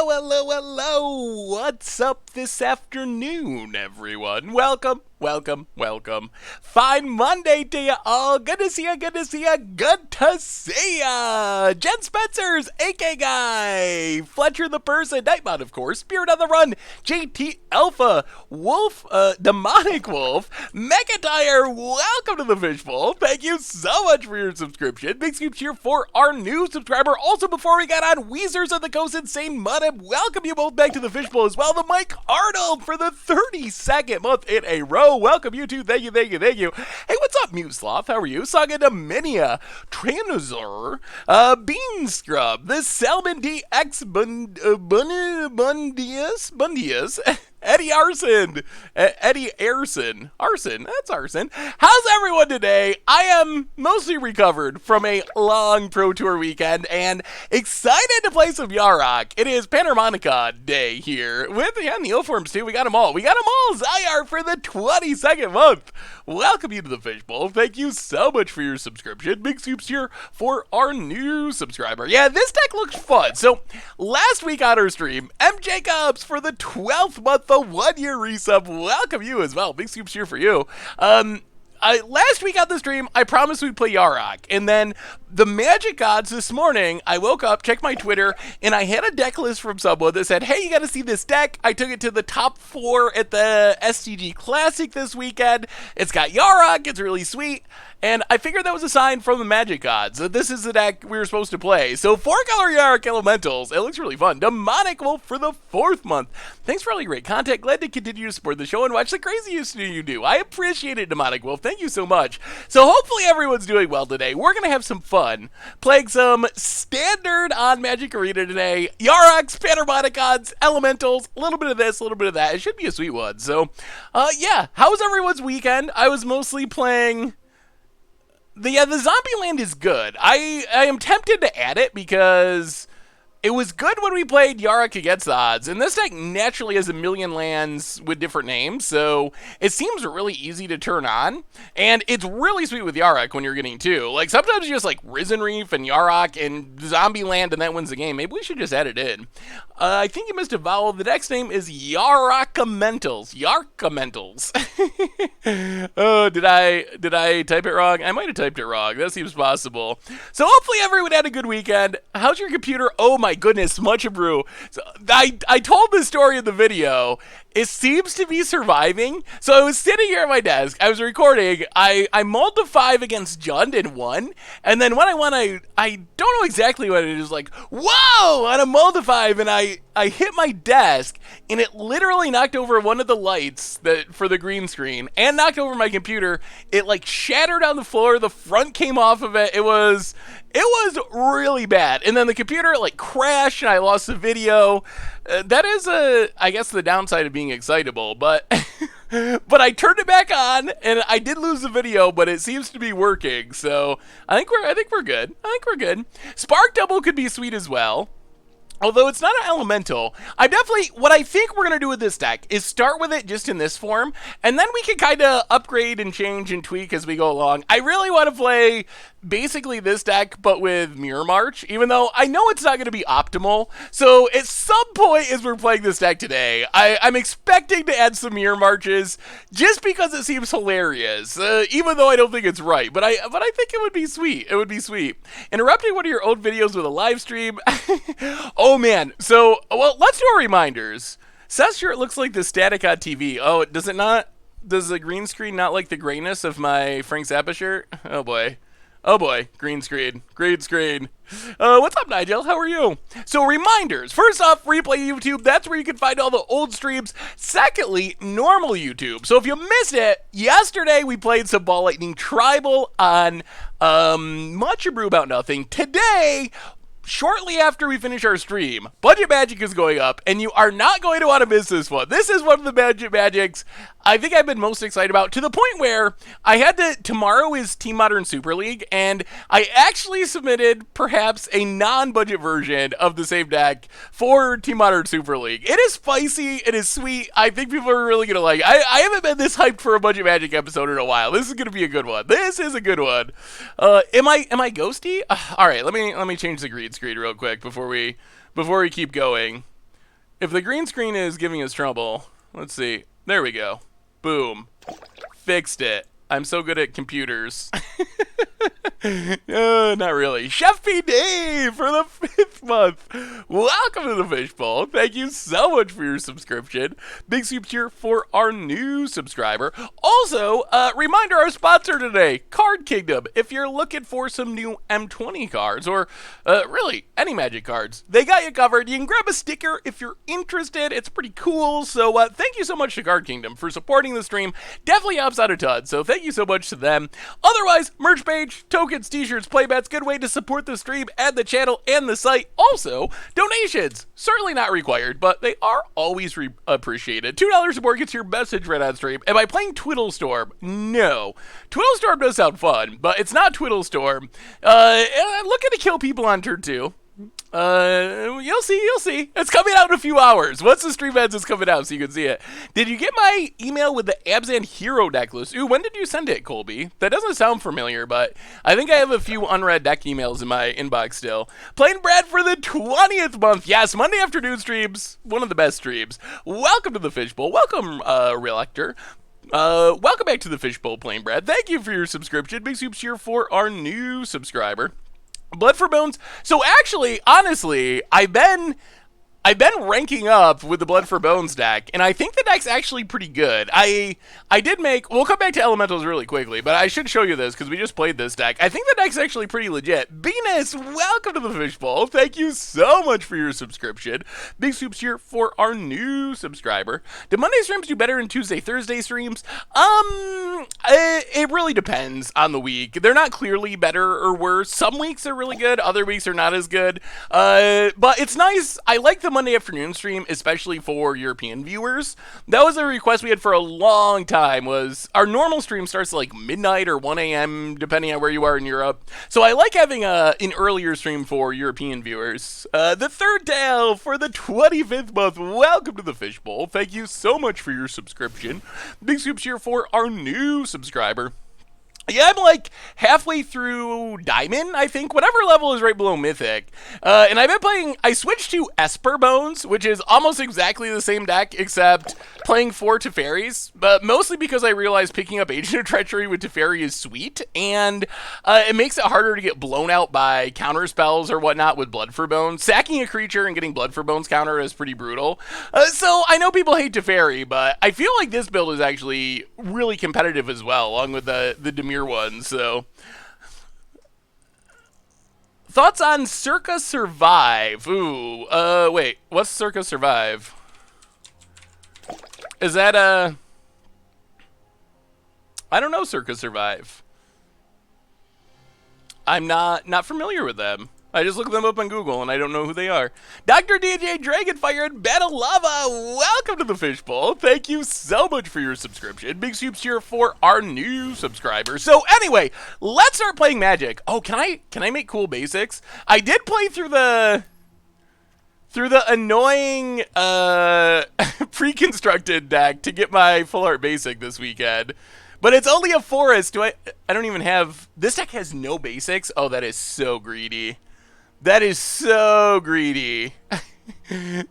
Hello. What's up this afternoon, everyone? Welcome. Fine Monday to you all. Good to see ya. Good to see ya. Jen Spencer's, AK Guy, Fletcher the Person, Nightbot, of course, Spirit on the Run, JT Alpha, Wolf, Demonic Wolf, Megatire, welcome to the Fishbowl. Thank you so much for your subscription. Big scoop cheer for our new subscriber. Also, before we got on, Weezers of the Coast, Insane Mudham, welcome you both back to the Fishbowl as well. The Mike Arnold for the 32nd month in a row. Welcome you too. Thank you. Hey, what's up, Mute Sloth? How are you? Saga Dominia, Tranazor, Bean Scrub, the Salmon DX Bundius, Eddie Arson, that's Arson. How's everyone today? I am mostly recovered from a long Pro Tour weekend and excited to play some Yarok. It is Panharmonica Day here with the Neoforms too. We got them all. Zyar for the 22nd month. Welcome you to the Fishbowl. Thank you so much for your subscription. Big scoops here for our new subscriber. Yeah, this deck looks fun. So last week on our stream, M. Jacobs for the 12th month, the 1-year resub. Welcome you as well. Big scoops here for you. Last week on the stream, I promised we'd play Yarok, and then the Magic Gods this morning, I woke up, checked my Twitter, and I had a deck list from someone that said, hey, you gotta see this deck. I took it to the top 4 at the STG Classic this weekend. It's got Yarok, it's really sweet, and I figured that was a sign from the Magic Gods that this is the deck we were supposed to play. So 4-color Yarokamentals, it looks really fun. Demonic Wolf for the 4th month. Thanks for all your great content. Glad to continue to support the show and watch the craziest you do. I appreciate it, Demonic Wolf. Thank you so much. So hopefully everyone's doing well today. We're going to have some fun playing some standard on Magic Arena today. Yaroks, Panharmonicons, Elementals, a little bit of this, a little bit of that. It should be a sweet one. So, yeah. How was everyone's weekend? I was mostly playing... The Zombieland is good. I am tempted to add it because it was good when we played Yarok against the odds, and this deck naturally has a million lands with different names, so it seems really easy to turn on, and it's really sweet with Yarok when you're getting 2. Like, sometimes you just like Risen Reef and Yarok and Zombieland, and that wins the game. Maybe we should just add it in. I think you missed a vowel. The next name is Yarokamentals. Oh, did I type it wrong? I might have typed it wrong. That seems possible. So hopefully everyone had a good weekend. How's your computer? Oh my goodness, much a brew. So I told this story in the video. It seems to be surviving. So I was sitting here at my desk. I was recording. I mulled the 5 against Jund and won. And then when I won, I don't know exactly what it is. Like, whoa! On a mull the 5, and I hit my desk, and it literally knocked over one of the lights for the green screen, and knocked over my computer. It like shattered on the floor. The front came off of it. It was really bad. And then the computer like crashed, and I lost the video. That is I guess the downside of being excitable, but but I turned it back on, and I did lose the video, but it seems to be working. So I think we're good. Spark Double could be sweet as well. Although it's not an elemental, what I think we're going to do with this deck is start with it just in this form, and then we can kind of upgrade and change and tweak as we go along. I really want to play basically this deck, but with Mirror March, even though I know it's not going to be optimal. So at some point as we're playing this deck today, I'm expecting to add some Mirror Marches just because it seems hilarious, even though I don't think it's right. But I think it would be sweet. It would be sweet. Interrupting one of your old videos with a live stream. Oh man, so, well, let's do our reminders. Seth's shirt looks like the static on TV. Oh, does it not? Does the green screen not like the grayness of my Frank Zappa shirt? Oh boy, green screen. What's up, Nigel? How are you? So reminders. First off, replay YouTube. That's where you can find all the old streams. Secondly, normal YouTube. So if you missed it, yesterday we played some Ball Lightning Tribal on Much Ado About Nothing. Today, shortly after we finish our stream, Budget Magic is going up, and you are not going to want to miss this one. This is one of the Budget Magics I think I've been most excited about, to the point where tomorrow is Team Modern Super League, and I actually submitted perhaps a non-budget version of the same deck for Team Modern Super League. It is spicy, it is sweet, I think people are really going to like it. I haven't been this hyped for a Budget Magic episode in a while. This is going to be a good one. This is a good one. Am I ghosty? Alright, let me change the green screen real quick before we keep going. If the green screen is giving us trouble, let's see. There we go. Boom. Fixed it. I'm so good at computers. Not really. Chef P. Dave for the 5th month. Welcome to the Fishbowl. Thank you so much for your subscription. Big soup cheer for our new subscriber. Also, reminder our sponsor today, Card Kingdom. If you're looking for some new M20 cards, or really any Magic cards, they got you covered. You can grab a sticker if you're interested. It's pretty cool. So thank you so much to Card Kingdom for supporting the stream. Definitely helps out a ton. So thank you so much to them. Otherwise, merch page, tokens, t-shirts, playbats, good way to support the stream and the channel and the site. Also, donations, certainly not required, but they are always appreciated. $2 or more gets your message read on stream. Am I playing Twiddlestorm? No. Twiddlestorm does sound fun, but it's not Twiddlestorm. And I'm looking to kill people on turn 2. You'll see. It's coming out in a few hours. Once the stream ends, it's coming out so you can see it. Did you get my email with the Abzan Hero deck list? Ooh, when did you send it, Colby? That doesn't sound familiar, but I think I have a few unread deck emails in my inbox still. Playing Brad for the 20th month. Yes, Monday afternoon streams. One of the best streams. Welcome to the Fishbowl. Welcome, Reelector. Welcome back to the Fishbowl, Plain Brad. Thank you for your subscription. Big soup cheer for our new subscriber. Blood for Bones. So actually, honestly, I've been ranking up with the Blood for Bones deck, and I think the deck's actually pretty good. I did make, we'll come back to Elementals really quickly, but I should show you this because we just played this deck. I think the deck's actually pretty legit. Venus, welcome to the Fishbowl. Thank you so much for your subscription. Big soups here for our new subscriber. Do Monday streams do better than Tuesday, Thursday streams? It really depends on the week. They're not clearly better or worse. Some weeks are really good, other weeks are not as good. But it's nice. I like the Monday afternoon stream, especially for European viewers. That was a request we had for a long time, was our normal stream starts at like midnight or 1 a.m. depending on where you are in Europe. So I like having an earlier stream for European viewers. The third tale for the 25th month. Welcome to the Fishbowl. Thank you so much for your subscription. Big soups here for our new subscriber. Yeah, I'm like halfway through Diamond, I think. Whatever level is right below Mythic. And I've been playing, I switched to Esper Bones, which is almost exactly the same deck, except playing 4 Teferis. But mostly because I realized picking up Agent of Treachery with Teferi is sweet. And it makes it harder to get blown out by counter spells or whatnot with Blood for Bones. Sacking a creature and getting Blood for Bones counter is pretty brutal. So I know people hate Teferi, but I feel like this build is actually really competitive as well, along with the Demir one. So thoughts on Circa Survive? Ooh, wait, what's Circa Survive? Is that I don't know Circa Survive. I'm not familiar with them. I just looked them up on Google and I don't know who they are. Dr. DJ Dragonfire and Battle Lava, welcome to the Fishbowl. Thank you so much for your subscription. Big soups here for our new subscribers. So anyway, let's start playing Magic. Oh, can I make cool basics? I did play through the annoying pre-constructed deck to get my full art basic this weekend. But it's only a forest. I don't even have, this deck has no basics. Oh, that is so greedy. That is so greedy.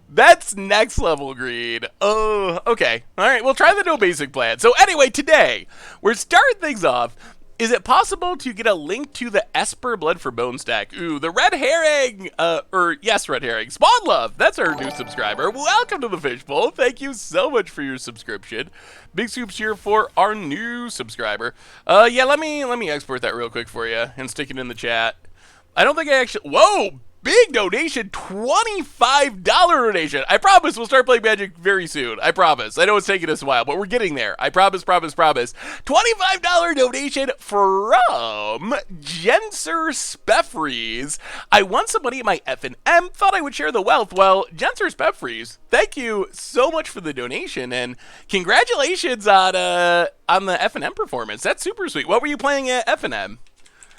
That's next level greed. Oh, okay. All right, we'll try the no basic plan. So anyway, today, we're starting things off. Is it possible to get a link to the Esper Blood for Bones deck? Ooh, the Red Herring, yes, Red Herring. Spawn Love, that's our new subscriber. Welcome to the Fishbowl. Thank you so much for your subscription. Big soups here for our new subscriber. Yeah, let me export that real quick for you and stick it in the chat. I don't think I actually, whoa! Big donation, $25 donation. I promise we'll start playing Magic very soon. I promise. I know it's taking us a while, but we're getting there. I promise. $25 donation from Jenser Speffries. I won some money at my F&M. Thought I would share the wealth. Well, Jenser Speffries, thank you so much for the donation, and congratulations on the F&M performance. That's super sweet. What were you playing at F&M?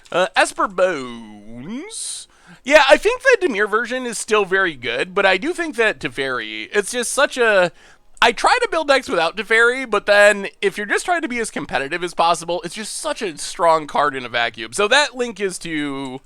Esper Bones. Yeah, I think the Demir version is still very good, but I do think that Teferi, it's just such a... I try to build decks without Teferi, but then if you're just trying to be as competitive as possible, it's just such a strong card in a vacuum. So that link is to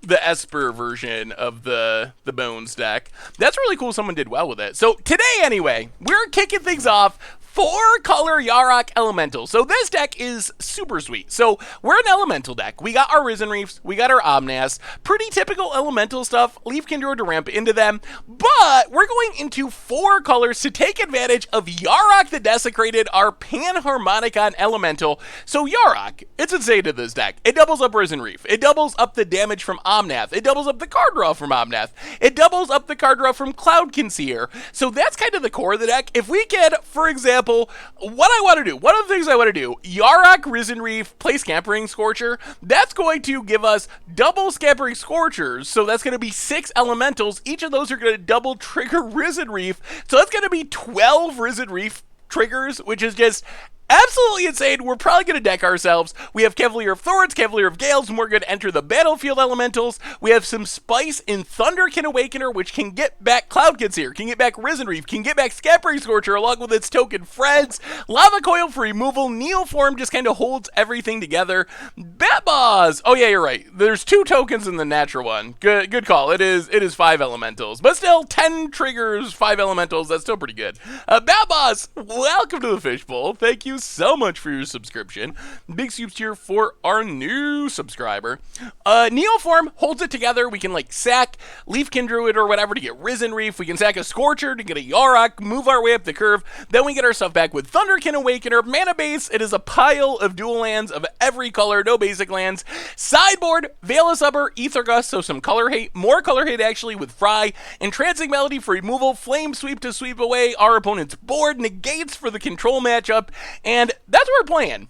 the Esper version of the Bones deck. That's really cool. Someone did well with it. So today, anyway, we're kicking things off. 4-color Yarok Elemental. So this deck is super sweet. So we're an Elemental deck. We got our Risen Reefs, we got our Omnaths, pretty typical Elemental stuff, Leaf Kindred to ramp into them, but we're going into 4 colors to take advantage of Yarok the Desecrated, our Panharmonicon Elemental. So Yarok, it's insane to this deck. It doubles up Risen Reef, it doubles up the damage from Omnath, it doubles up the card draw from Omnath, it doubles up the card draw from Cloud Concealer. So that's kind of the core of the deck. If we could, for example, what I want to do, one of the things I want to do, Yarok, Risen Reef, play Scampering Scorcher, that's going to give us double Scampering Scorchers, so that's going to be 6 elementals, each of those are going to double trigger Risen Reef, so that's going to be 12 Risen Reef triggers, which is just absolutely insane. We're probably going to deck ourselves. We have Cavalier of Thorns, Cavalier of Gales, and we're going to enter the battlefield elementals. We have some spice in Thunderkin Awakener, which can get back Cloud Concealer, can get back Risen Reef, can get back Scampering Scorcher along with its token friends. Lava Coil for removal. Neoform just kind of holds everything together. Bat Boss. Oh yeah, you're right. There's 2 tokens in the natural one. Good call. It is 5 elementals, but still 10 triggers, 5 elementals. That's still pretty good. Bat Boss, welcome to the Fishbowl. Thank you so much for your subscription. Big soups here for our new subscriber. Neoform holds it together. We can like sack Leaf Kindred or whatever to get Risen Reef. We can sack a Scorcher to get a Yarok, move our way up the curve. Then we get our stuff back with Thunderkin Awakener. Mana base, it is a pile of dual lands of every color, no basic lands. Sideboard, Veil of Summer, Ether Gust, so some color hate, more color hate actually with Fry. Entrancing Melody for removal, Flame Sweep to sweep away our opponent's board, negates for the control matchup. And that's what we're playing.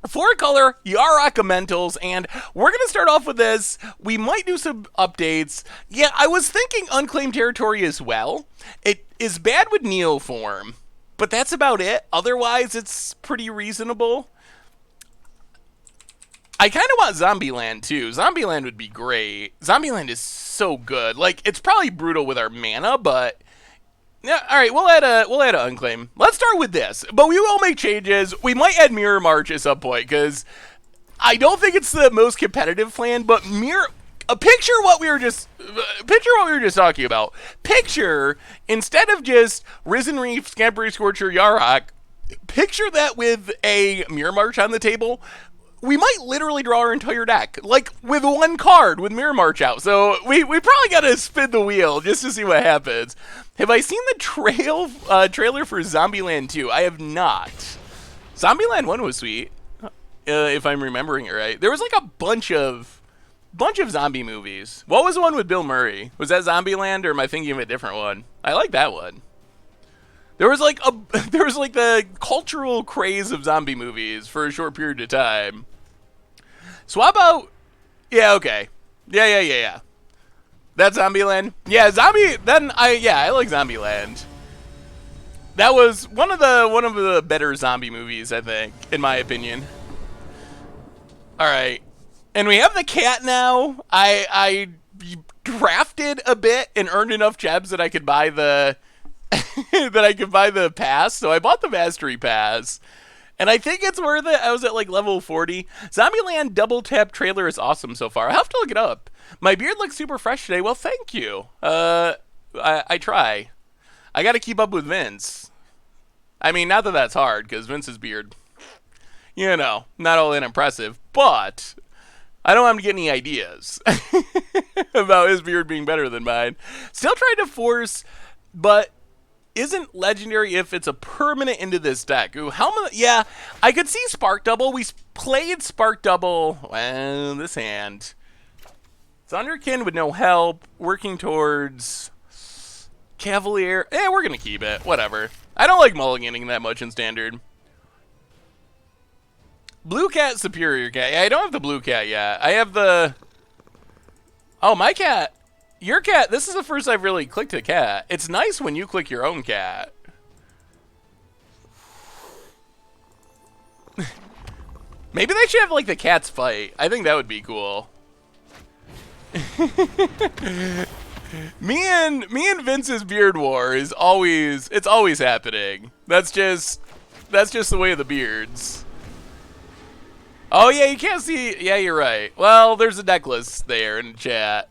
4-color Yarokamentals, and we're going to start off with this. We might do some updates. Yeah, I was thinking Unclaimed Territory as well. It is bad with Neoform, but that's about it. Otherwise, it's pretty reasonable. I kind of want Zombieland too. Zombieland would be great. Zombieland is so good. Like, it's probably brutal with our mana, but yeah, all right, we'll add a Unclaim. Let's start with this, but we will make changes. We might add Mirror March at some point because I don't think it's the most competitive plan. But picture what we were just talking about. Picture instead of just Risen Reef, Scampering Scorcher, Yarok, picture that with a Mirror March on the table. We might literally draw our entire deck, like with 1 card with Mirror March out. So we probably got to spin the wheel just to see what happens. Have I seen the trailer for Zombieland 2? I have not. Zombieland 1 was sweet, if I'm remembering it right. There was like a bunch of zombie movies. What was the one with Bill Murray? Was that Zombieland, or am I thinking of a different one? I like that one. There was like the cultural craze of zombie movies for a short period of time. Swap out. Yeah, okay. Yeah. That's Zombieland. Yeah, I like Zombieland. That was one of the better zombie movies, I think, in my opinion. All right. And we have the cat now. I drafted a bit and earned enough gems that I could buy the pass, so I bought the Mastery Pass, and I think it's worth it. I was at like level 40. Zombieland double tap trailer is awesome so far. I have to look it up. My beard looks super fresh today. Well, thank you. I try. I got to keep up with Vince. I mean, not that that's hard, because Vince's beard, not all that impressive, but I don't want him to get any ideas about his beard being better than mine. Still trying to force, but isn't legendary if it's a permanent into this deck. Ooh, yeah, I could see Spark Double. We played Spark Double. Well, this hand. Thunderkin with no help. Working towards Cavalier. We're going to keep it. Whatever. I don't like mulliganing that much in Standard. Blue Cat, Superior Cat. Yeah, I don't have the Blue Cat yet. I have the... Oh, my cat. Your cat, this is the first I've really clicked a cat. It's nice when you click your own cat. Maybe they should have like the cats fight. I think that would be cool. me and Vince's beard war is always happening. That's just the way of the beards. Oh, yeah, you can't see. Yeah, you're right. Well, there's a necklace there in chat.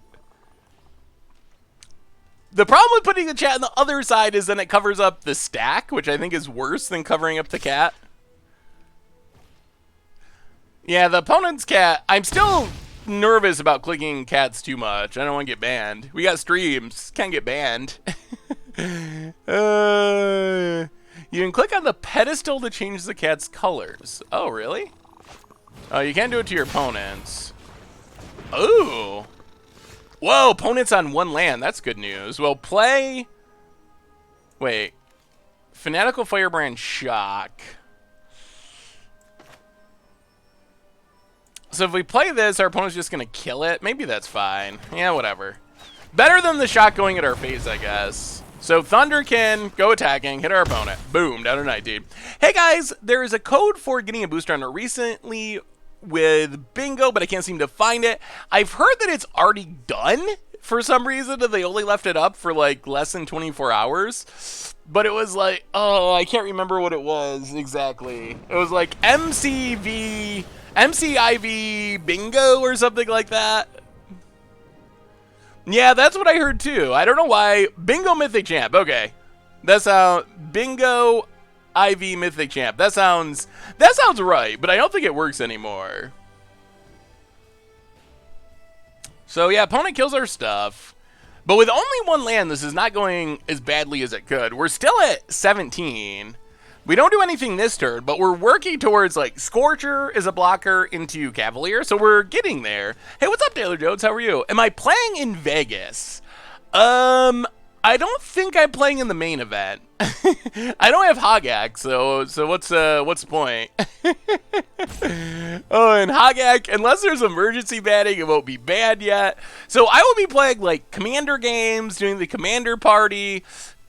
The problem with putting the chat on the other side is then it covers up the stack, which I think is worse than covering up the cat. Yeah, the opponent's cat. I'm still nervous about clicking cats too much. I don't want to get banned. We got streams. Can't get banned. You can click on the pedestal to change the cat's colors. Oh, really? Oh, you can't do it to your opponents. Ooh. Whoa, opponents on one land. That's good news. Well, play... Wait. Fanatical Firebrand Shock. So if we play this, our opponent's just going to kill it. Maybe that's fine. Yeah, whatever. Better than the shot going at our face, I guess. So Thunderkin, go attacking, hit our opponent. Boom, down to 19. Hey guys, there is a code for getting a booster hunter recently with Bingo, but I can't seem to find it. I've heard that it's already done for some reason, that they only left it up for like less than 24 hours. But it was like, oh, I can't remember what it was exactly. It was like MCIV Bingo or something like that. Yeah, that's what I heard too. I don't know why. Bingo Mythic Champ. Okay. That's how Bingo IV Mythic Champ. That sounds right, but I don't think it works anymore. So yeah, opponent kills our stuff. But with only one land, this is not going as badly as it could. We're still at 17. We don't do anything this turn, but we're working towards, like, Scorcher is a blocker into Cavalier, so we're getting there. Hey, what's up, Taylor Jones? How are you? Am I playing in Vegas? I don't think I'm playing in the main event. I don't have Hogak, so what's the point? Oh, and Hogak, unless there's emergency banning, it won't be banned yet. So I will be playing, like, Commander games, doing the Commander party,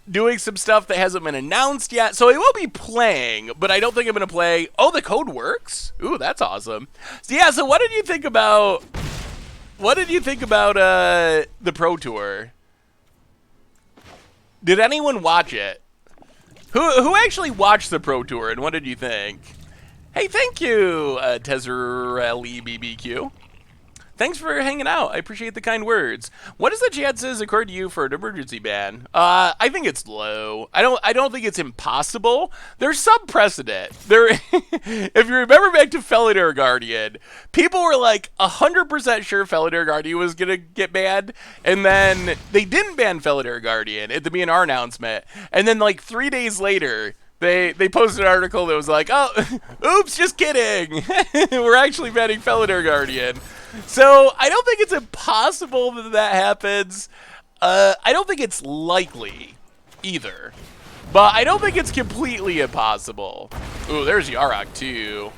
doing some stuff that hasn't been announced yet. So I will be playing, but I don't think I'm going to play. Oh, the code works? Ooh, that's awesome. So yeah, so what did you think about the Pro Tour? Did anyone watch it? Who actually watched the Pro Tour, and what did you think? Hey, thank you, Tezerelli BBQ. Thanks for hanging out. I appreciate the kind words. What is the chances, according to you, for an emergency ban? I think it's low. I don't think it's impossible. There's some precedent. If you remember back to Felidar Guardian, people were like 100% sure Felidar Guardian was gonna get banned, and then they didn't ban Felidar Guardian at the BNR announcement, and then like 3 days later, They posted an article that was like, oh, oops, just kidding. We're actually banning Felidar Guardian. So I don't think it's impossible that that happens. I don't think it's likely either. But I don't think it's completely impossible. Ooh, there's Yarok too.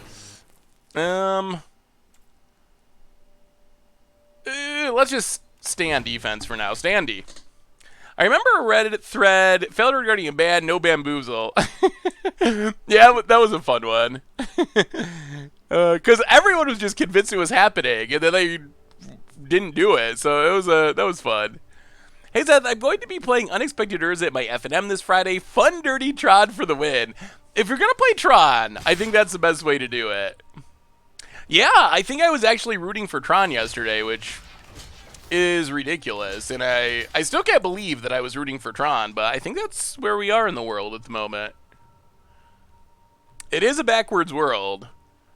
Let's just stay on defense for now. Stay on D. I remember a Reddit thread, Felidar Guardian banned, no bamboozle. Yeah, that was a fun one. Because everyone was just convinced it was happening, and then they didn't do it, so that was fun. Hey Seth, I'm going to be playing Unexpected Urza at my F&M this Friday. Fun, dirty Tron for the win. If you're going to play Tron, I think that's the best way to do it. Yeah, I think I was actually rooting for Tron yesterday, which is ridiculous, and I still can't believe that I was rooting for Tron, but I think that's where we are in the world at the moment. It is a backwards world.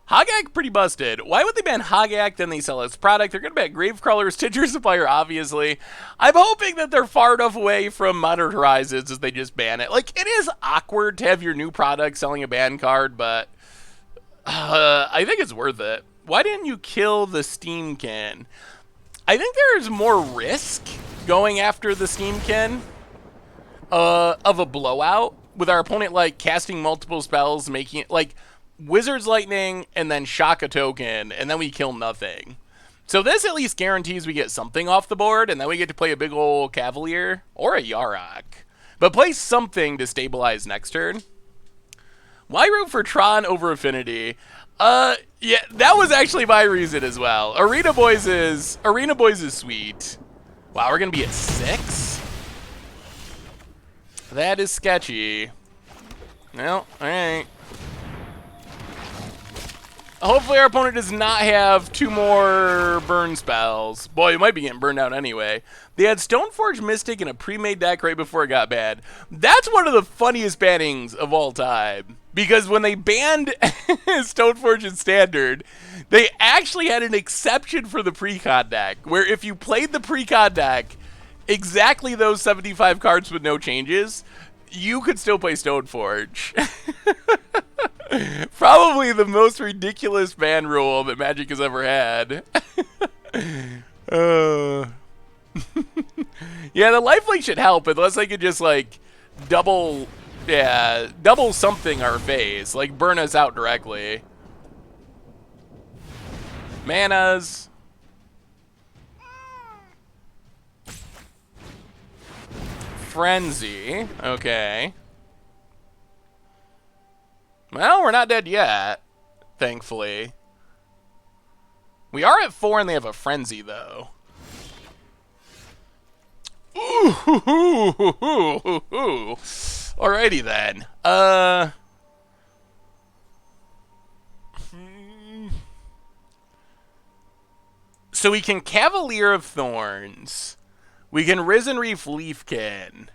Hogak pretty busted. Why would they ban Hogak, then they sell its product? They're going to ban Gravecrawler, Stitcher Supplier, obviously. I'm hoping that they're far enough away from Modern Horizons as they just ban it. Like, it is awkward to have your new product selling a ban card, but I think it's worth it. Why didn't you kill the Steamkin? I think there's more risk going after the Steamkin of a blowout with our opponent, like, casting multiple spells, making it, like, Wizard's Lightning, and then shock a token, and then we kill nothing. So this at least guarantees we get something off the board, and then we get to play a big ol' Cavalier, or a Yarok. But play something to stabilize next turn. Why root for Tron over Affinity? Yeah, that was actually my reason as well. Arena Boys is sweet. Wow, we're gonna be at 6? That is sketchy. Well, alright. Hopefully our opponent does not have 2 more burn spells. Boy, it might be getting burned out anyway. They had Stoneforge Mystic in a pre-made deck right before it got banned. That's one of the funniest bannings of all time. Because when they banned Stoneforge in Standard, they actually had an exception for the pre-con deck, where if you played the pre-con deck, exactly those 75 cards with no changes, you could still play Stoneforge. Probably the most ridiculous ban rule that Magic has ever had. Yeah, the lifelink should help unless I could just like double something our face, like burn us out directly. Manas. Frenzy. Okay. Well, we're not dead yet, thankfully. We are at 4 and they have a Frenzy, though. Ooh. Alrighty, then. So we can Cavalier of Thorns. We can Risen Reef Leafkin.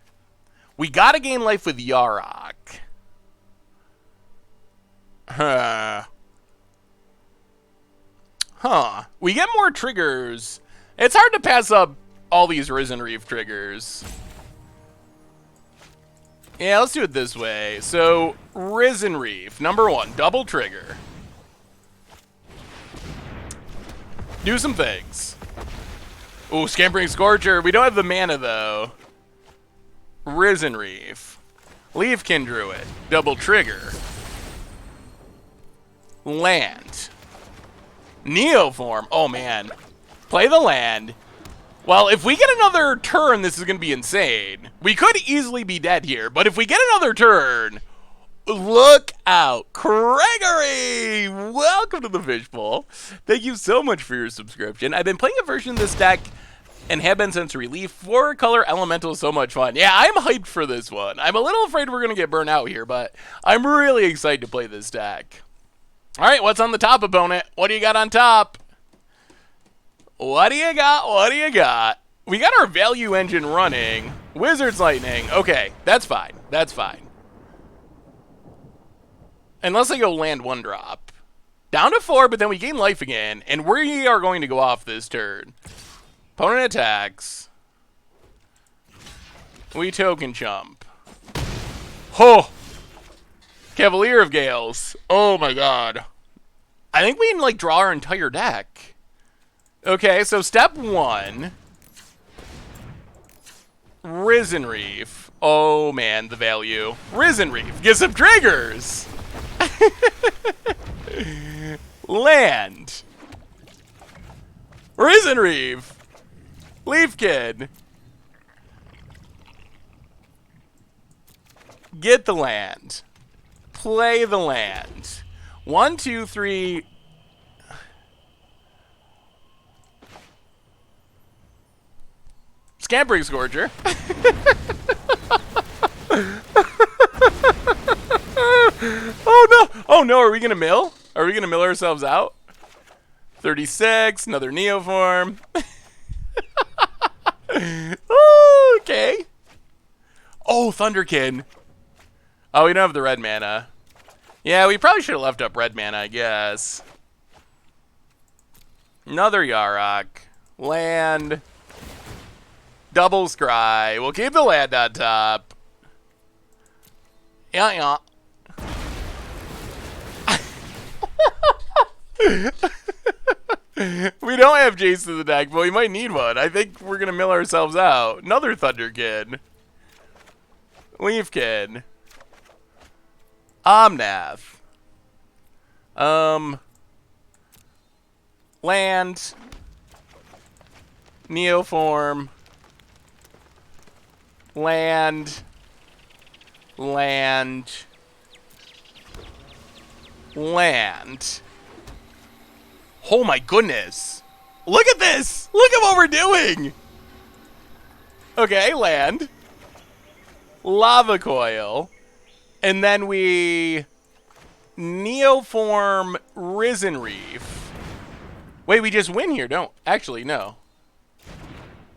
We gotta gain life with Yarok. Huh. We get more triggers. It's hard to pass up all these Risen Reef triggers. Yeah, let's do it this way. So, Risen Reef, number 1, double trigger. Do some things. Ooh, Scampering Scorcher. We don't have the mana, though. Risen Reef. Leafkin Druid. Double trigger. Land. Neoform. Oh, man. Play the land. Well, if we get another turn, this is going to be insane. We could easily be dead here, but if we get another turn, look out. Gregory! Welcome to the Fishbowl. Thank you so much for your subscription. I've been playing a version of this deck and have been since release. 4-color elemental is so much fun. Yeah, I'm hyped for this one. I'm a little afraid we're going to get burnt out here, but I'm really excited to play this deck. All right, what's on the top, opponent? What do you got on top? What do you got? What do you got? We got our value engine running. Wizard's Lightning. Okay, that's fine. That's fine. Unless I go land 1-drop. Down to 4, but then we gain life again, and we are going to go off this turn. Opponent attacks. We token chump. Oh! Cavalier of Gales. Oh my god. I think we can, like, draw our entire deck. Okay, so step 1. Risen Reef. Oh, man, the value. Risen Reef. Get some triggers! Land. Risen Reef. Leafkin. Get the land. Play the land. 1, 2, 3. Scampering Scorcher. Oh no! Oh no, are we gonna mill? Are we gonna mill ourselves out? 36, another Neoform. Okay. Oh, Thunderkin. Oh, we don't have the red mana. Yeah, we probably should have left up red mana, I guess. Another Yarok. Land. Double Scry. We'll keep the land on top. Yeah. We don't have Jace in the deck, but we might need one. I think we're going to mill ourselves out. Another Thunderkin. Leafkin. Omnath. Land. Neoform. Land. Land. Land. Oh my goodness. Look at this. Look at what we're doing. Okay, land. Lava Coil. And then we Neoform Risen Reef. Wait, we just win here, don't? Actually, no.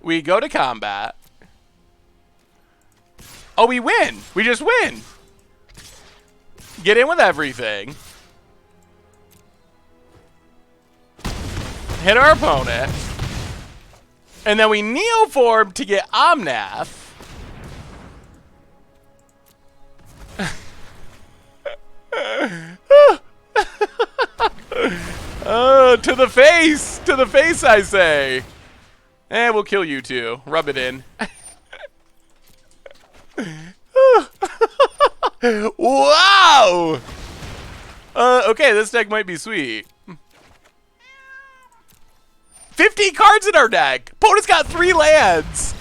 We go to combat. Oh, we win. We just win. Get in with everything. Hit our opponent. And then we Neoform to get Omnath. To the face! To the face, I say! And we'll kill you too. Rub it in. Wow! Okay, this deck might be sweet. 50 cards in our deck! Opponent's got 3 lands!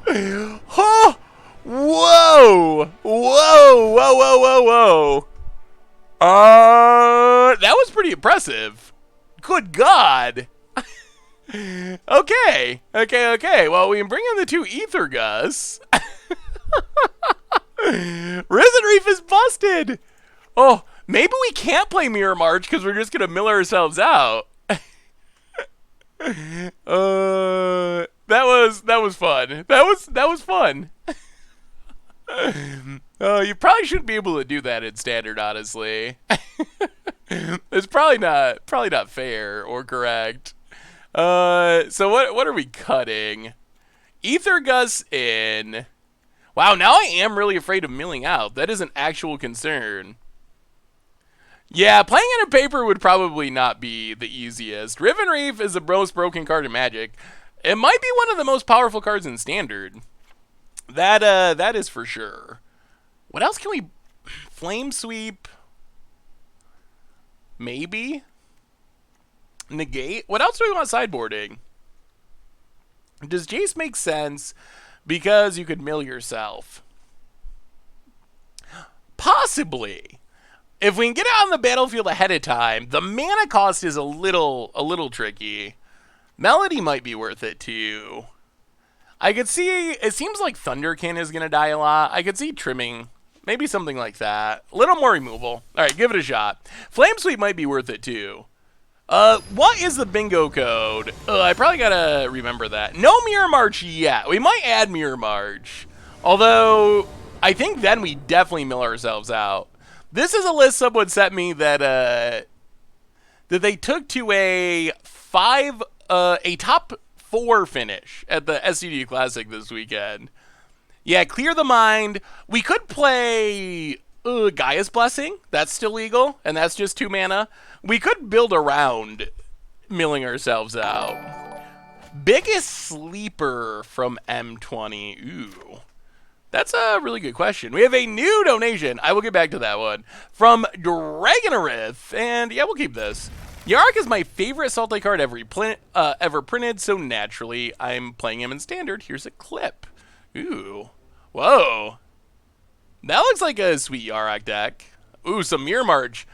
Oh! Whoa! Whoa! Whoa, whoa, whoa, whoa! That was pretty impressive. Good God! Okay. Well, we can bring in the 2 Ether Gus. Risen Reef is busted! Oh, maybe we can't play Mirror March because we're just gonna mill ourselves out. That was fun. That was fun. You probably shouldn't be able to do that in Standard, honestly. It's probably not fair or correct. So what are we cutting? Ether Gus in. Wow, now I am really afraid of milling out. That is an actual concern. Yeah, playing in a paper would probably not be the easiest. Riven Reef is the most broken card in Magic. It might be one of the most powerful cards in Standard. That is for sure. What else can we... Flame Sweep? Maybe? Negate? What else do we want sideboarding? Does Jace make sense? Because you could mill yourself. Possibly. If we can get it on the battlefield ahead of time, the mana cost is a little tricky. Melody might be worth it too. I could see, it seems like Thunderkin is going to die a lot. I could see trimming, maybe something like that. A little more removal. All right, give it a shot. Flame Sweep might be worth it too. What is the bingo code? I probably gotta remember that. No Mirror March yet. We might add Mirror March. Although, I think then we definitely mill ourselves out. This is a list someone sent me that they took to a top 4 finish at the SCG Classic this weekend. Yeah, Clear the Mind. We could play Gaia's Blessing. That's still legal, and that's just 2 mana. We could build around milling ourselves out. Biggest sleeper from M20. Ooh. That's a really good question. We have a new donation. I will get back to that one. From Dragonarith. And yeah, we'll keep this. Yarok is my favorite Salty card ever printed, so naturally I'm playing him in Standard. Here's a clip. Ooh. Whoa. That looks like a sweet Yarok deck. Ooh, some Mirror March.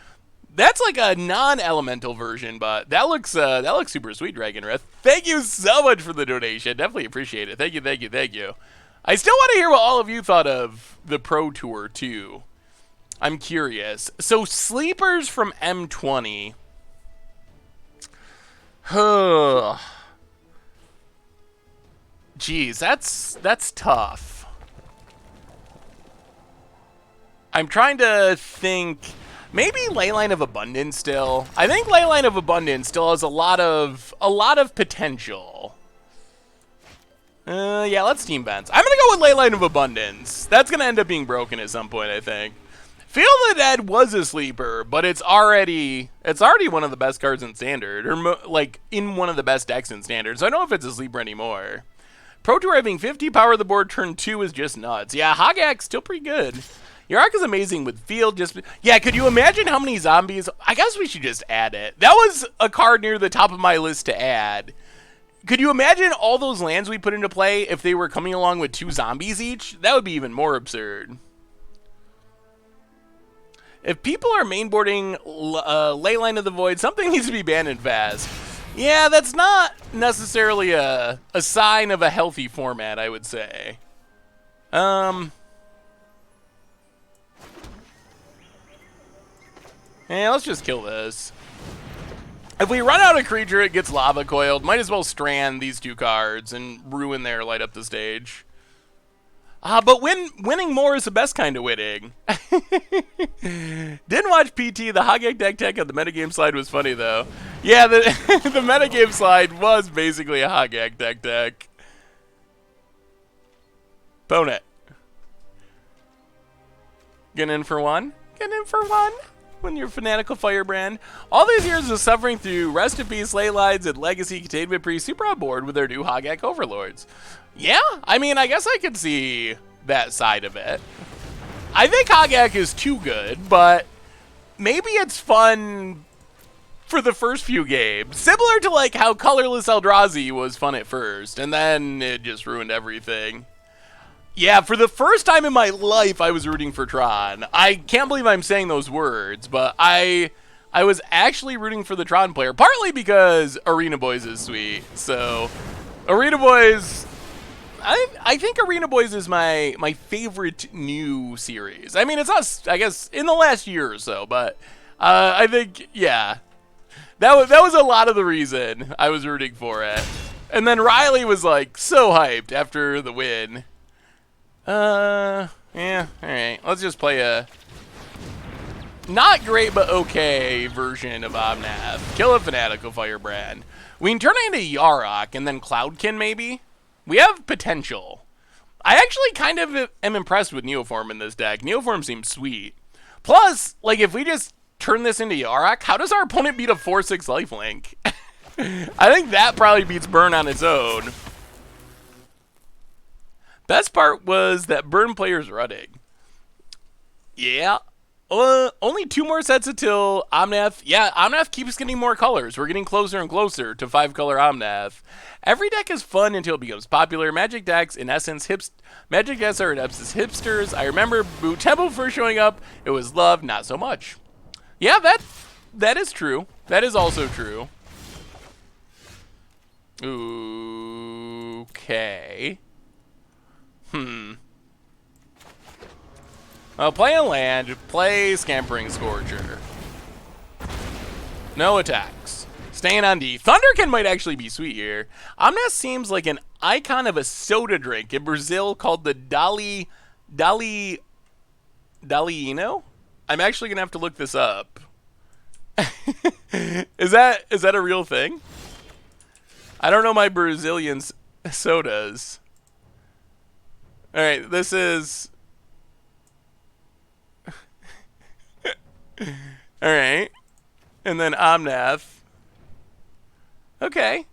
That's like a non-elemental version, but that looks super sweet, Dragonarith. Thank you so much for the donation. Definitely appreciate it. Thank you. I still want to hear what all of you thought of the Pro Tour, too. I'm curious. So, sleepers from M20. Jeez, that's tough. I'm trying to think... Maybe Leyline of Abundance still. I think Leyline of Abundance still has a lot of potential. Yeah, let's Team Vents. I'm gonna go with Leyline of Abundance. That's gonna end up being broken at some point, I think. Feel the Dead was a sleeper, but it's already one of the best cards in Standard, or like in one of the best decks in Standard. So I don't know if it's a sleeper anymore. Pro Tour having 50 power of the board turn 2 is just nuts. Yeah, Hogak still pretty good. Yarok is amazing with field. Yeah, could you imagine how many zombies? I guess we should just add it. That was a card near the top of my list to add. Could you imagine all those lands we put into play if they were coming along with 2 zombies each? That would be even more absurd. If people are mainboarding Leyline of the Void, something needs to be banned and fast. Yeah, that's not necessarily a sign of a healthy format, I would say. let's just kill this. If we run out of creature, it gets lava coiled. Might as well strand these 2 cards and ruin their light up the stage. But winning more is the best kind of winning. Didn't watch PT. The Hogak deck tech on the metagame slide was funny, though. Yeah, the, the metagame slide was basically a Hogak deck tech. Bone it. Getting in for one? Getting in for one? When you're Fanatical Firebrand. All these years of suffering through Rest in Peace, Ley Lines, and Legacy Containment Priest, super on board with their new Hogak Overlords. Yeah, I mean, I guess I could see that side of it. I think Hogak is too good, but maybe it's fun for the first few games. Similar to like how Colorless Eldrazi was fun at first, and then it just ruined everything. Yeah, for the first time in my life, I was rooting for Tron. I can't believe I'm saying those words, but I was actually rooting for the Tron player, partly because Arena Boys is sweet. So, Arena Boys, I think Arena Boys is my favorite new series. I mean, it's not, I guess, in the last year or so, but I think, yeah, that was a lot of the reason I was rooting for it. And then Riley was like so hyped after the win. Yeah, alright. Let's just play a not great but okay version of Omnath. Kill a Fanatical Firebrand. We can turn it into Yarok and then Cloudkin maybe. We have potential. I actually kind of am impressed with Neoform in this deck. Neoform seems sweet. Plus, like if we just turn this into Yarok, how does our opponent beat a 4/6 lifelink? I think that probably beats Burn on its own. Best part was that Burn player's running. Yeah. Only 2 more sets until Omnath. Yeah, Omnath keeps getting more colors. We're getting closer and closer to 5-color Omnath. Every deck is fun until it becomes popular. Magic decks, in essence, Magic decks are in essence hipsters. I remember Boot Temple first showing up. It was loved, not so much. Yeah, that is true. That is also true. Okay. Well, play a land, play Scampering Scorcher. No attacks. Staying on D. Thunderkin might actually be sweet here. Omnath seems like an icon of a soda drink in Brazil called the Dalino? I'm actually going to have to look this up. Is that a real thing? I don't know my Brazilian sodas. All right, this is... All right. And then Omnath. Okay.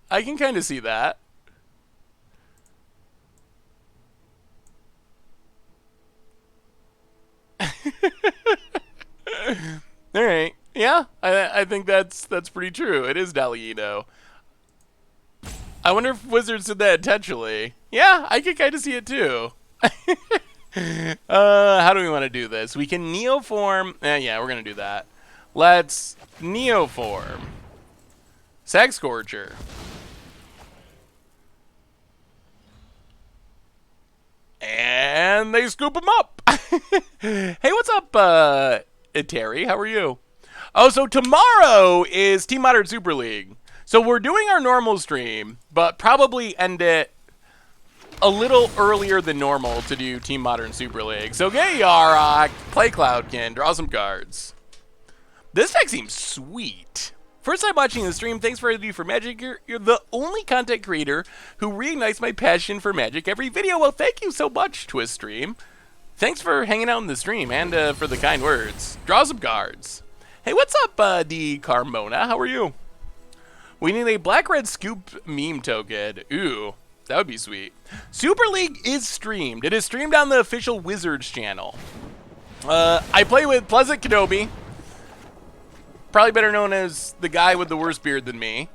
I can kind of see that. All right. Yeah, I think that's pretty true. It is Dalino. I wonder if Wizards did that intentionally. Yeah, I could kind of see it too. How do we want to do this? We can Neoform. Yeah, we're going to do that. Let's Neoform. Sag Scorcher. And they scoop him up. Hey, what's up, Terry? How are you? Oh, so tomorrow is Team Modern Super League. So we're doing our normal stream, but probably end it a little earlier than normal to do Team Modern Super League. So get Yarok, play Cloudkin, draw some cards. This deck seems sweet. First time watching the stream, thanks for everything you do for Magic. You're the only content creator who reignites my passion for Magic every video. Well, thank you so much, Twist Stream. Thanks for hanging out in the stream and for the kind words. Draw some cards. Hey, what's up, D. Carmona? How are you? We need a black-red scoop meme token. Ooh, that would be sweet. Super League is streamed. It is streamed on the official Wizards channel. I play with Pleasant Kenobi, probably better known as the guy with the worst beard than me.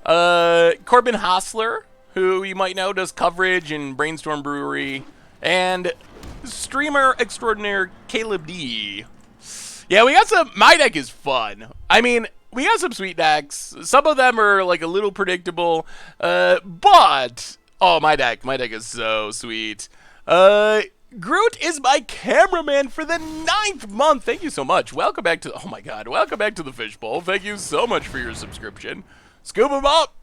Corbin Hostler, who you might know does coverage in Brainstorm Brewery, and streamer extraordinaire Caleb D. Yeah, we got some. My deck is fun. I mean, we got some sweet decks. Some of them are like a little predictable, but oh, my deck is so sweet. Groot is my cameraman for the 9th month. Thank you so much. Welcome back to, oh my God, welcome back to the Fishbowl. Thank you so much for your subscription. Scoop them up.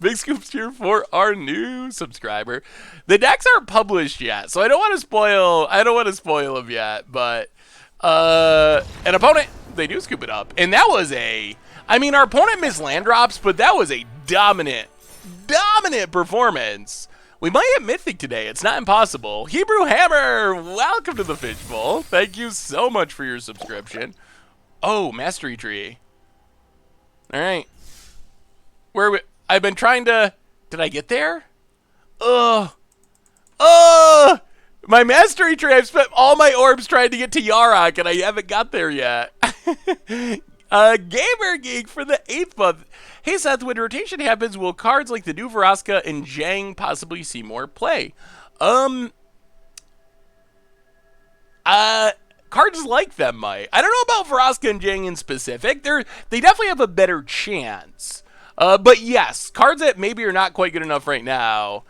Big scoops here for our new subscriber. The decks aren't published yet, so I don't want to spoil them yet, but an opponent, they do scoop it up. And that was our opponent missed land drops, but that was a dominant performance. We might hit Mythic today. It's not impossible. Hebrew Hammer, welcome to the Fishbowl. Thank you so much for your subscription. Oh, Mastery Tree. All right. I've been trying to... Did I get there? My Mastery Tree. I've spent all my orbs trying to get to Yarok, and I haven't got there yet. Gamer Geek for the 8th month. Hey Seth, when rotation happens, will cards like the new Vraska and Zhang possibly see more play? Cards like them might. I don't know about Vraska and Zhang in specific. They definitely have a better chance. But yes, cards that maybe are not quite good enough right now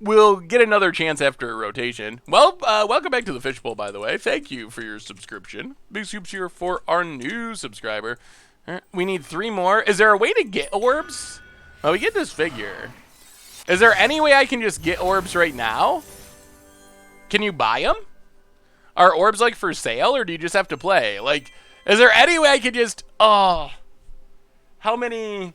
will get another chance after a rotation. Well, welcome back to the Fishbowl, by the way. Thank you for your subscription. Big scoops here for our new subscriber. We need 3 more. Is there a way to get orbs? Oh, we get this figure. Is there any way I can just get orbs right now? Can you buy them? Are orbs like for sale, or do you just have to play? Like, is there any way I could just... Oh. How many...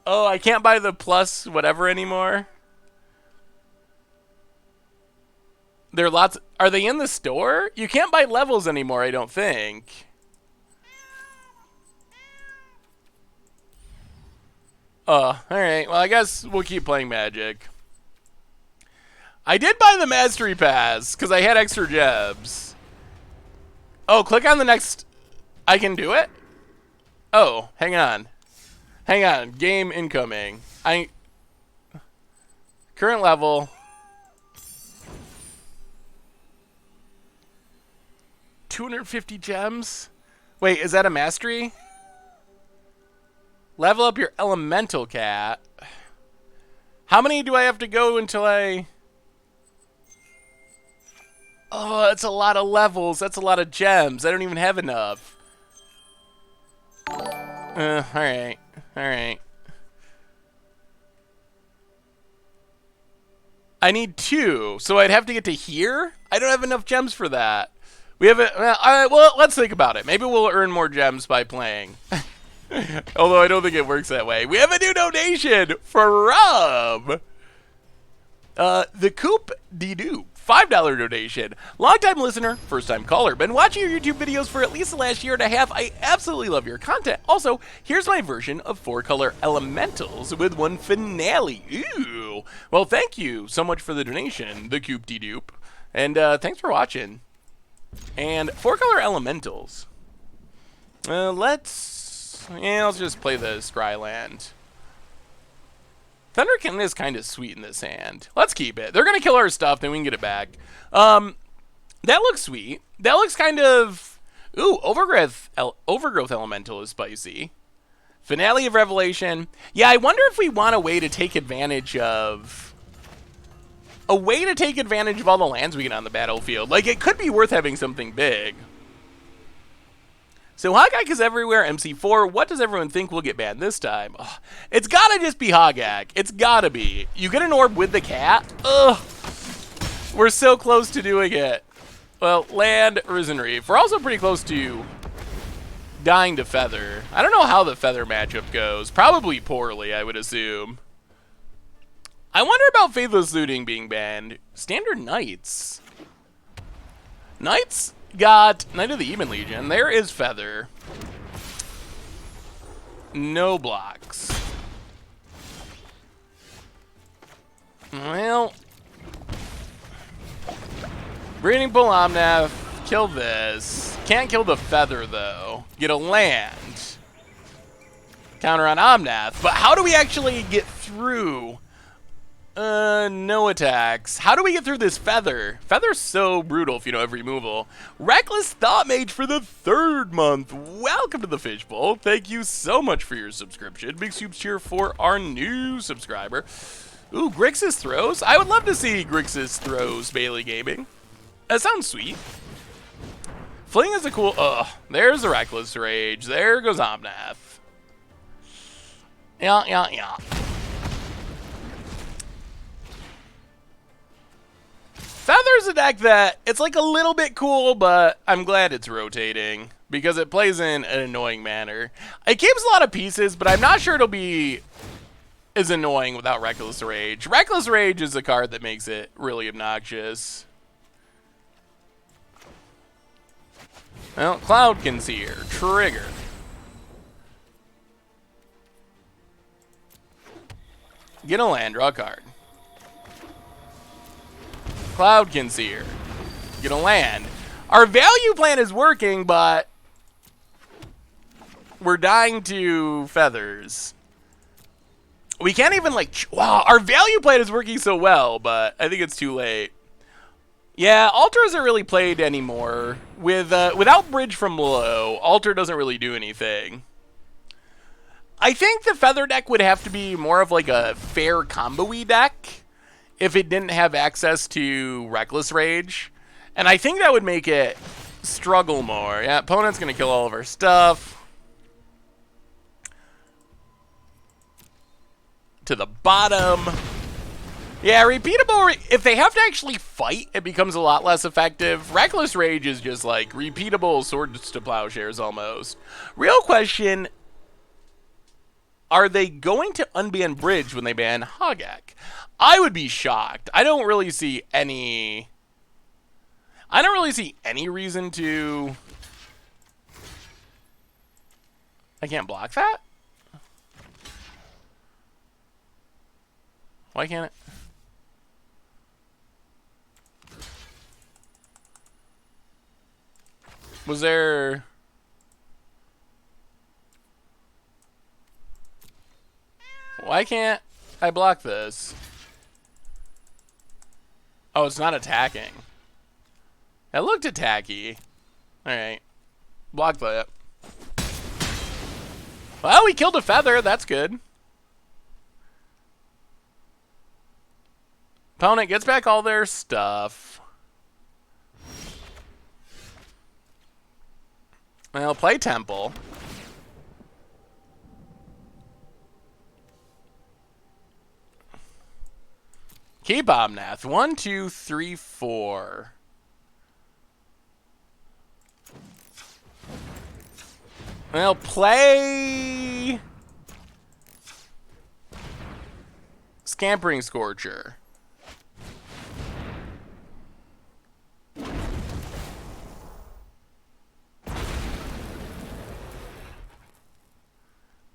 Oh, I can't buy the plus whatever anymore. There are lots. Are they in the store? You can't buy levels anymore, I don't think. Oh, alright. Well, I guess we'll keep playing Magic. I did buy the Mastery Pass, because I had extra gems. Oh, click on the next... I can do it? Oh, hang on. Hang on. Game incoming. Current level... 250 gems? Wait, is that a mastery? Level up your elemental cat. How many do I have to go until I... Oh, that's a lot of levels. That's a lot of gems. I don't even have enough. Alright. Alright. I need 2, so I'd have to get to here? I don't have enough gems for that. We have it. Well, let's think about it. Maybe we'll earn more gems by playing. Although I don't think it works that way. We have a new donation from the Coop De-Doo. $5 donation. Long-time listener, first-time caller. Been watching your YouTube videos for at least the last year and a half. I absolutely love your content. Also, here's my version of 4-color elementals with 1 finale. Ooh. Well, thank you so much for the donation, the Coop De-Doo. And thanks for watching. And 4-color elementals. Let's just play the Scryland. Thunderkin is kind of sweet in this hand. Let's keep it. They're gonna kill our stuff, then we can get it back. That looks sweet. That looks kind of... Ooh, Overgrowth Elemental is spicy. Finale of Revelation. Yeah, I wonder if we want a way to take advantage of... A way to take advantage of all the lands we get on the battlefield. Like, it could be worth having something big. So, Hogak is everywhere, MC4. What does everyone think will get banned this time? Ugh. It's gotta just be Hogak. It's gotta be. You get an orb with the cat? Ugh. We're so close to doing it. Well, land, Risen Reef. We're also pretty close to dying to Feather. I don't know how the Feather matchup goes. Probably poorly, I would assume. I wonder about Faithless Looting being banned. Standard Knights. Knights got Knight of the Even Legion. There is Feather. No blocks. Well. Breeding Bull Omnath. Kill this. Can't kill the Feather, though. Get a land. Counter on Omnath. But how do we actually get through... No attacks. How do we get through this Feather? Feather's so brutal if you know every removal. Reckless Thought Mage for the 3rd month. Welcome to the Fishbowl. Thank you so much for your subscription. Big soups cheer for our new subscriber. Ooh, Grixis Throws. I would love to see Grixis Throws Bailey Gaming. That sounds sweet. Fling is a cool... there's the Reckless Rage. There goes Omnath. Yeah. Feather's a deck that, it's like a little bit cool, but I'm glad it's rotating because it plays in an annoying manner. It keeps a lot of pieces, but I'm not sure it'll be as annoying without Reckless Rage. Reckless Rage is a card that makes it really obnoxious. Well, Cloud Concealer, trigger. Get a land, draw a card. Cloud Concealer. Get a land. Our value plan is working, but we're dying to feathers. We can't even like... Wow, our value plan is working so well, but I think it's too late. Yeah, Altar isn't really played anymore. Without Bridge from Below, Altar doesn't really do anything. I think the Feather deck would have to be more of like a fair combo-y deck if it didn't have access to Reckless Rage. And I think that would make it struggle more. Yeah, opponent's going to kill all of our stuff. To the bottom. Yeah, repeatable, if they have to actually fight, it becomes a lot less effective. Reckless Rage is just like repeatable Swords to Plowshares almost. Real question, are they going to unban Bridge when they ban Hogak? I would be shocked. I don't really see any reason to... I can't block that? Why can't it? Was there... Why can't I block this? Oh, it's not attacking. It looked attacky. Alright. Block that. Well, we killed a Feather. That's good. Opponent gets back all their stuff. Well, play Temple. Keep Omnath. 1, 2, 3, 4. Well, play Scampering Scorcher.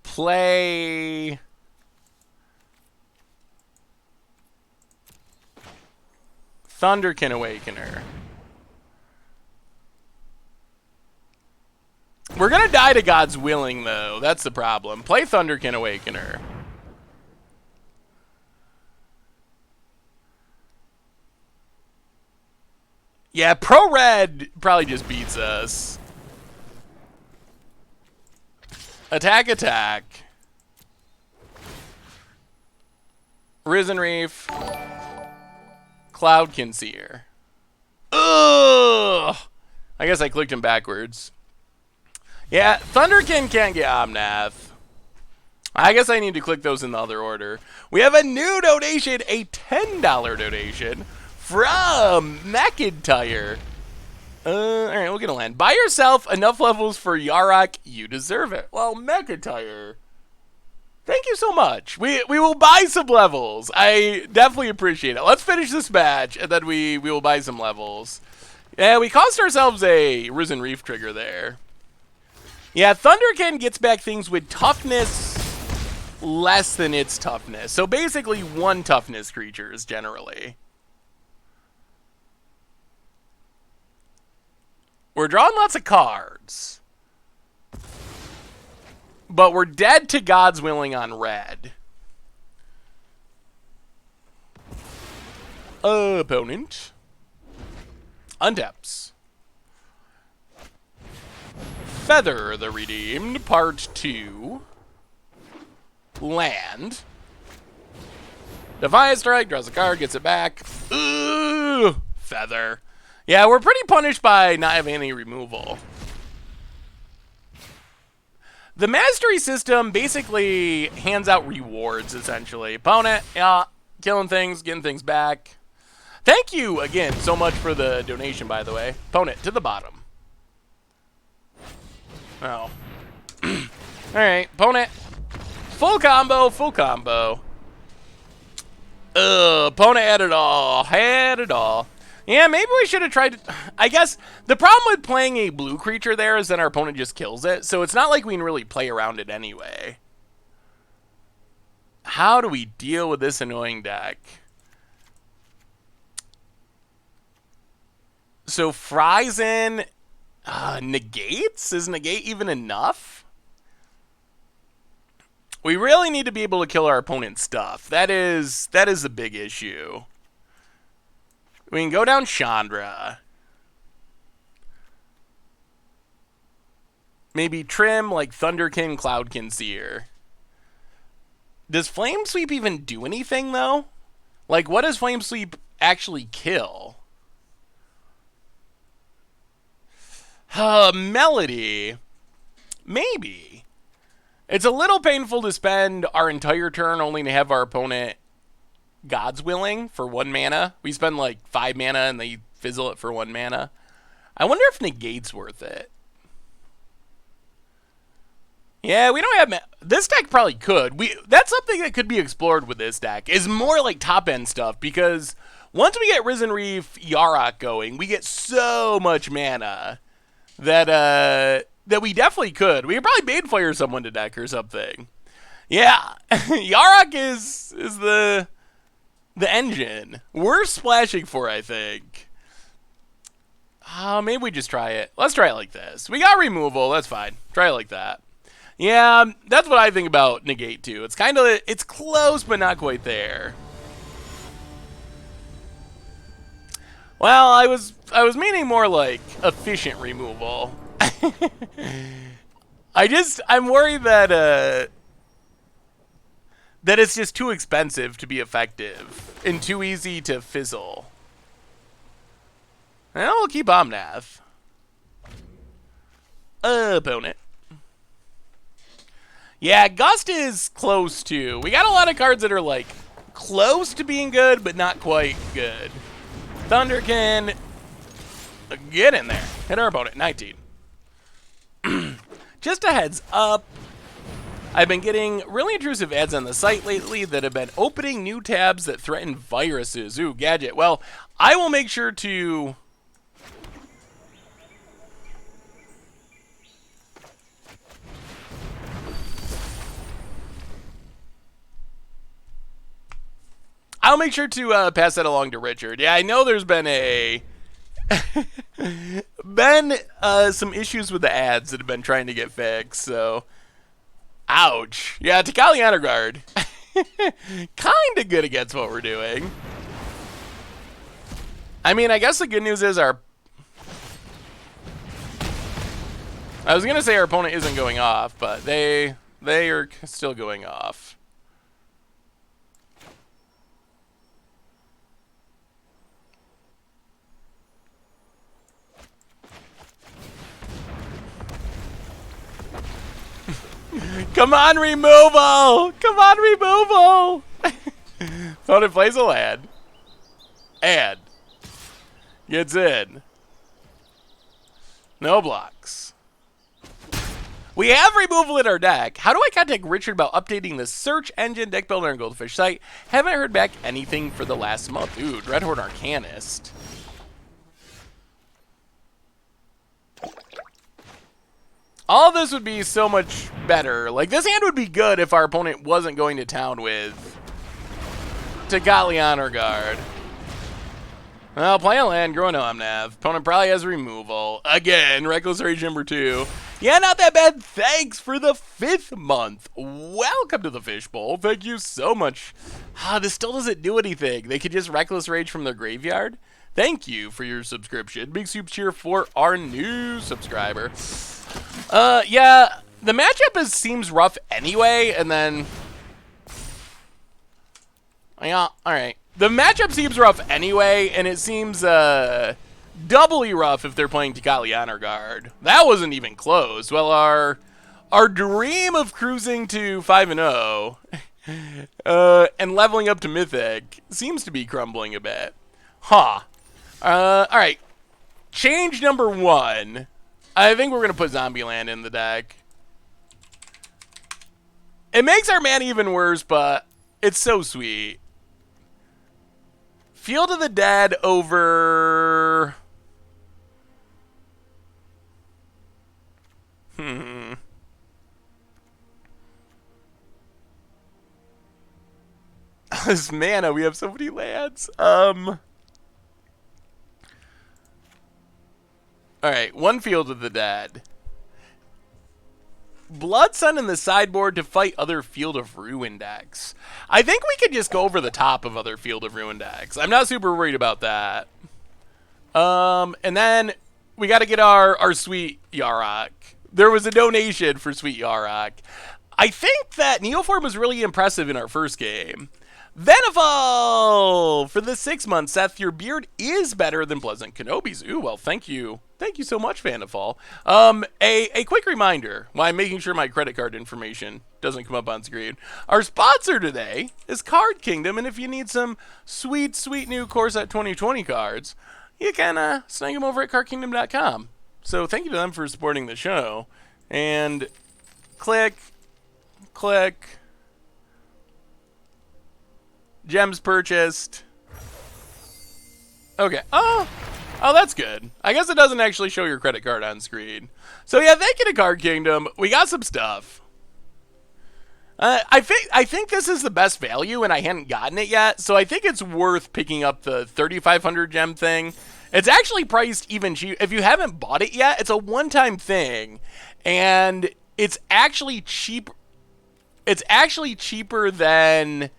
Play Thunderkin Awakener. We're gonna die to God's Willing, though. That's the problem. Play Thunderkin Awakener. Yeah, Pro Red probably just beats us. Attack, attack. Risen Reef. Cloud Concealer. Ugh! I guess I clicked him backwards. Yeah, Thunderkin can't get Omnath. I guess I need to click those in the other order. We have a new donation, a $10 donation from McIntyre. Alright, we'll get a land. Buy yourself enough levels for Yarok, you deserve it. Well, McIntyre, thank you so much. We will buy some levels. I definitely appreciate it. Let's finish this match, and then we will buy some levels. Yeah, we cost ourselves a Risen Reef trigger there. Yeah, Thunderkin gets back things with toughness less than its toughness. So basically 1 toughness creatures, generally. We're drawing lots of cards. But we're dead to God's Willing on red. Opponent untaps. Feather the Redeemed, Part 2. Land. Defiant Strike, draws a card, gets it back. Ooh, Feather. Yeah, we're pretty punished by not having any removal. The Mastery system basically hands out rewards, essentially. Opponent, yeah, killing things, getting things back. Thank you again so much for the donation, by the way. Opponent to the bottom. Oh. Alright, opponent. Full combo, full combo. Opponent had it all. Had it all. Yeah, maybe we should have tried to... I guess the problem with playing a blue creature there is then our opponent just kills it. So it's not like we can really play around it anyway. How do we deal with this annoying deck? So Frizen negates? Is negate even enough? We really need to be able to kill our opponent's stuff. That is a big issue. We can go down Chandra. Maybe trim like Thunderkin, Cloudkin Seer. Does Flame Sweep even do anything, though? Like, what does Flame Sweep actually kill? Melody. Maybe. It's a little painful to spend our entire turn only to have our opponent God's Willing for 1 mana. We spend like 5 mana and they fizzle it for 1 mana. I wonder if negate's worth it. Yeah, we don't have... This deck probably could. That's something that could be explored with this deck. Is more like top-end stuff, because once we get Risen Reef, Yarok going, we get so much mana that we definitely could. We could probably Banefire someone to deck or something. Yeah, Yarok is the engine. We're splashing for, I think. Maybe we just try it. Let's try it like this. We got removal. That's fine. Try it like that. Yeah, that's what I think about negate too. It's kind of, it's close but not quite there. Well, I was meaning more like efficient removal. I'm worried that it's just too expensive to be effective and too easy to fizzle. Well, we'll keep Omnath. Opponent. Yeah, Gust is close too. We got a lot of cards that are like close to being good, but not quite good. Thunderkin, get in there. Hit our opponent, 19. Just a heads up, I've been getting really intrusive ads on the site lately that have been opening new tabs that threaten viruses. Ooh, gadget. Well, I will make sure to... I'll make sure to pass that along to Richard. Yeah, I know there's been some issues with the ads that have been trying to get fixed, so... Ouch. Yeah, Takali Honor Guard. Kinda good against what we're doing. I mean, I guess the good news is I was gonna say our opponent isn't going off, but they are still going off. Come on, removal! Come on, removal! Opponent plays a land. And gets in. No blocks. We have removal in our deck. How do I contact Richard about updating the search engine deck builder and Goldfish site? Haven't heard back anything for the last month. Ooh, Dreadhorde Arcanist. All of this would be so much better. Like, this hand would be good if our opponent wasn't going to town with Takali Honor Guard. Well, play a land, grow an Omnath. Opponent probably has removal. Again, Reckless Rage number 2. Yeah, not that bad. Thanks for the 5th month. Welcome to the Fishbowl. Thank you so much. This still doesn't do anything. They could just Reckless Rage from their graveyard. Thank you for your subscription. Big soup cheer for our new subscriber. Yeah, the matchup seems rough anyway, and then... Yeah, alright. The matchup seems rough anyway, and it seems, doubly rough if they're playing Tikali Honor Guard. That wasn't even close. Well, our dream of cruising to 5-0 and leveling up to Mythic seems to be crumbling a bit. Huh. Alright. Change number 1. I think we're going to put Zombieland in the deck. It makes our mana even worse, but it's so sweet. Field of the Dead over... This mana, we have so many lands. Alright, 1 Field of the Dead. Blood Sun in the sideboard to fight other Field of Ruin decks. I think we could just go over the top of other Field of Ruin decks. I'm not super worried about that. And then we got to get our sweet Yarok. There was a donation for sweet Yarok. I think that Neoform was really impressive in our first game. Venival! For the 6 months, Seth, your beard is better than Pleasant Kenobi's. Ooh, well, thank you. Thank you so much, Vanival. A quick reminder, while I'm making sure my credit card information doesn't come up on screen. Our sponsor today is Card Kingdom, and if you need some sweet, sweet new Core Set 2020 cards, you can snag them over at cardkingdom.com. So thank you to them for supporting the show. And click. Gems purchased. Okay. Oh, that's good. I guess it doesn't actually show your credit card on screen. So yeah, thank you to Card Kingdom. We got some stuff. I think this is the best value, and I hadn't gotten it yet, so I think it's worth picking up the 3,500 gem thing. It's actually priced even cheap. If you haven't bought it yet, it's a one-time thing, and it's actually cheap. It's actually cheaper than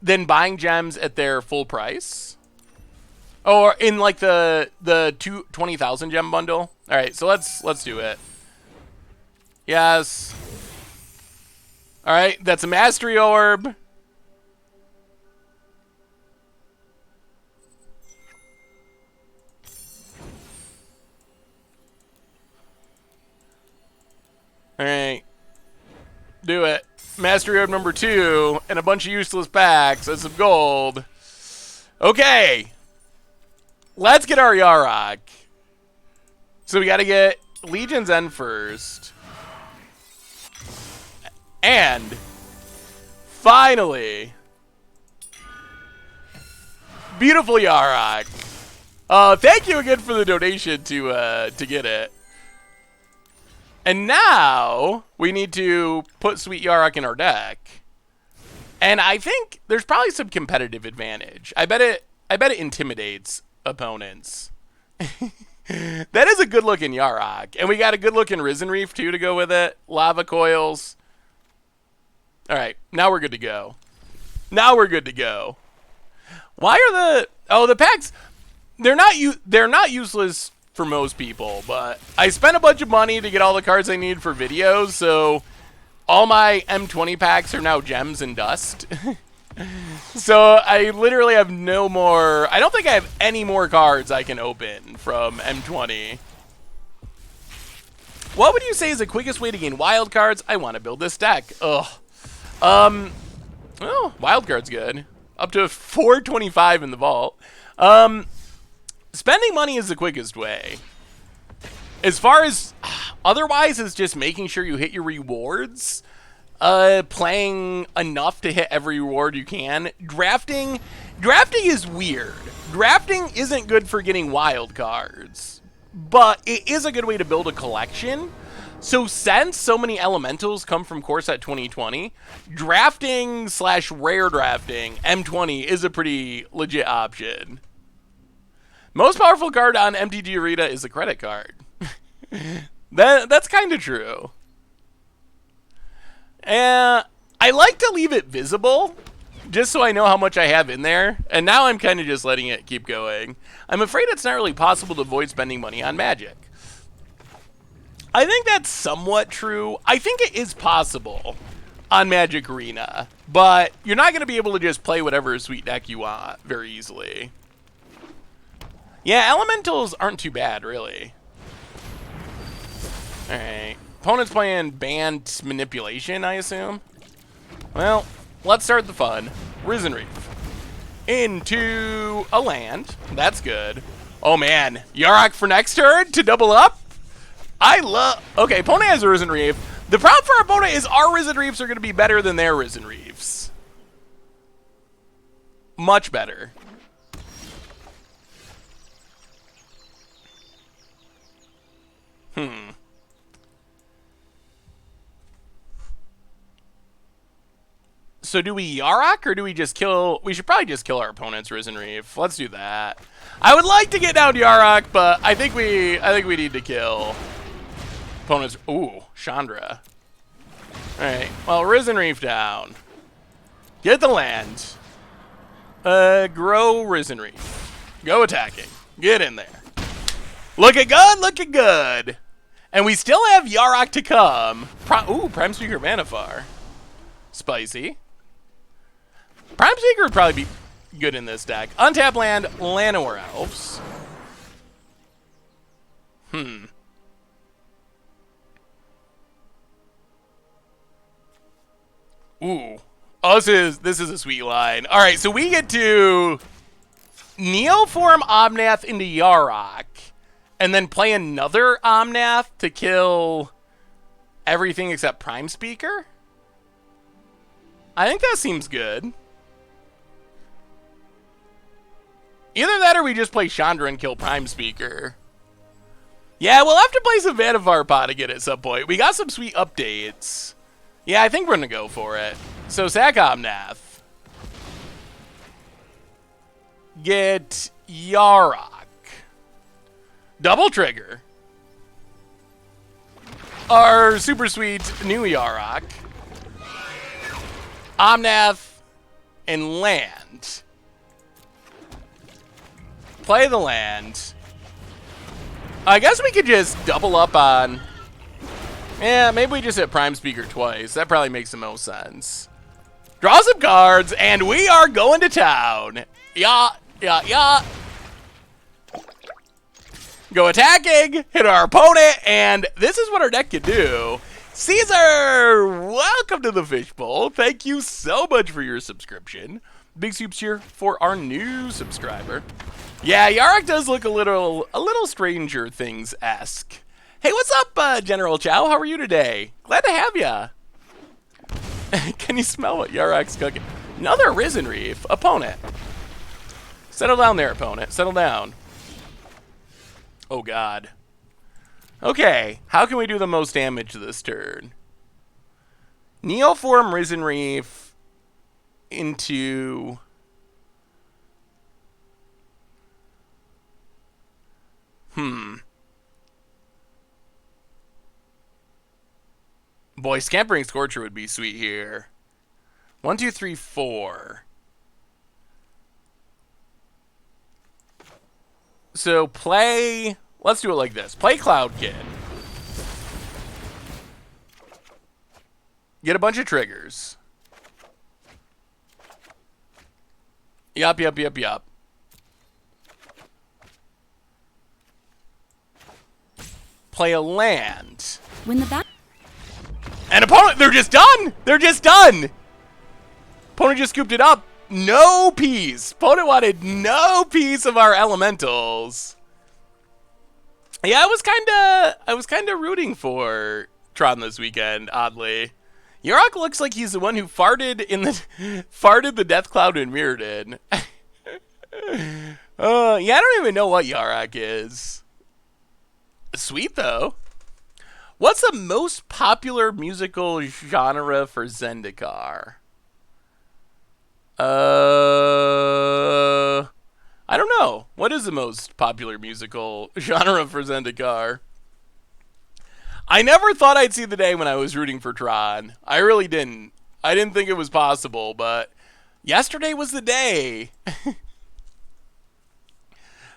buying gems at their full price. Or in like the 20,000 gem bundle. All right, so let's do it. Yes. All right, that's a mastery orb. All right. Do it. Mastery orb number 2 and a bunch of useless packs and some gold. Okay. Let's get our Yarok. So we got to get Legion's End first. And finally, beautiful Yarok. Thank you again for the donation to get it. And now we need to put Sweet Yarok in our deck. And I think there's probably some competitive advantage. I bet it intimidates opponents. That is a good looking Yarok. And we got a good looking Risen Reef too to go with it. Lava Coils. Alright, now we're good to go. Now we're good to go. Why are the packs, they're not useless for most people, but I spent a bunch of money to get all the cards I need for videos, so all my M20 packs are now gems and dust. So I literally have no more, I don't think I have any more cards I can open from M20. What would you say is the quickest way to gain wild cards? I want to build this deck. Ugh. Well, wild card's good. Up to 425 in the vault. Spending money is the quickest way. As far as otherwise, it's just making sure you hit your rewards. Playing enough to hit every reward you can. Drafting is weird. Drafting isn't good for getting wild cards, but it is a good way to build a collection. So since so many elementals come from Core Set 2020, drafting / rare drafting M20 is a pretty legit option. Most powerful card on MTG Arena is the credit card. That's kind of true. And I like to leave it visible, just so I know how much I have in there. And now I'm kind of just letting it keep going. I'm afraid it's not really possible to avoid spending money on Magic. I think that's somewhat true. I think it is possible on Magic Arena, but you're not going to be able to just play whatever sweet deck you want very easily. Yeah, Elementals aren't too bad, really. Alright. Opponent's playing Band Manipulation, I assume. Well, let's start the fun. Risen Reef. Into a land. That's good. Oh, man. Yarok for next turn to double up? I love... Okay, opponent has a Risen Reef. The problem for our opponent is our Risen Reefs are going to be better than their Risen Reefs. Much better. So do we Yarok or do we just kill... We should probably just kill our opponent's Risen Reef. Let's do that. I would like to get down Yarok, but I think we need to kill opponent's... Ooh, Chandra. Alright, well, Risen Reef down. Get the land. Grow Risen Reef. Go attacking. Get in there. Looking good, looking good. And we still have Yarok to come. Ooh, Prime Speaker Manafar. Spicy. Prime Speaker would probably be good in this deck. Untap land, Llanowar Elves. Ooh. Oh, this is a sweet line. All right, so we get to Neoform Omnath into Yarok, and then play another Omnath to kill everything except Prime Speaker? I think that seems good. Either that or we just play Chandra and kill Prime Speaker. Yeah, we'll have to play some Vanavar Pot again at some point. We got some sweet updates. Yeah, I think we're going to go for it. So, sack Omnath. Get Yarok. Double trigger. Our super sweet new Yarok. Omnath and land. Play the land. I guess we could just double up on... Yeah, maybe we just hit Prime Speaker twice. That probably makes the most sense. Draw some cards, and we are going to town. Yeah. Go attacking, hit our opponent, and this is what our deck can do. Caesar, welcome to the Fishbowl. Thank you so much for your subscription. Big soups here for our new subscriber. Yeah, Yarok does look a little Stranger Things-esque. Hey, what's up, General Chow? How are you today? Glad to have ya. Can you smell what Yarok's cooking? Another Risen Reef. Opponent. Settle down there, opponent. Settle down. Oh, God. Okay, how can we do the most damage this turn? Neoform Risen Reef into... Boy, Scampering Scorcher would be sweet here. 1, 2, 3, 4. So play... Let's do it like this. Play Cloud Kid. Get a bunch of triggers. Yup. Play a land. When the back... And opponent, they're just done! They're just done! Opponent just scooped it up. No piece. Opponent wanted no piece of our elementals. Yeah, I was kinda rooting for Tron this weekend, oddly. Yarok looks like he's the one who farted the Death Cloud in Mirrodin. Yeah, I don't even know what Yarok is. Sweet though. What's the most popular musical genre for Zendikar? I don't know. What is the most popular musical genre for Zendikar? I never thought I'd see the day when I was rooting for Tron. I really didn't. I didn't think it was possible, but yesterday was the day.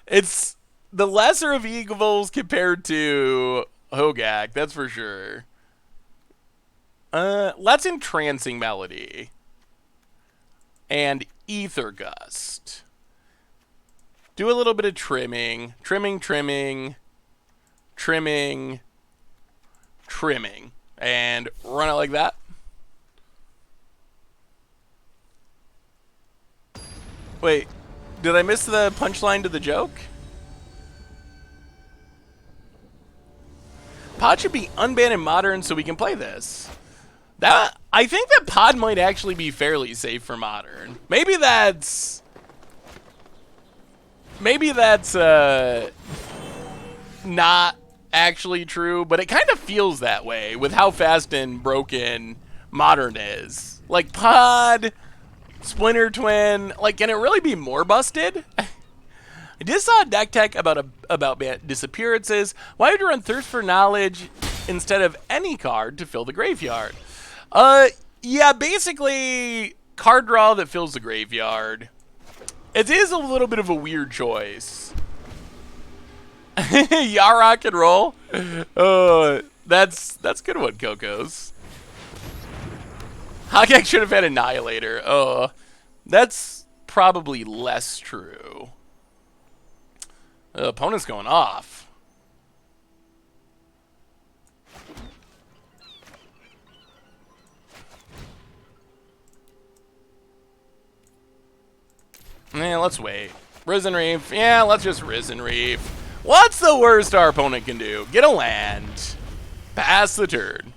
It's the lesser of evils compared to Hogak, that's for sure. Let's Entrancing Melody. And Ether Gust. Do a little bit of trimming. Trimming. And run it like that. Wait, did I miss the punchline to the joke? Pod should be unbanned in Modern so we can play this. I think that Pod might actually be fairly safe for Modern. Maybe that's not actually true, but it kind of feels that way with how fast and broken Modern is. Like Pod, Splinter Twin, like, can it really be more busted? I just saw a deck tech about disappearances. Why would you run Thirst for Knowledge instead of any card to fill the graveyard? Yeah, basically card draw that fills the graveyard. It is a little bit of a weird choice. Yeah, rock and roll. That's a good one, Cocos. Hogak should have had Annihilator. That's probably less true. Opponent's going off. Yeah, let's wait. Risen Reef. Yeah, let's just Risen Reef. What's the worst our opponent can do? Get a land. Pass the turn.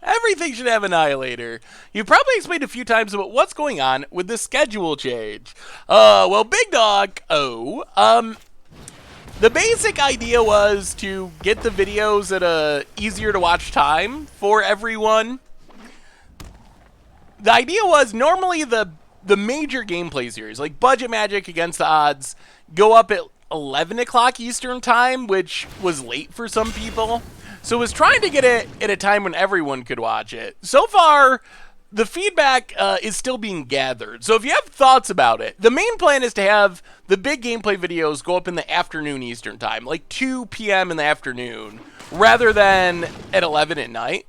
Everything should have Annihilator. You've probably explained a few times about what's going on with the schedule change. Well, Big Dog, the basic idea was to get the videos at a easier to watch time for everyone. The idea was normally the major gameplay series, like Budget Magic Against the Odds, go up at 11 o'clock Eastern time, which was late for some people. So I was trying to get it at a time when everyone could watch it. So far, the feedback is still being gathered. So if you have thoughts about it, the main plan is to have the big gameplay videos go up in the afternoon Eastern time, like 2 p.m. in the afternoon, rather than at 11 at night.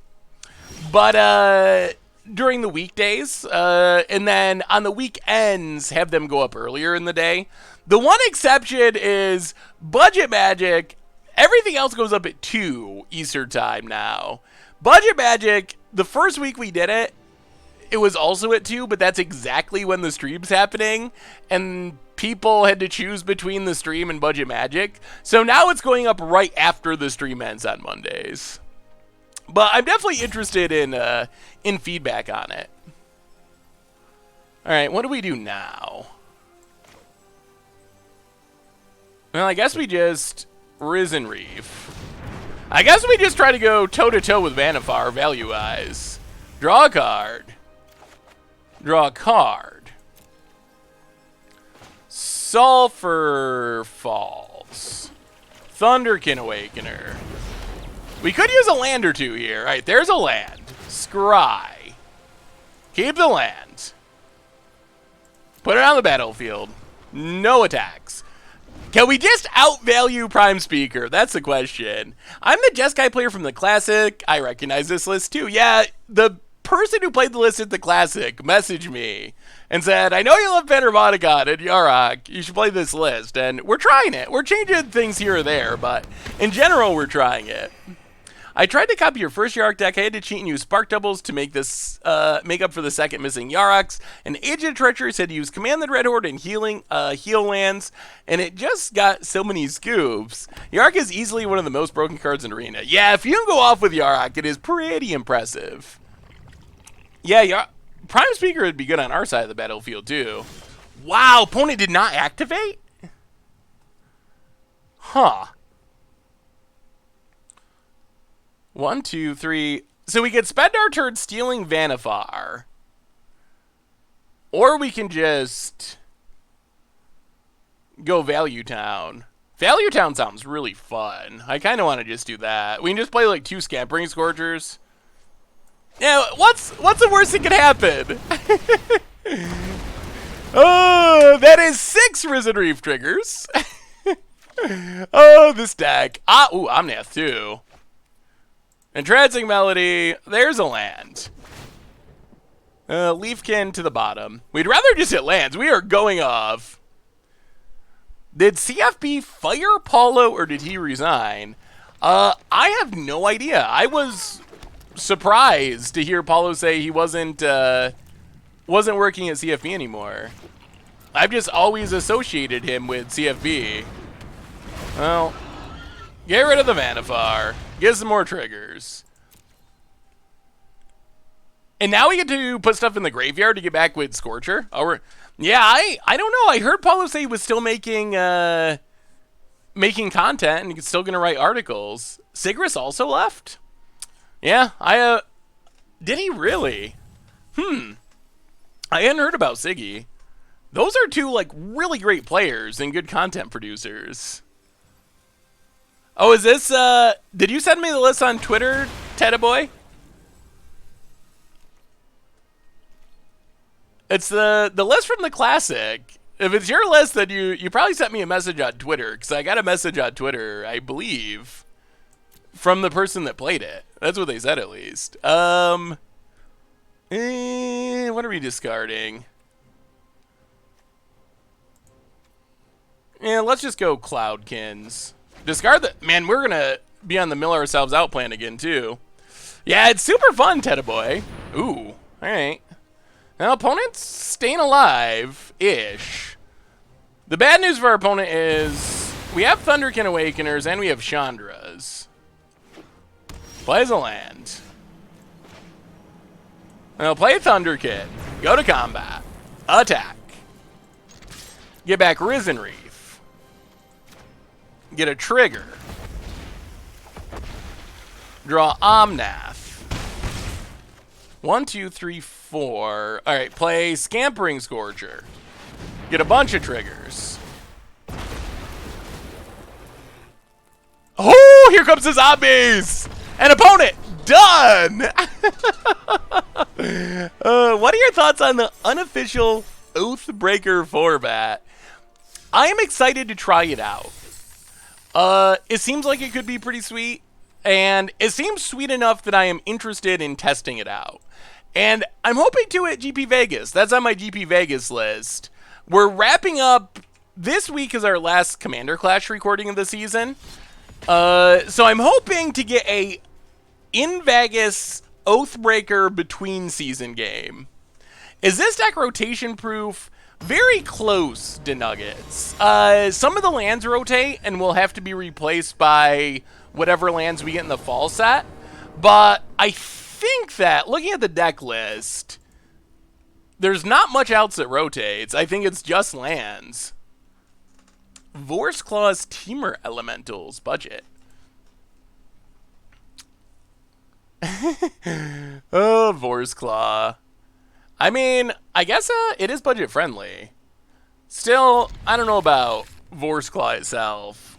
But during the weekdays, and then on the weekends, have them go up earlier in the day. The one exception is Budget Magic. Everything else goes up at 2 Eastern time now. Budget Magic, the first week we did it, it was also at 2, but that's exactly when the stream's happening, and people had to choose between the stream and Budget Magic. So now it's going up right after the stream ends on Mondays. But I'm definitely interested in feedback on it. All right, what do we do now? Well, I guess we just Risen Reef. I guess we just try to go toe-to-toe with Vanifar value-wise. Draw a card. Draw a card. Sulfur Falls. Thunderkin Awakener. We could use a land or two here. All right, there's a land. Scry. Keep the land. Put it on the battlefield. No attacks. Can we just outvalue Prime Speaker? That's the question. I'm the Jeskai player from the Classic. I recognize this list too. Yeah, the person who played the list at the Classic messaged me and said, I know you love Panharmonicon and Yarok. You should play this list. And we're trying it. We're changing things here or there, but in general, we're trying it. I tried to copy your first Yarok deck. I had to cheat and use Spark Doubles to make this make up for the second missing Yaroks. And Agent Treachery said to use Command the Red Horde and heal lands, and it just got so many scoops. Yarok is easily one of the most broken cards in Arena. Yeah, if you can go off with Yarok, it is pretty impressive. Yeah, Prime Speaker would be good on our side of the battlefield too. Wow, opponent did not activate? Huh. 1, 2, 3. So we could spend our turn stealing Vanifar. Or we can just go Value Town. Failure Town sounds really fun. I kind of want to just do that. We can just play like 2 Scampering Scourgers. Yeah, what's the worst that could happen? Oh, that is 6 Risen Reef triggers. Oh, this deck. Ooh, Omnath too. Entrancing Melody. There's a land. Leafkin to the bottom. We'd rather just hit lands. We are going off. Did CFB fire Paulo or did he resign? I have no idea. I was surprised to hear Paulo say he wasn't working at CFB anymore. I've just always associated him with CFB. Well, get rid of the Vanifar. Get some more triggers. And now we get to put stuff in the graveyard to get back with Scorcher. Oh, yeah, I don't know. I heard Paulo say he was still making content and he's still going to write articles. Sigris also left? Yeah, did he really? I hadn't heard about Siggy. Those are 2 like really great players and good content producers. Oh, is this did you send me the list on Twitter, Tedda Boy? It's the list from the Classic. If it's your list, then you probably sent me a message on Twitter, because I got a message on Twitter, I believe, from the person that played it. That's what they said, at least. What are we discarding? Yeah, let's just go Cloudkins. Discard the... Man, we're going to be on the mill ourselves out plan again, too. Yeah, it's super fun, Tedda Boy. Ooh, all right. Now, opponent's staying alive-ish. The bad news for our opponent is we have Thunderkin Awakeners and we have Chandras. Plays a land. Now, play Thunderkin. Go to combat. Attack. Get back Risen Reef. Get a trigger. Draw Omnath. 1, 2, 3, 4. All right, play Scampering Scourger. Get a bunch of triggers. Oh, here comes the zombies! An opponent! Done! What are your thoughts on the unofficial Oathbreaker format? I am excited to try it out. It seems like it could be pretty sweet, and it seems sweet enough that I am interested in testing it out. And I'm hoping to at GP Vegas. That's on my GP Vegas list. We're wrapping up. This week is our last Commander Clash recording of the season. So I'm hoping to get a in Vegas Oathbreaker between season game. Is this deck rotation proof? Very close to Nuggets. Some of the lands rotate and will have to be replaced by whatever lands we get in the fall set. But I think that, looking at the deck list, there's not much else that rotates. I think it's just lands. Vorse Claw's Teamer Elementals budget. Oh, Vorse Claw. I mean, I guess it is budget friendly. Still, I don't know about Vorse Claw itself.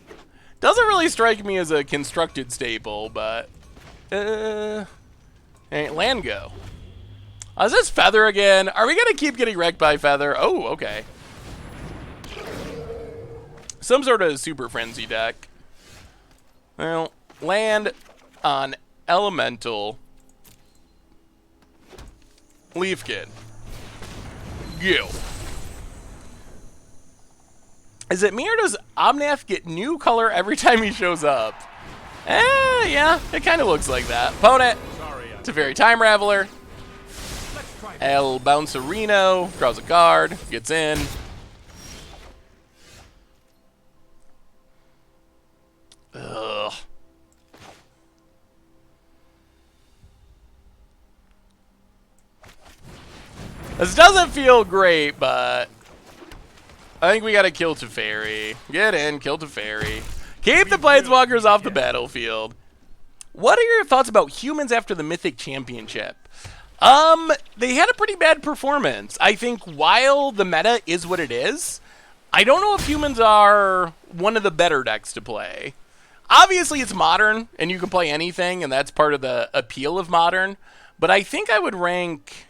Doesn't really strike me as a constructed staple, but hey, land go. Is this Feather again? Are we gonna keep getting wrecked by Feather? Oh, okay. Some sort of super frenzy deck. Well, land on Elemental. Leafkin. Go. Is it me or does Omnath get new color every time he shows up? Yeah, it kind of looks like that. Opponent. Teferi Time Raveler. El Bouncerino. Draws a card. Gets in. Ugh. This doesn't feel great, but I think we gotta kill Teferi. Get in, kill Teferi. Keep the Planeswalkers off the battlefield. What are your thoughts about humans after the Mythic Championship? They had a pretty bad performance. I think while the meta is what it is, I don't know if humans are one of the better decks to play. Obviously, it's modern, and you can play anything, and that's part of the appeal of modern. But I think I would rank...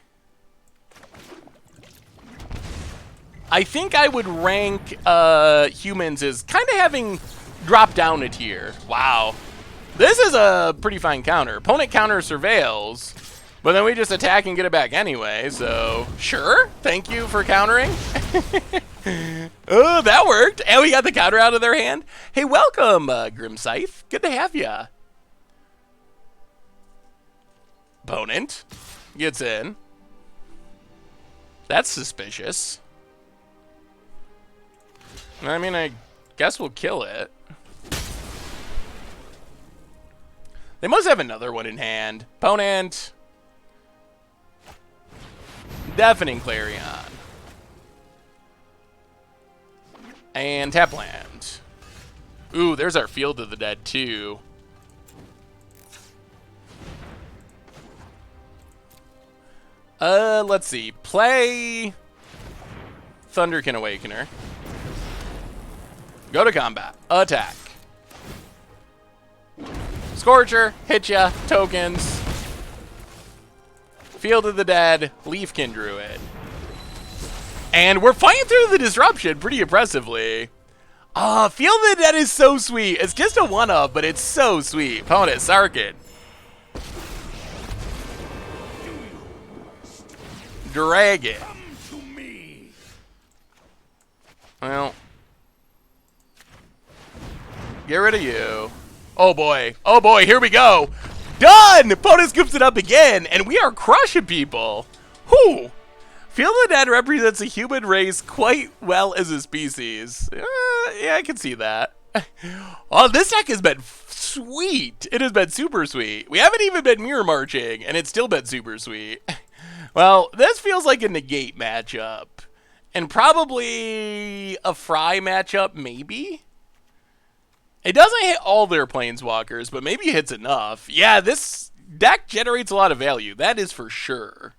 humans as kind of having dropped down a tier. Wow. This is a pretty fine counter. Opponent counter surveils, but then we just attack and get it back anyway, so sure. Thank you for countering. Oh, that worked. And we got the counter out of their hand. Hey, welcome, Grim Scythe. Good to have ya. Opponent gets in. That's suspicious. I mean, I guess we'll kill it. They must have another one in hand. Opponent. Deafening Clarion. And tap land. Ooh, there's our Field of the Dead, too. Let's see. Play Thunderkin Awakener. Go to combat. Attack. Scorcher. Hit ya. Tokens. Field of the Dead. Leafkin Druid. And we're fighting through the disruption pretty impressively. Field of the Dead is so sweet. It's just a one-up, but it's so sweet. Opponent, Sarkin. Dragon. Well. Get rid of you. Oh boy. Oh boy, here we go. Done! Opponent scoops it up again, and we are crushing people. Whew. Field of the Dead represents a human race quite well as a species. Yeah, I can see that. Oh, this deck has been sweet. It has been super sweet. We haven't even been mirror marching, and it's still been super sweet. Well, this feels like a negate matchup. And probably a Fry matchup, maybe? It doesn't hit all their planeswalkers, but maybe it hits enough. Yeah, this deck generates a lot of value. That is for sure.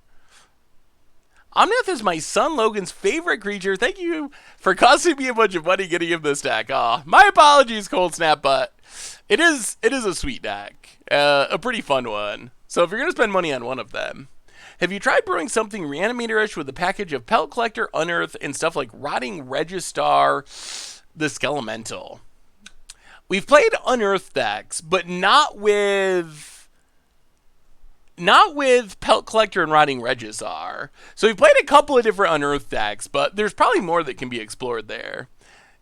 Omnath is my son Logan's favorite creature. Thank you for costing me a bunch of money getting him this deck. Aw, my apologies, Cold Snap, but it is a sweet deck. A pretty fun one. So if you're going to spend money on one of them, have you tried brewing something Reanimator-ish with a package of Pelt Collector, Unearth, and stuff like Rotting Registar, the Skelemental? We've played Unearth decks, but not with Pelt Collector and Rotting Registar. So we've played a couple of different Unearth decks, but there's probably more that can be explored there.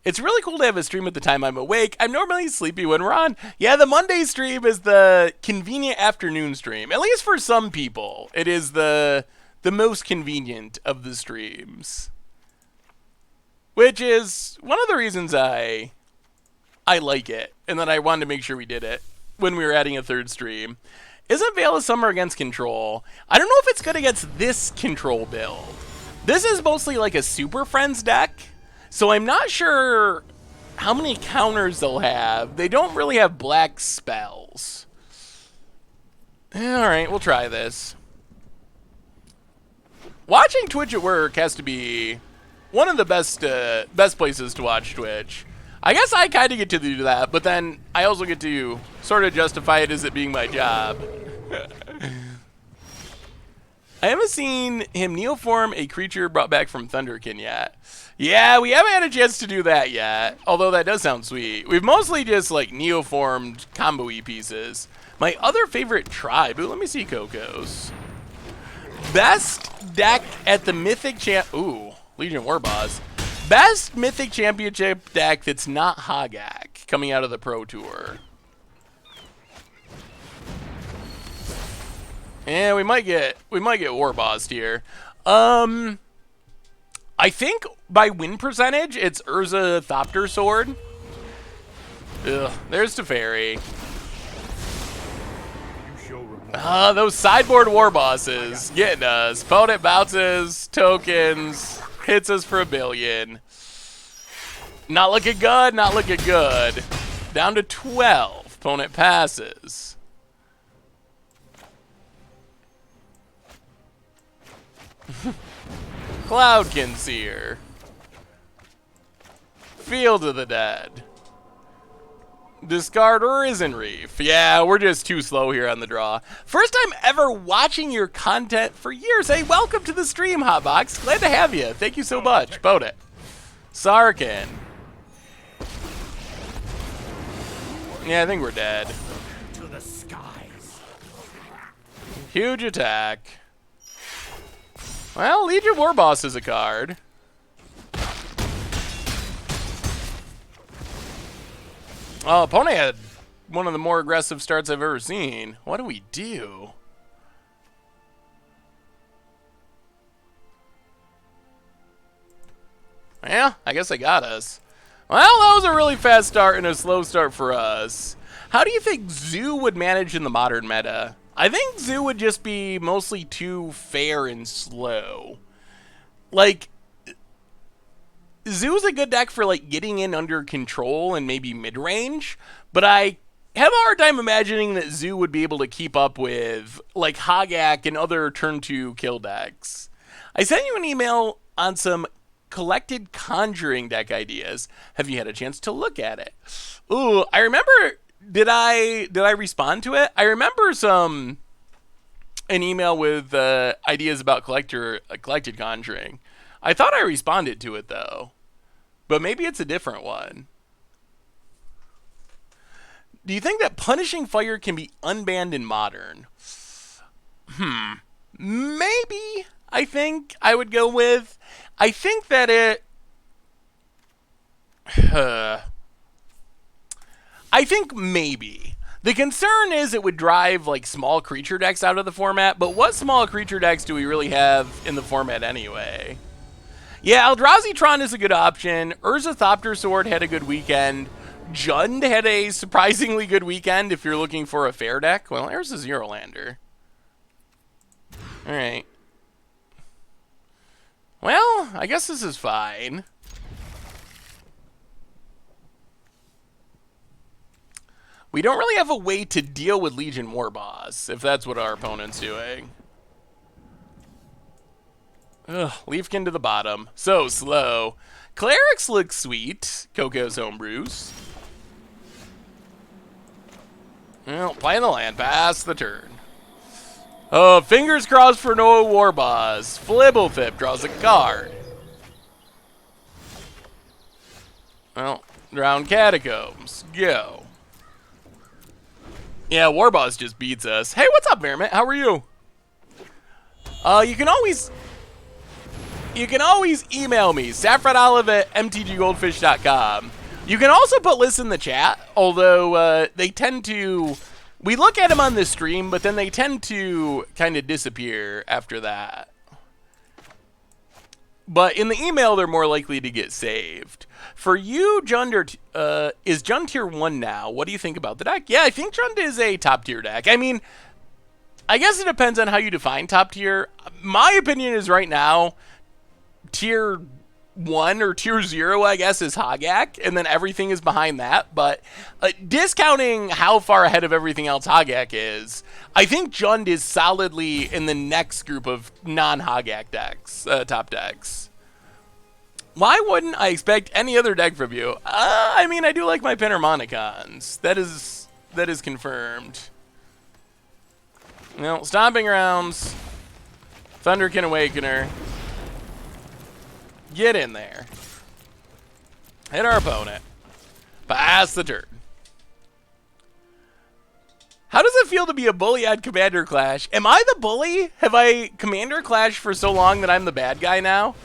It's really cool to have a stream at the time I'm awake. I'm normally sleepy when we're on. Yeah, the Monday stream is the convenient afternoon stream. At least for some people, it is the most convenient of the streams. Which is one of the reasons I like it, and that I wanted to make sure we did it when we were adding a third stream. Isn't Veil of Summer against Control? I don't know if it's good against this Control build. This is mostly like a Super Friends deck, so I'm not sure how many counters they'll have. They don't really have black spells. Alright, we'll try this. Watching Twitch at work has to be one of the best places to watch Twitch. I guess I kind of get to do that, but then I also get to sort of justify it as it being my job. I haven't seen him neoform a creature brought back from Thunderkin yet. Yeah, we haven't had a chance to do that yet, although that does sound sweet. We've mostly just like neoformed combo-y pieces. My other favorite tribe, ooh, let me see Coco's. Best deck at the Mythic Champ, ooh, Legion War Boss. Best Mythic Championship deck that's not Hogak coming out of the Pro Tour. Yeah, we might get War Bossed here. I think by win percentage, it's Urza Thopter Sword. Ugh, there's Teferi. Those sideboard War Bosses getting us. Opponent bounces, tokens, hits us for $1 billion. Not looking good, not looking good. Down to 12. Opponent passes. Cloud Conceer. Field of the Dead. Discard Risen Reef. Yeah, we're just too slow here on the draw. First time ever watching your content for years. Hey, welcome to the stream, Hotbox. Glad to have you. Thank you so much. Boat it. Sarkin. Yeah, I think we're dead. To the skies. Huge attack. Well, Legion Warboss is a card. Oh, opponent had one of the more aggressive starts I've ever seen. What do we do? Yeah, I guess they got us. Well, that was a really fast start and a slow start for us. How do you think Zoo would manage in the modern meta? I think Zoo would just be mostly too fair and slow. Like, Zoo's a good deck for, like, getting in under control and maybe mid-range, but I have a hard time imagining that Zoo would be able to keep up with, like, Hogak and other turn 2 kill decks. I sent you an email on some collected Conjuring deck ideas. Have you had a chance to look at it? Ooh, I remember, did I respond to it? I remember an email with ideas about collected Conjuring. I thought I responded to it, though. But maybe it's a different one. Do you think that Punishing Fire can be unbanned in Modern? Maybe, I think I would go with. I think that it... I think maybe. The concern is it would drive, like, small creature decks out of the format, but what small creature decks do we really have in the format anyway? Yeah, Eldrazi Tron is a good option. Urza Thopter Sword had a good weekend. Jund had a surprisingly good weekend if you're looking for a fair deck. Well, there's a Zero Lander. Alright. Well, I guess this is fine. We don't really have a way to deal with Legion Warboss, if that's what our opponent's doing. Ugh, Leafkin to the bottom. So slow. Clerics look sweet. Coco's Homebrews. Well, playing the land. Pass the turn. Oh, fingers crossed for no Warboss. Flibblethip draws a card. Well, round Catacombs. Go. Yeah, Warboss just beats us. Hey, what's up, Merriment? How are you? You can always email me, saffronolive@mtggoldfish.com. You can also put lists in the chat, although they tend to... We look at them on the stream, but then they tend to kind of disappear after that. But in the email, they're more likely to get saved. For you, Jund, is Jund tier 1 now? What do you think about the deck? Yeah, I think Jund is a top-tier deck. I mean, I guess it depends on how you define top-tier. My opinion is right now, tier 1 or tier 0, I guess, is Hogak, and then everything is behind that. But discounting how far ahead of everything else Hogak is, I think Jund is solidly in the next group of non-Hogak decks, top decks. Why wouldn't I expect any other deck from you? I mean, I do like my Penharmonicons. That is confirmed. Well, Stomping Grounds, Thunderkin Awakener. Get in there. Hit our opponent. Pass the turn. How does it feel to be a bully at Commander Clash? Am I the bully? Have I Commander Clash for so long that I'm the bad guy now?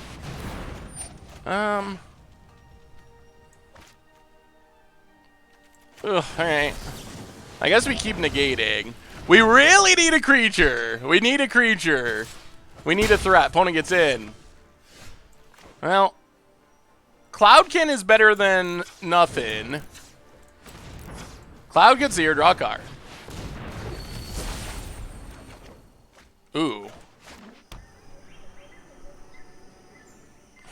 Alright. I guess we keep negating. We really need a creature. We need a creature. We need a threat. Opponent gets in. Well, Cloudkin is better than nothing. Cloud gets here, draw a card. Ooh.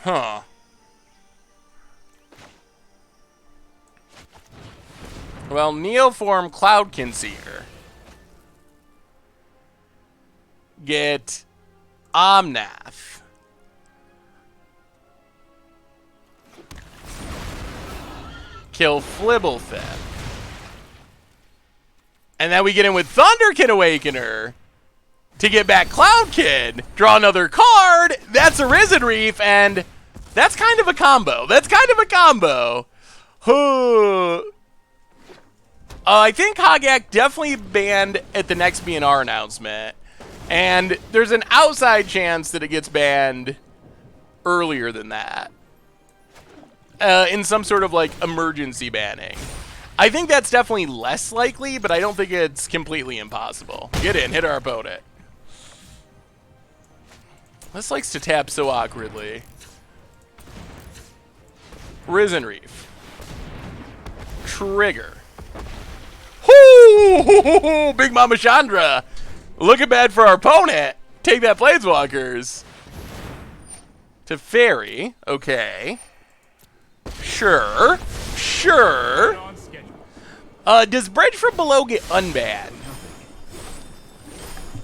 Huh. Well, Neoform Cloudkin Seer. Get Omnath. Kill Flibblethip. And then we get in with Thunderkin Awakener to get back Cloudkin. Draw another card. That's Arisen Reef, and that's kind of a combo. I think Hogak definitely banned at the next BNR announcement. And there's an outside chance that it gets banned earlier than that. In some sort of like emergency banning. I think that's definitely less likely, but I don't think it's completely impossible. Get in, hit our opponent. This likes to tap so awkwardly. Risen Reef. Trigger. Whoo! Big Mama Chandra. Looking bad for our opponent. Take that, Planeswalkers. To Fairy. Okay. Sure. Does Bridge from Below get unbanned?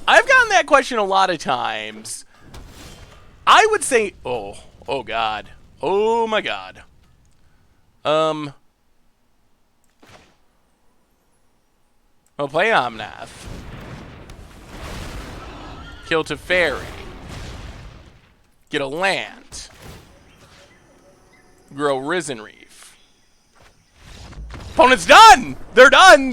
I've gotten that question a lot of times. I would say, oh God. Oh my God. I'll play Omnath. Kill Teferi. Get a land. Grow Risen Reef. Opponent's done! They're done!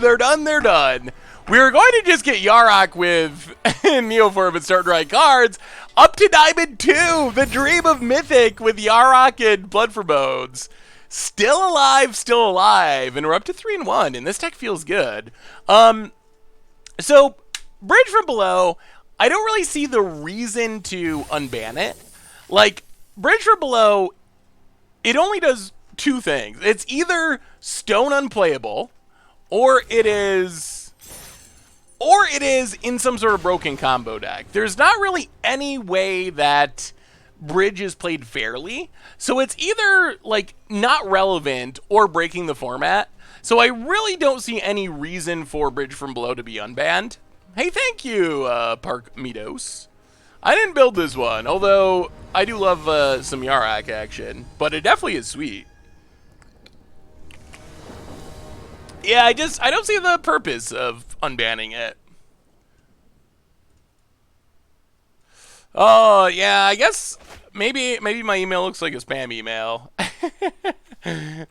We were going to just get Yarok with Neoform and start drawing cards. Up to Diamond 2! The dream of Mythic with Yarok and Blood for Bones. Still alive, and we're up to 3-1, and this deck feels good. So, Bridge from Below, I don't really see the reason to unban it. Like, Bridge from Below, it only does two things. It's either stone unplayable, or it is in some sort of broken combo deck. There's not really any way that Bridge is played fairly, so it's either like not relevant or breaking the format. So I really don't see any reason for Bridge from Below to be unbanned. Hey, thank you, Park Meadows. I didn't build this one, although I do love some Yarok action, but it definitely is sweet. Yeah, I don't see the purpose of unbanning it. Oh, yeah, I guess maybe my email looks like a spam email.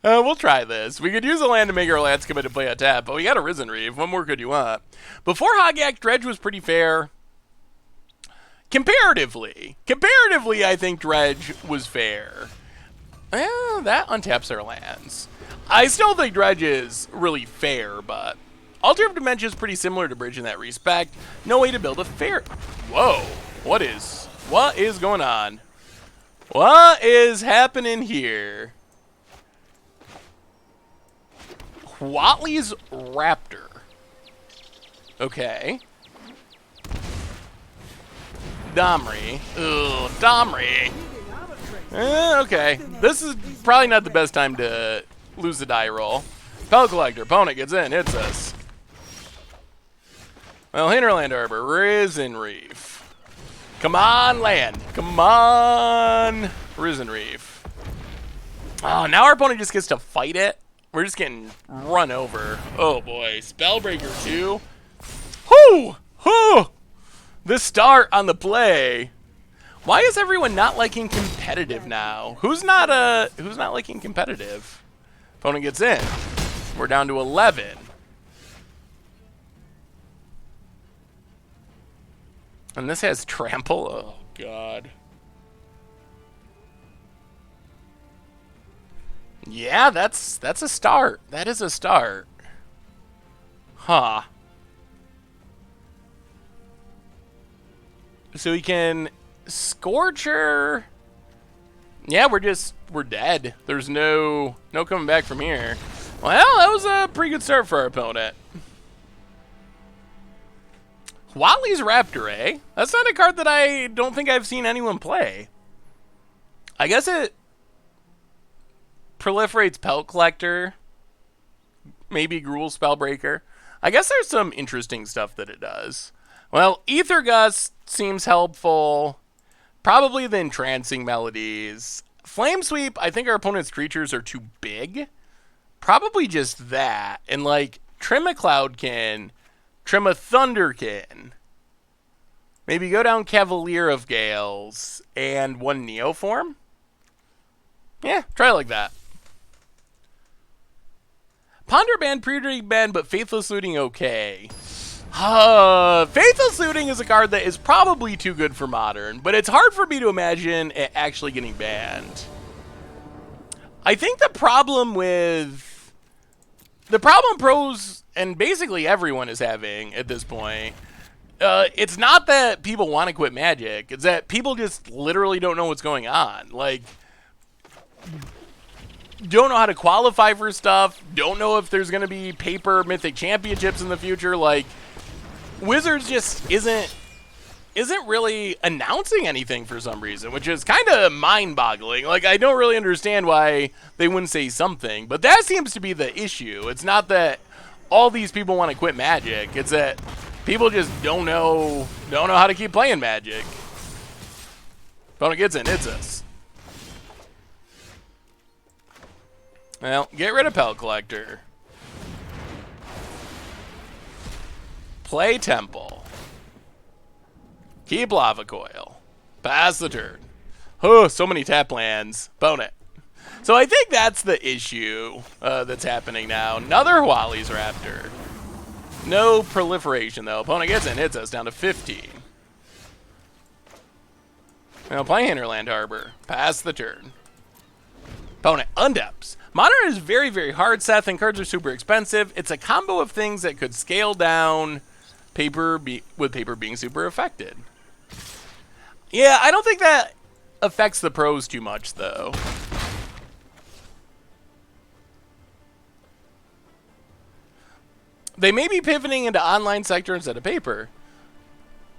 We'll try this. We could use a land to make our lands come into play on tap, but we got a Risen Reef. What more could you want? Before Hogak, Dredge was pretty fair. Comparatively, I think Dredge was fair. That untaps our lands. I still think Dredge is really fair, but Alternative Dimension is pretty similar to Bridge in that respect. No way to build a fair... Whoa. What is going on? What is happening here? Watley's Raptor. Okay. Domri. Ugh, Domri. Okay. This is probably not the best time to lose the die roll. Spell Collector. Opponent gets in. Hits us. Well, Hinterland Arbor. Risen Reef. Come on, land. Come on. Risen Reef. Oh, now our opponent just gets to fight it. We're just getting run over. Oh, boy. Spellbreaker 2. Whoo! Whoo! The start on the play. Why is everyone not liking competitive now? Who's not liking competitive? Opponent gets in. We're down to 11. And this has trample. Oh God. Yeah, that's a start. That is a start. Huh. So we can Scorcher. Yeah, we're dead. There's no coming back from here. Well, that was a pretty good start for our opponent. Watley's Raptor, eh? That's not a card that I don't think I've seen anyone play. I guess it proliferates Pelt Collector. Maybe Gruul Spellbreaker. I guess there's some interesting stuff that it does. Well, Ether Gust seems helpful. Probably the Entrancing Melodies. Flame Sweep, I think our opponent's creatures are too big. Probably just that. And, like, trim a Cloudkin, trim a Thunderkin. Maybe go down Cavalier of Gales and 1 Neoform? Yeah, try like that. Ponder Band, Pre-Drink Band, but Faithless Looting okay. Faithless Looting is a card that is probably too good for Modern, but it's hard for me to imagine it actually getting banned. I think the problem pros and basically everyone is having at this point, it's not that people want to quit Magic, it's that people just literally don't know what's going on. Like, don't know how to qualify for stuff, don't know if there's going to be paper Mythic Championships in the future. Like, Wizards just isn't really announcing anything for some reason, which is kind of mind-boggling. Like, I don't really understand why they wouldn't say something, but that seems to be the issue. It's not that all these people want to quit Magic, it's that people just don't know how to keep playing Magic. Opponent gets in, hits us. Well, get rid of Pellet Collector. Play Temple. Keep Lava Coil. Pass the turn. Oh, so many tap lands. Opponent. So I think that's the issue that's happening now. Another Wally's Raptor. No proliferation, though. Opponent gets in, hits us down to 15. Now play Hinterland Harbor. Pass the turn. Opponent undeps. Modern is very, very hard, Seth, and cards are super expensive. It's a combo of things that could scale down with paper being super affected. Yeah, I don't think that affects the pros too much, though. They may be pivoting into online sector instead of paper.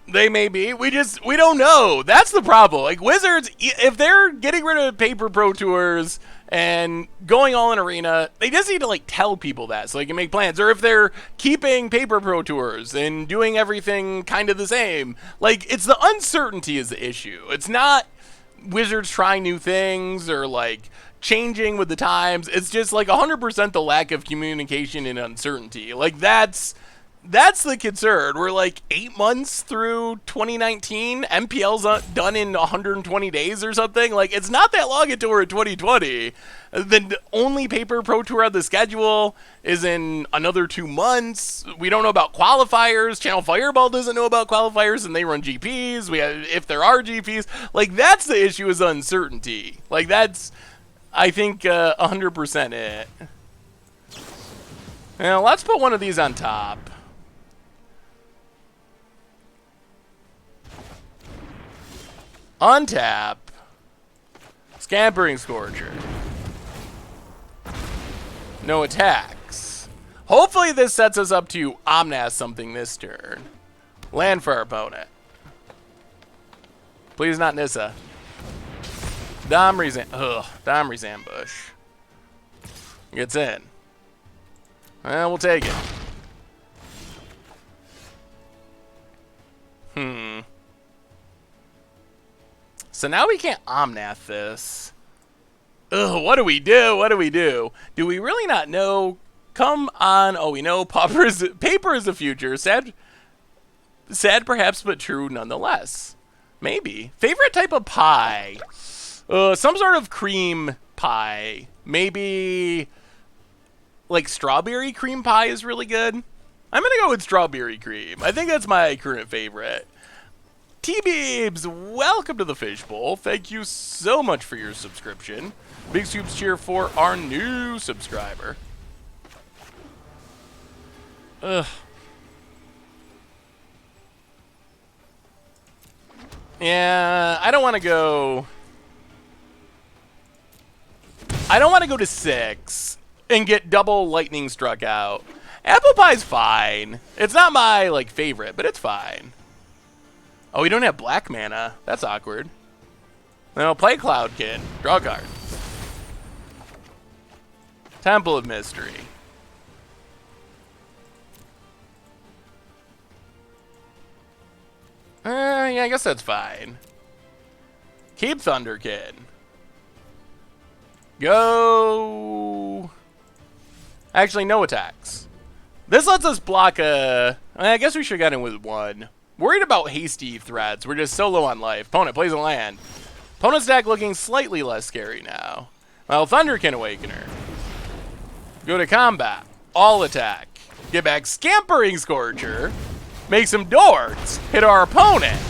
They may be. We don't know. That's the problem. Like, Wizards, if they're getting rid of paper pro tours and going all in arena, they just need to, like, tell people that so they can make plans. Or if they're keeping paper pro tours and doing everything kind of the same, like, it's the uncertainty is the issue. It's not Wizards trying new things or, like, changing with the times. It's just, like, 100% the lack of communication and uncertainty. Like, that's the concern. We're like 8 months through 2019. MPL's done in 120 days or something. Like, it's not that long until we're in 2020. The only paper pro tour on the schedule is in another 2 months. We don't know about qualifiers. Channel Fireball doesn't know about qualifiers, and they run GPs. If there are GPs, like, that's the issue, is uncertainty. Like, that's, I think, 100% it. Now let's put one of these on top. Untap. Scampering Scorcher. No attacks. Hopefully this sets us up to Omnath something this turn. Land for our opponent. Please not Nissa. Domri's Ambush. Gets in. Well, we'll take it. So now we can't Omnath this. Ugh, what do we do? What do we do? Do we really not know? Come on. Oh, we know paper is the future. Sad perhaps, but true nonetheless. Maybe. Favorite type of pie? Some sort of cream pie. Maybe like strawberry cream pie is really good. I'm going to go with strawberry cream. I think that's my current favorite. T-Beebs, welcome to the Fishbowl. Thank you so much for your subscription. Big soups cheer for our new subscriber. Ugh. Yeah, I don't want to go to 6 and get double lightning struck out. Apple pie's fine. It's not my, like, favorite, but it's fine. Oh, we don't have black mana. That's awkward. Then I'll play Cloudkin. Draw a card. Temple of Mystery. Yeah, I guess that's fine. Keep Thunderkin. Go. Actually, no attacks. This lets us block a... I guess we should have gotten in with one. Worried about hasty threats. We're just so low on life. Opponent plays a land. Opponent's deck looking slightly less scary now. Well, Thunderkin Awakener. Go to combat. All attack. Get back Scampering Scorcher. Make some dorks. Hit our opponent.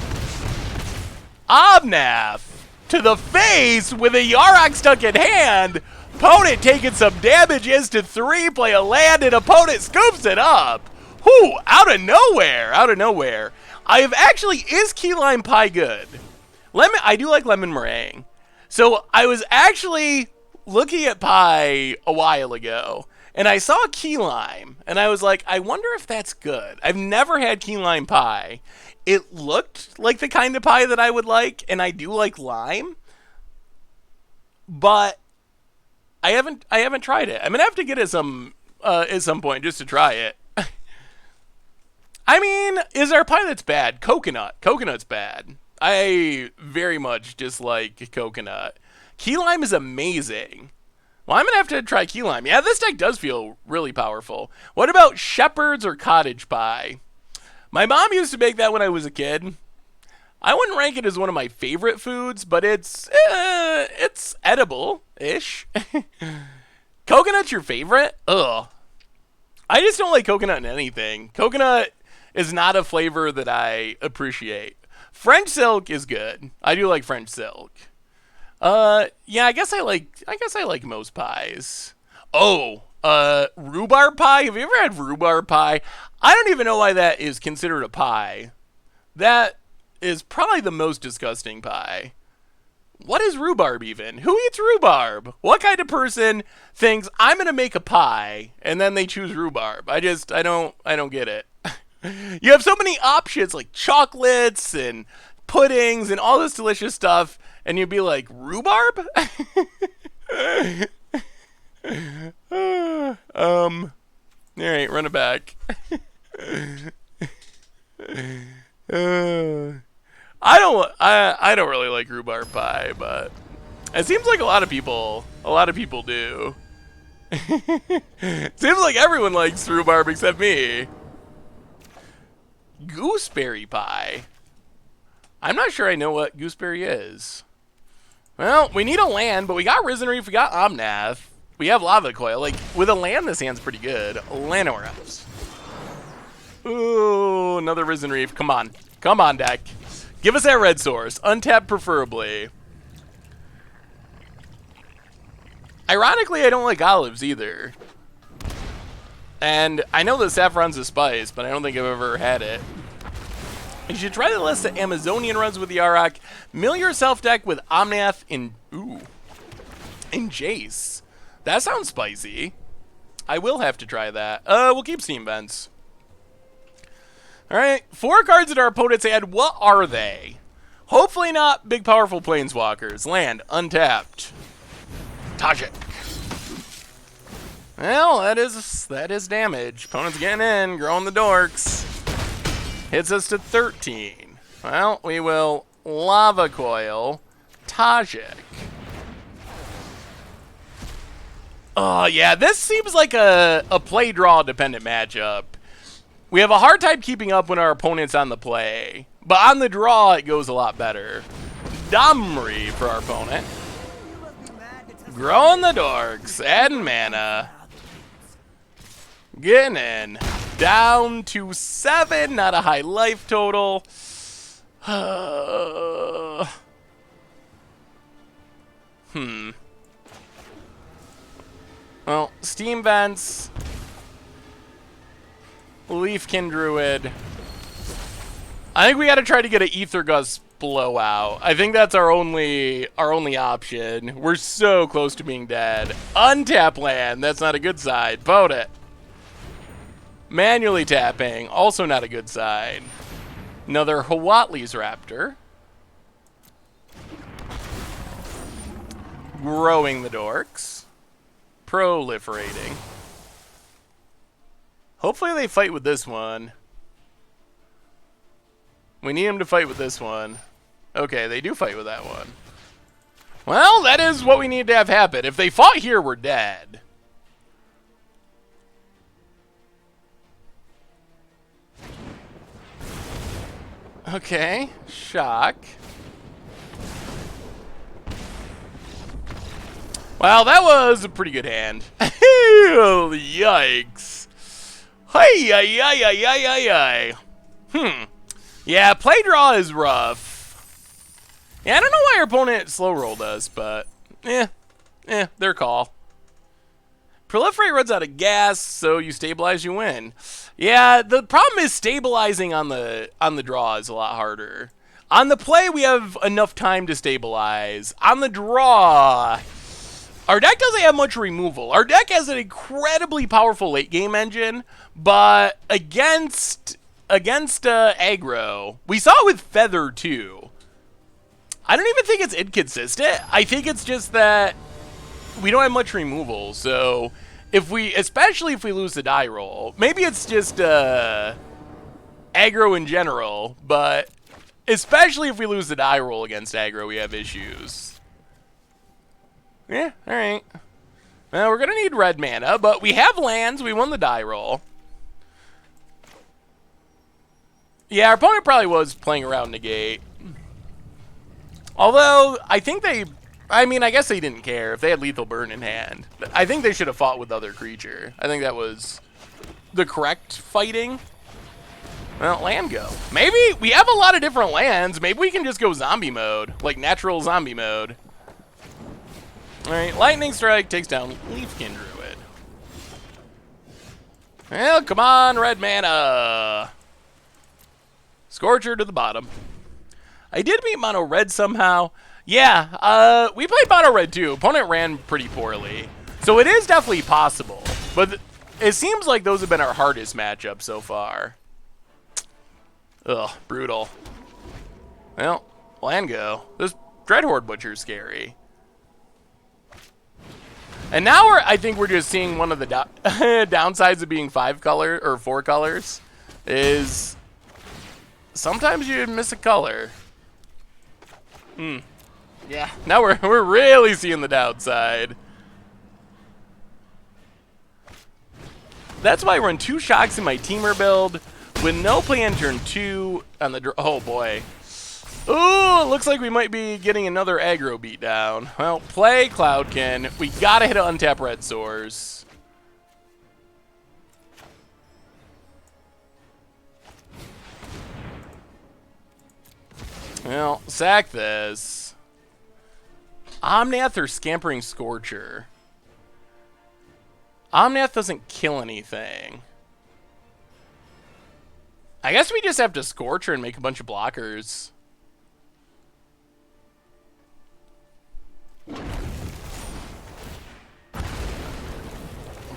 Omnath to the face with a Yarok stuck in hand. Opponent taking some damages to 3. Play a land and opponent scoops it up. Whew, out of nowhere. Out of nowhere. I have actually, is key lime pie good? I do like lemon meringue. So I was actually looking at pie a while ago, and I saw key lime, and I was like, I wonder if that's good. I've never had key lime pie. It looked like the kind of pie that I would like, and I do like lime, but I haven't tried it. I'm gonna have to get it at some point just to try it. I mean, is there a pie that's bad? Coconut. Coconut's bad. I very much dislike coconut. Key lime is amazing. Well, I'm going to have to try key lime. Yeah, this deck does feel really powerful. What about shepherd's or cottage pie? My mom used to make that when I was a kid. I wouldn't rank it as one of my favorite foods, but it's edible-ish. Coconut's your favorite? Ugh. I just don't like coconut in anything. Coconut is not a flavor that I appreciate. French silk is good. I do like French silk. Yeah, I guess I like most pies. Oh, rhubarb pie? Have you ever had rhubarb pie? I don't even know why that is considered a pie. That is probably the most disgusting pie. What is rhubarb even? Who eats rhubarb? What kind of person thinks I'm gonna make a pie and then they choose rhubarb? I don't get it. You have so many options like chocolates and puddings and all this delicious stuff, and you'd be like, rhubarb? Alright, run it back. I don't really like rhubarb pie, but it seems like a lot of people do. Seems like everyone likes rhubarb except me. Gooseberry pie. I'm not sure I know what gooseberry is. Well, we need a land, but we got Risen Reef, we got Omnath, we have Lava Coil. Like, with a land, this hand's pretty good. Land nowhere else. Ooh, another Risen Reef. Come on. Come on, deck. Give us that red source. Untapped, preferably. Ironically, I don't like olives either. And I know that saffron's a spice, but I don't think I've ever had it. You should try the list of Amazonian runs with Yarok. Mill yourself deck with Omnath and Jace. That sounds spicy. I will have to try that. We'll keep Steam Vents. Alright, 4 cards at our opponent's hand. What are they? Hopefully not big powerful planeswalkers. Land, untapped. Tajik. Well, that is damage. Opponent's getting in, growing the dorks. Hits us to 13. Well, we will Lava Coil Tajik. Oh, yeah, this seems like a play draw dependent matchup. We have a hard time keeping up when our opponent's on the play, but on the draw it goes a lot better. Domri for our opponent. Growing the dorks, adding mana. Getting in. Down to 7, not a high life total. Well, Steam Vents. Leafkin Druid. I think we gotta try to get an Ether Gust blowout. I think that's our only option. We're so close to being dead. Untap land, that's not a good side. Vote it. Manually tapping, also not a good side. Another Huatli's Raptor. Growing the dorks. Proliferating. Hopefully they fight with this one. We need them to fight with this one. Okay, they do fight with that one. Well, that is what we need to have happen. If they fought here, we're dead. Okay, shock. Well, that was a pretty good hand. Yikes. Hey, ay, ay, ay, ay, ay, ay. Yeah, play draw is rough. Yeah, I don't know why our opponent slow rolled us, but their call. Proliferate runs out of gas, so you stabilize, you win. Yeah, the problem is stabilizing on the draw is a lot harder. On the play, we have enough time to stabilize. On the draw, our deck doesn't have much removal. Our deck has an incredibly powerful late game engine, but against aggro, we saw it with Feather too. I don't even think it's inconsistent. I think it's just that we don't have much removal, so especially if we lose the die roll, maybe it's just aggro in general, but especially if we lose the die roll against aggro, we have issues. Yeah, all right. Well, we're gonna need red mana, but we have lands. We won the die roll. Yeah, our opponent probably was playing around negate. Although I think I guess they didn't care if they had Lethal Burn in hand. I think they should have fought with other creature. I think that was the correct fighting. Well, land go. Maybe we have a lot of different lands. Maybe we can just go zombie mode, like natural zombie mode. All right, Lightning Strike takes down Leafkin Druid. Well, come on, red mana. Scorcher to the bottom. I did beat mono red somehow. Yeah, we played mono red too. Opponent ran pretty poorly. So it is definitely possible. But it seems like those have been our hardest matchups so far. Ugh, brutal. Well, land go. This Dreadhorde Butcher's scary. And now I think we're just seeing one of the downsides of being 5 color or 4 colors is sometimes you miss a color. Yeah, now we're really seeing the downside. That's why I run 2 shocks in my teamer build with no play in turn 2 on the oh boy. Ooh, it looks like we might be getting another aggro beatdown. Well, play Cloudkin. We gotta hit an untap red source. Well, sack this. Omnath or Scampering Scorcher? Omnath doesn't kill anything. I guess we just have to Scorcher and make a bunch of blockers.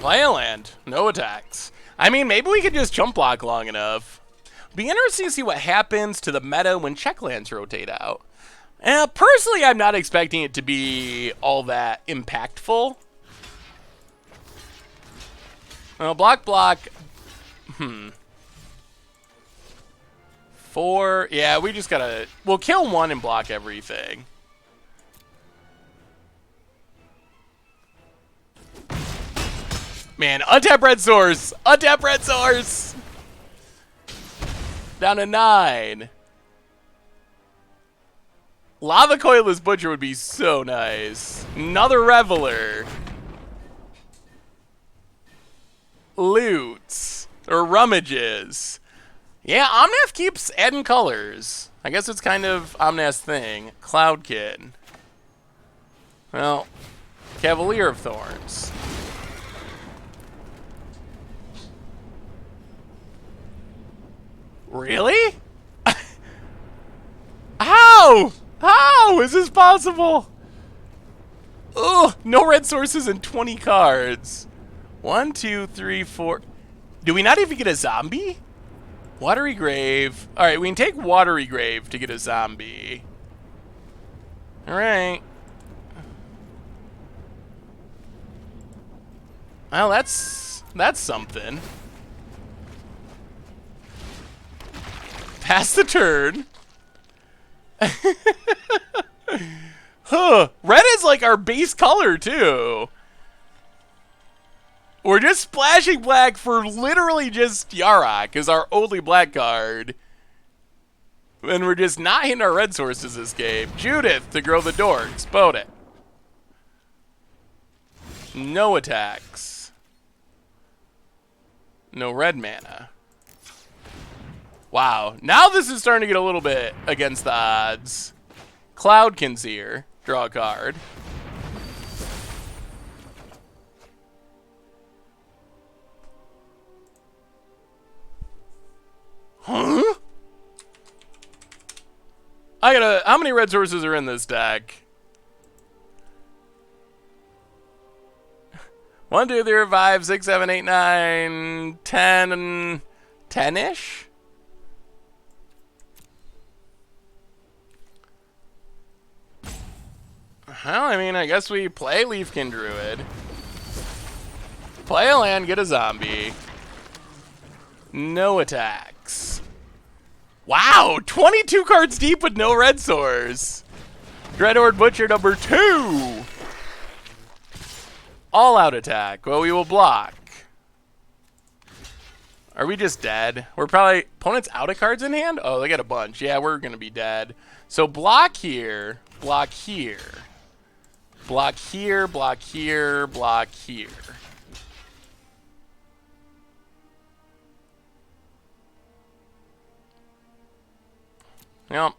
Play a land. No attacks. I mean, maybe we could just chump block long enough. Be interesting to see what happens to the meta when check lands rotate out. Personally, I'm not expecting it to be all that impactful. Well, block. 4. Yeah, we just gotta... We'll kill 1 and block everything. Man, untap red source! Untap red source! Down to 9. Lava Coilless Butcher would be so nice. Another Reveler. Loots. Or Rummages. Yeah, Omnath keeps adding colors. I guess it's kind of Omnath's thing. Cloudkin. Well, Cavalier of Thorns. Really? How? How is this possible? Ugh, no red sources and 20 cards. 1, 2, 3, 4. Do we not even get a zombie? Watery Grave. All right, we can take Watery Grave to get a zombie. All right. Well, that's something. Pass the turn. Huh. Red is like our base color too. We're just splashing black for literally just Yarok is our only black card. And we're just not hitting our red sources this game. Judith to grow the dorks. Boat it. No attacks. No red mana. Wow. Now this is starting to get a little bit against the odds. Cloud Conceer. Draw a card. Huh? How many red sources are in this deck? 1, 2, 3, 4, 5, 6, 7, 8, 9, 10, 10-ish? Well, I mean, I guess we play Leafkin Druid. Play a land, get a zombie. No attacks. Wow, 22 cards deep with no red source. Dreadhorde Butcher number 2. All out attack. Well, we will block. Are we just dead? We're probably... Opponent's out of cards in hand? Oh, they got a bunch. Yeah, we're going to be dead. So block here. Block here. Block here. Block here. Block here. Yep.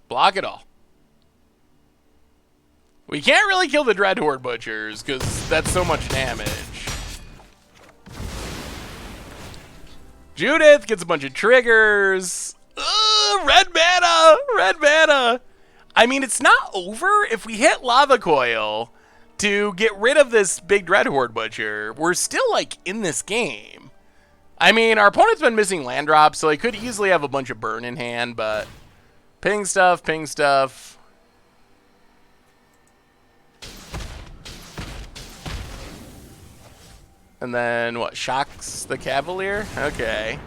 Block it all. We can't really kill the Dreadhorde Butchers, because that's so much damage. Judith gets a bunch of triggers. Ugh, red mana! Red mana! I mean, it's not over. If we hit Lava Coil to get rid of this big Dreadhorde Butcher, we're still, like, in this game. I mean, our opponent's been missing land drops, so they could easily have a bunch of burn in hand, but... Ping stuff, ping stuff. And then, what, shocks the Cavalier? Okay.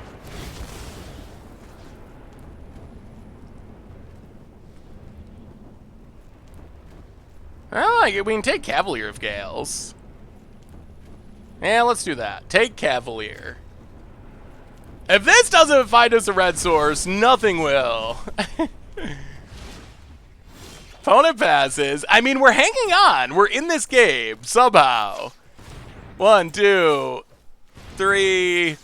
Oh, we can take Cavalier of Gales. Yeah, let's do that. Take Cavalier. If this doesn't find us a red source, nothing will. Opponent passes. I mean, we're hanging on. We're in this game, somehow. 1, 2, 3,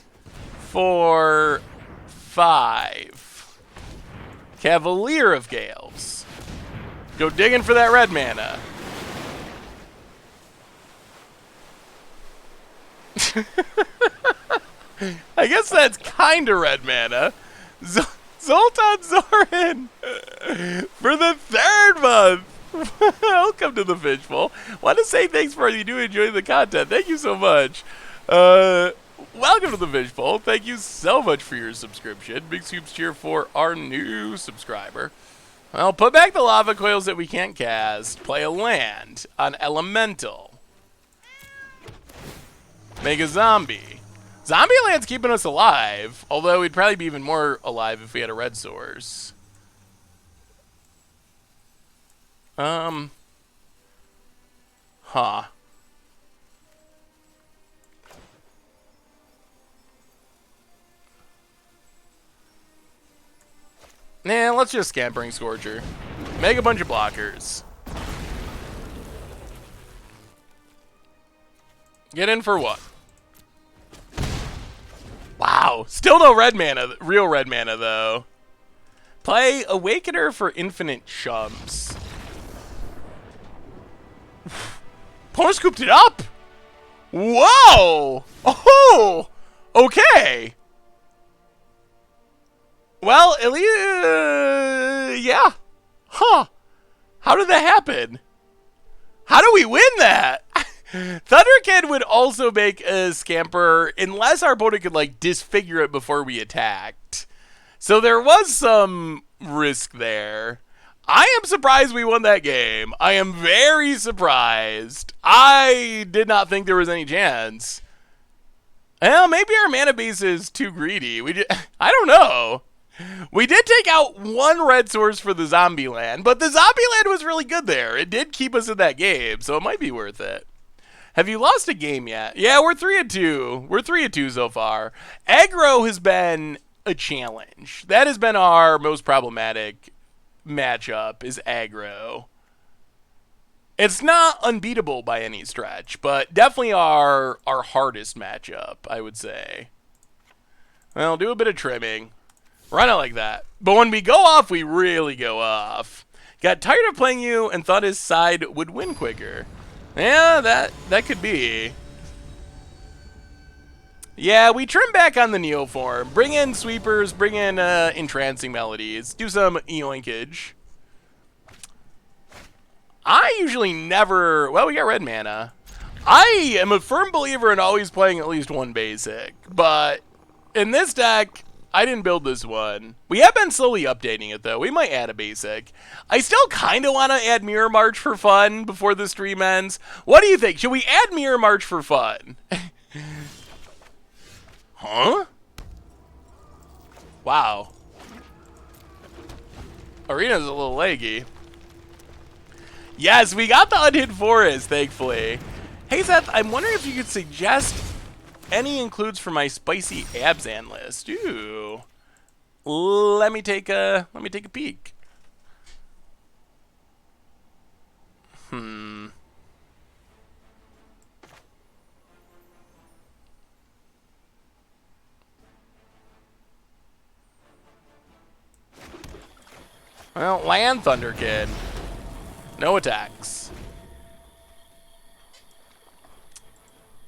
4, 5. Cavalier of Gales. Go digging for that red mana. I guess that's kind of red mana. Zoltan Zorin for the 3rd month. Welcome to the Fishbowl. Want to say thanks for you do enjoy the content. Thank you so much. Welcome to the Fishbowl. Thank you so much for your subscription. Big soups cheer for our new subscriber. Well, put back the lava coils that we can't cast. Play a land on Elemental. Make a zombie. Zombie land's keeping us alive, although we'd probably be even more alive if we had a red source. Huh. Nah, let's just Scampering Scorcher. Make a bunch of blockers. Get in for what? Wow, still no red mana, real red mana though. Play Awakener for infinite chumps. Opponent scooped it up! Whoa! Oh! Okay! Well, at least, yeah. Huh. How did that happen? How do we win that? Thunderkid would also make a Scamper unless our opponent could, like, disfigure it before we attacked. So there was some risk there. I am surprised we won that game. I am very surprised. I did not think there was any chance. Well, maybe our mana base is too greedy. I don't know. We did take out one red source for the zombie land, but the zombie land was really good there. It did keep us in that game, so it might be worth it. Have you lost a game yet? Yeah, we're 3-2. We're 3-2 so far. Aggro has been a challenge. That has been our most problematic matchup, is aggro. It's not unbeatable by any stretch, but definitely our hardest matchup, I would say. Well, do a bit of trimming. Run it like that. But when we go off, we really go off. Got tired of playing you and thought his side would win quicker. Yeah, that could be. Yeah, we trim back on the Neoform. Bring in sweepers, bring in entrancing melodies. Do some yoinkage. I usually never... Well, we got red mana. I am a firm believer in always playing at least one basic. But in this deck, I didn't build this one. We have been slowly updating it, though. We might add a basic. I still kind of want to add Mirror March for fun before the stream ends. What do you think? Should we add Mirror March for fun? Huh? Wow. Arena's a little leggy. Yes, we got the Unhid Forest, thankfully. Hey, Seth, I'm wondering if you could suggest any includes for my spicy Abzan list. Ooh. Let me take a peek. Well, Land Thunder Kid. No attacks.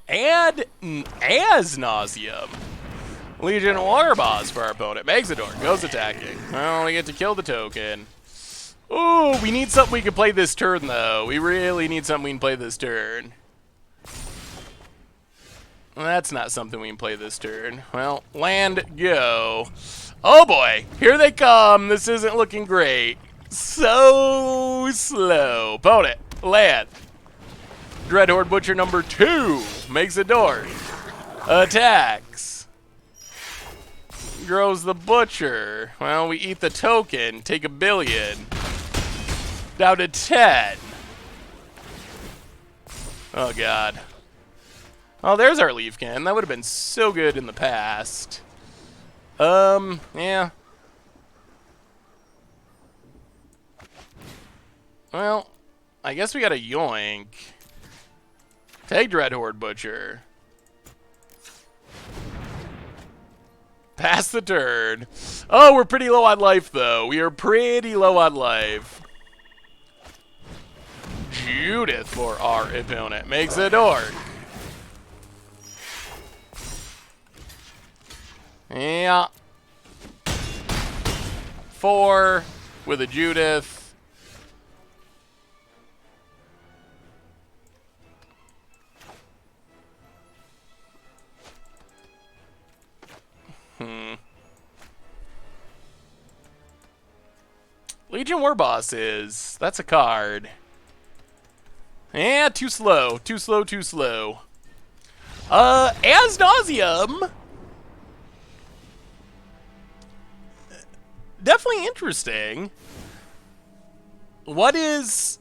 Add as nauseum. Legion Water Boss for our opponent. Exodor goes attacking. Well, we get to kill the token. Ooh, we need something we can play this turn, though. We really need something we can play this turn. Well, that's not something we can play this turn. Well, land, go. Oh boy, here they come. This isn't looking great. So slow. Opponent, land. Dreadhorde Butcher number 2 makes a door. Attacks. Grows the Butcher. Well, we eat the token. Take a billion. Down to 10. Oh god. Oh, there's our Leafkin. That would have been so good in the past. Yeah. Well, I guess we got a yoink. Take Dreadhorde Butcher. Pass the turn. Oh, we're pretty low on life, though. We are pretty low on life. Judith for our opponent. Makes a dork. Yeah. 4 with a Judith. Legion Warboss that's a card. Yeah, too slow. Too slow, too slow. As nauseum. Definitely interesting. What is...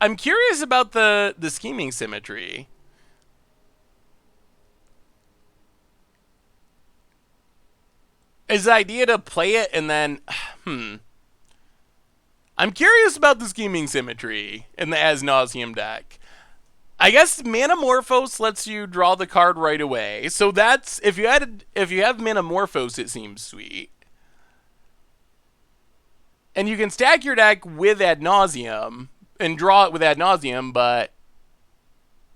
I'm curious about the scheming symmetry. Is the idea to play it and then... I'm curious about the scheming symmetry in the As Nauseam deck. I guess Manamorphose lets you draw the card right away. So that's... If you have Manamorphose, it seems sweet. And you can stack your deck with Ad Nauseam and draw it with Ad Nauseam, but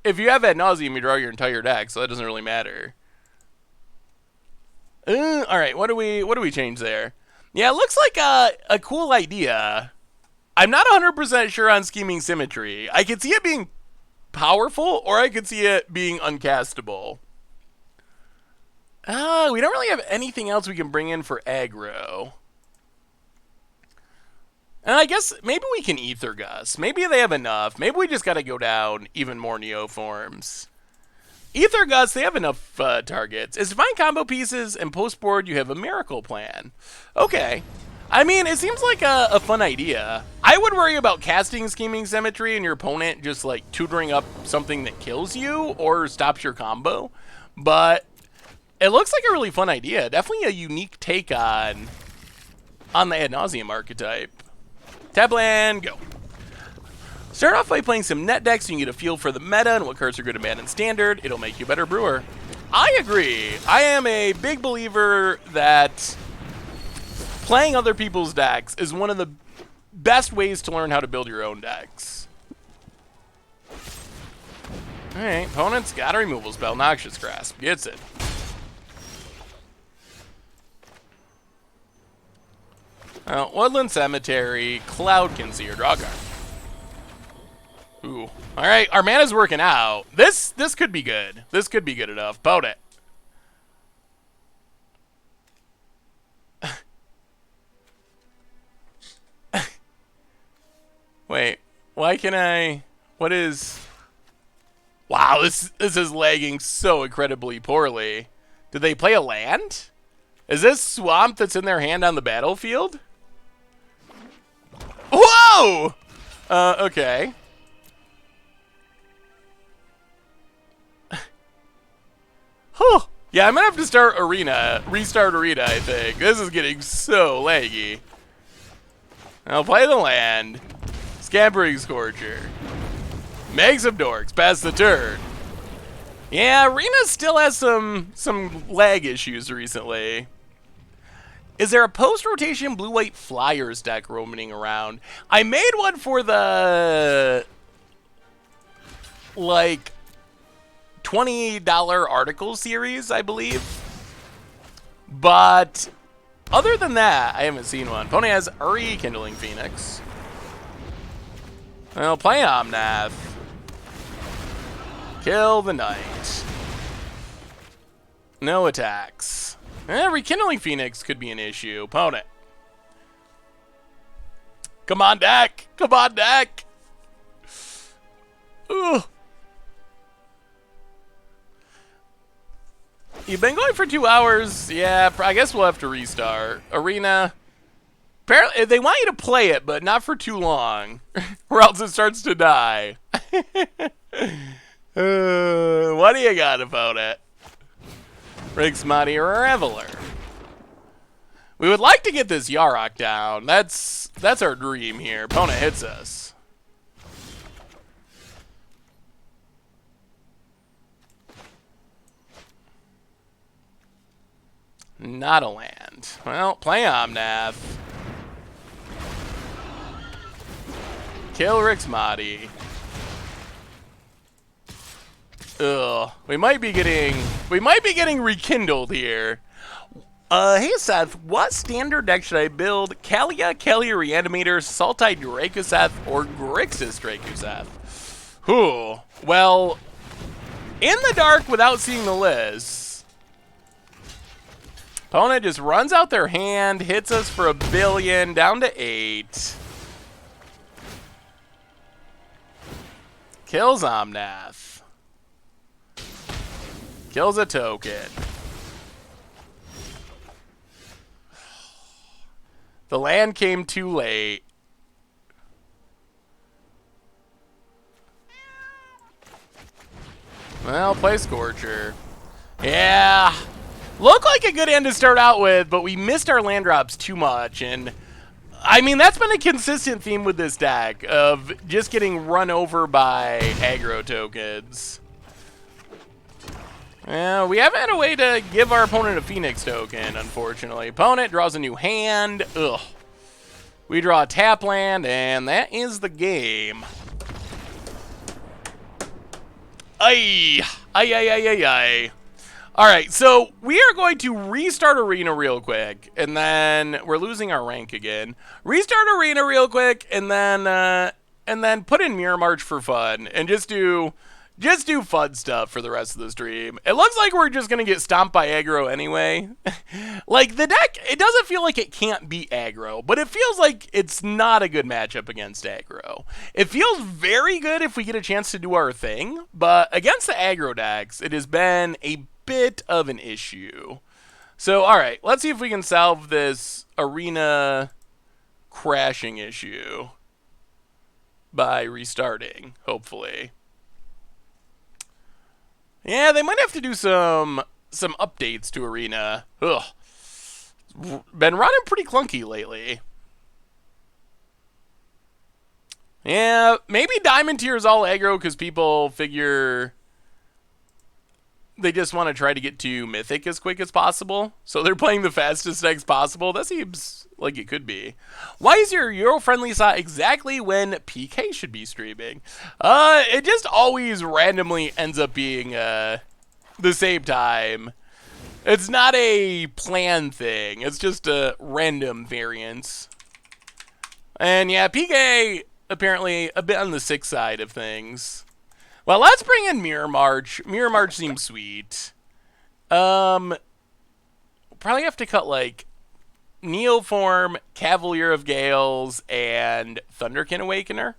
if you have Ad Nauseam, you draw your entire deck, so that doesn't really matter. All right, what do we change there? Yeah, it looks like a cool idea. I'm not 100% sure on scheming symmetry. I could see it being powerful, or I could see it being uncastable. We don't really have anything else we can bring in for aggro. And I guess maybe we can Ether Gust. Maybe they have enough. Maybe we just got to go down even more Neoforms. Ether Gust, they have enough targets. As Divine Combo Pieces and post-board, you have a Miracle Plan. Okay. I mean, it seems like a fun idea. I would worry about casting Scheming Symmetry and your opponent just, like, tutoring up something that kills you or stops your combo. But It looks like a really fun idea. Definitely a unique take on the ad nauseam archetype. Tab land, go. Start off by playing some net decks so you can get a feel for the meta and what cards are good at mana and standard. It'll make you a better brewer. I agree. I am a big believer that playing other people's decks is one of the best ways to learn how to build your own decks. Alright, opponent's got a removal spell. Noxious Grasp. Gets it. Woodland Cemetery, Cloud Concealer, draw a card. Ooh. Alright, our mana's working out. This could be good. This could be good enough. Boat it. Wait, why can I... What is... Wow, this is lagging so incredibly poorly. Did they play a land? Is this swamp that's in their hand on the battlefield? Whoa! Okay. Huh. Yeah, I'm gonna have to restart Arena, I think. This is getting so laggy. I'll play the land. Scampering Scorcher. Make some dorks, pass the turn. Yeah, Arena still has some lag issues recently. Is there a post-rotation blue-white Flyers deck roaming around? I made one for the, like, $20 article series, I believe. But other than that, I haven't seen one. Pony has Uri, Kindling Phoenix. Well, play Omnath. Kill the knight. No attacks. Rekindling Phoenix could be an issue. Opponent. Come on, deck. Come on, deck. Ugh. You've been going for 2 hours. Yeah, I guess we'll have to restart. Arena. Apparently, they want you to play it, but not for too long, or else it starts to die. What do you got about it? Rigsmati Reveler. We would like to get this Yarok down. That's our dream here. Opponent hits us. Not a land. Well, play Omnath. Kill Rigsmati. Ugh. We might be getting rekindled here. Hey Seth, what standard deck should I build? Kalia Reanimator, Saltide Drakuseth, or Grixis Drakuseth? Whew. Well, in the dark without seeing the list. Opponent just runs out their hand, hits us for $1 billion, down to 8. Kills Omnath. Kills a token. The land came too late. Well, play Scorcher. Yeah. Looked like a good end to start out with, but we missed our land drops too much. And, I mean, that's been a consistent theme with this deck of just getting run over by aggro tokens. Yeah, we haven't had a way to give our opponent a Phoenix token, unfortunately. Opponent draws a new hand. Ugh. We draw a tap land, and that is the game. Ay. Ay, ay, ay, ay, ay. Alright, so we are going to restart Arena real quick, and then we're losing our rank again. Restart Arena real quick, and then put in Mirror March for fun, and just do fun stuff for the rest of the stream. It looks like we're just going to get stomped by aggro anyway. Like, the deck, it doesn't feel like it can't beat aggro, but it feels like it's not a good matchup against aggro. It feels very good if we get a chance to do our thing, but against the aggro decks, it has been a bit of an issue. So, alright, let's see if we can solve this arena crashing issue by restarting, hopefully. Yeah, they might have to do some some updates to Arena. Ugh. Been running pretty clunky lately. Yeah, maybe Diamond tier is all aggro because people figure they just want to try to get to Mythic as quick as possible. So they're playing the fastest decks possible. That seems like it could be. Why is your Euro-friendly slot exactly when PK should be streaming? It just always randomly ends up being the same time. It's not a plan thing. It's just a random variance. And yeah, PK apparently a bit on the sick side of things. Well, let's bring in Mirror March. Mirror March seems sweet. Probably have to cut like Neoform, Cavalier of Gales, and Thunderkin Awakener.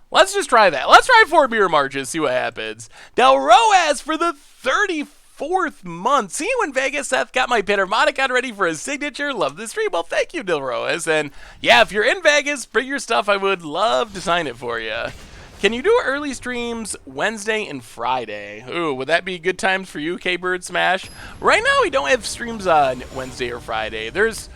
Let's just try that. Let's try 4 Mirror Marches, see what happens. Del Roaz for the 34th month. See you in Vegas, Seth. Got my Panharmonicon ready for his signature. Love the stream. Well, thank you, Del Roaz. And yeah, if you're in Vegas, bring your stuff. I would love to sign it for you. Can you do early streams Wednesday and Friday? Ooh, would that be good times for you, K-Bird Smash? Right now, we don't have streams on Wednesday or Friday. There's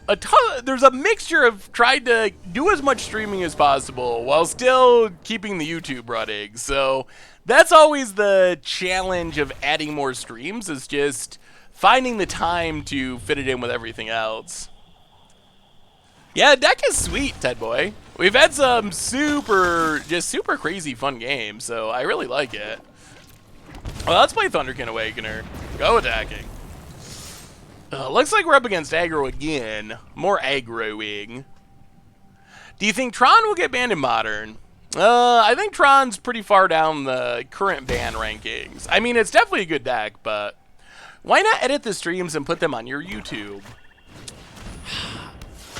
a mixture of trying to do as much streaming as possible while still keeping the YouTube running. So that's always the challenge of adding more streams, is just finding the time to fit it in with everything else. Yeah, deck is sweet, Ted Boy. We've had some super crazy fun games, so I really like it. Well, let's play Thunderkin Awakener. Go attacking. Looks like we're up against aggro again. More aggroing. Do you think Tron will get banned in Modern? I think Tron's pretty far down the current ban rankings. I mean, it's definitely a good deck, but why not edit the streams and put them on your YouTube?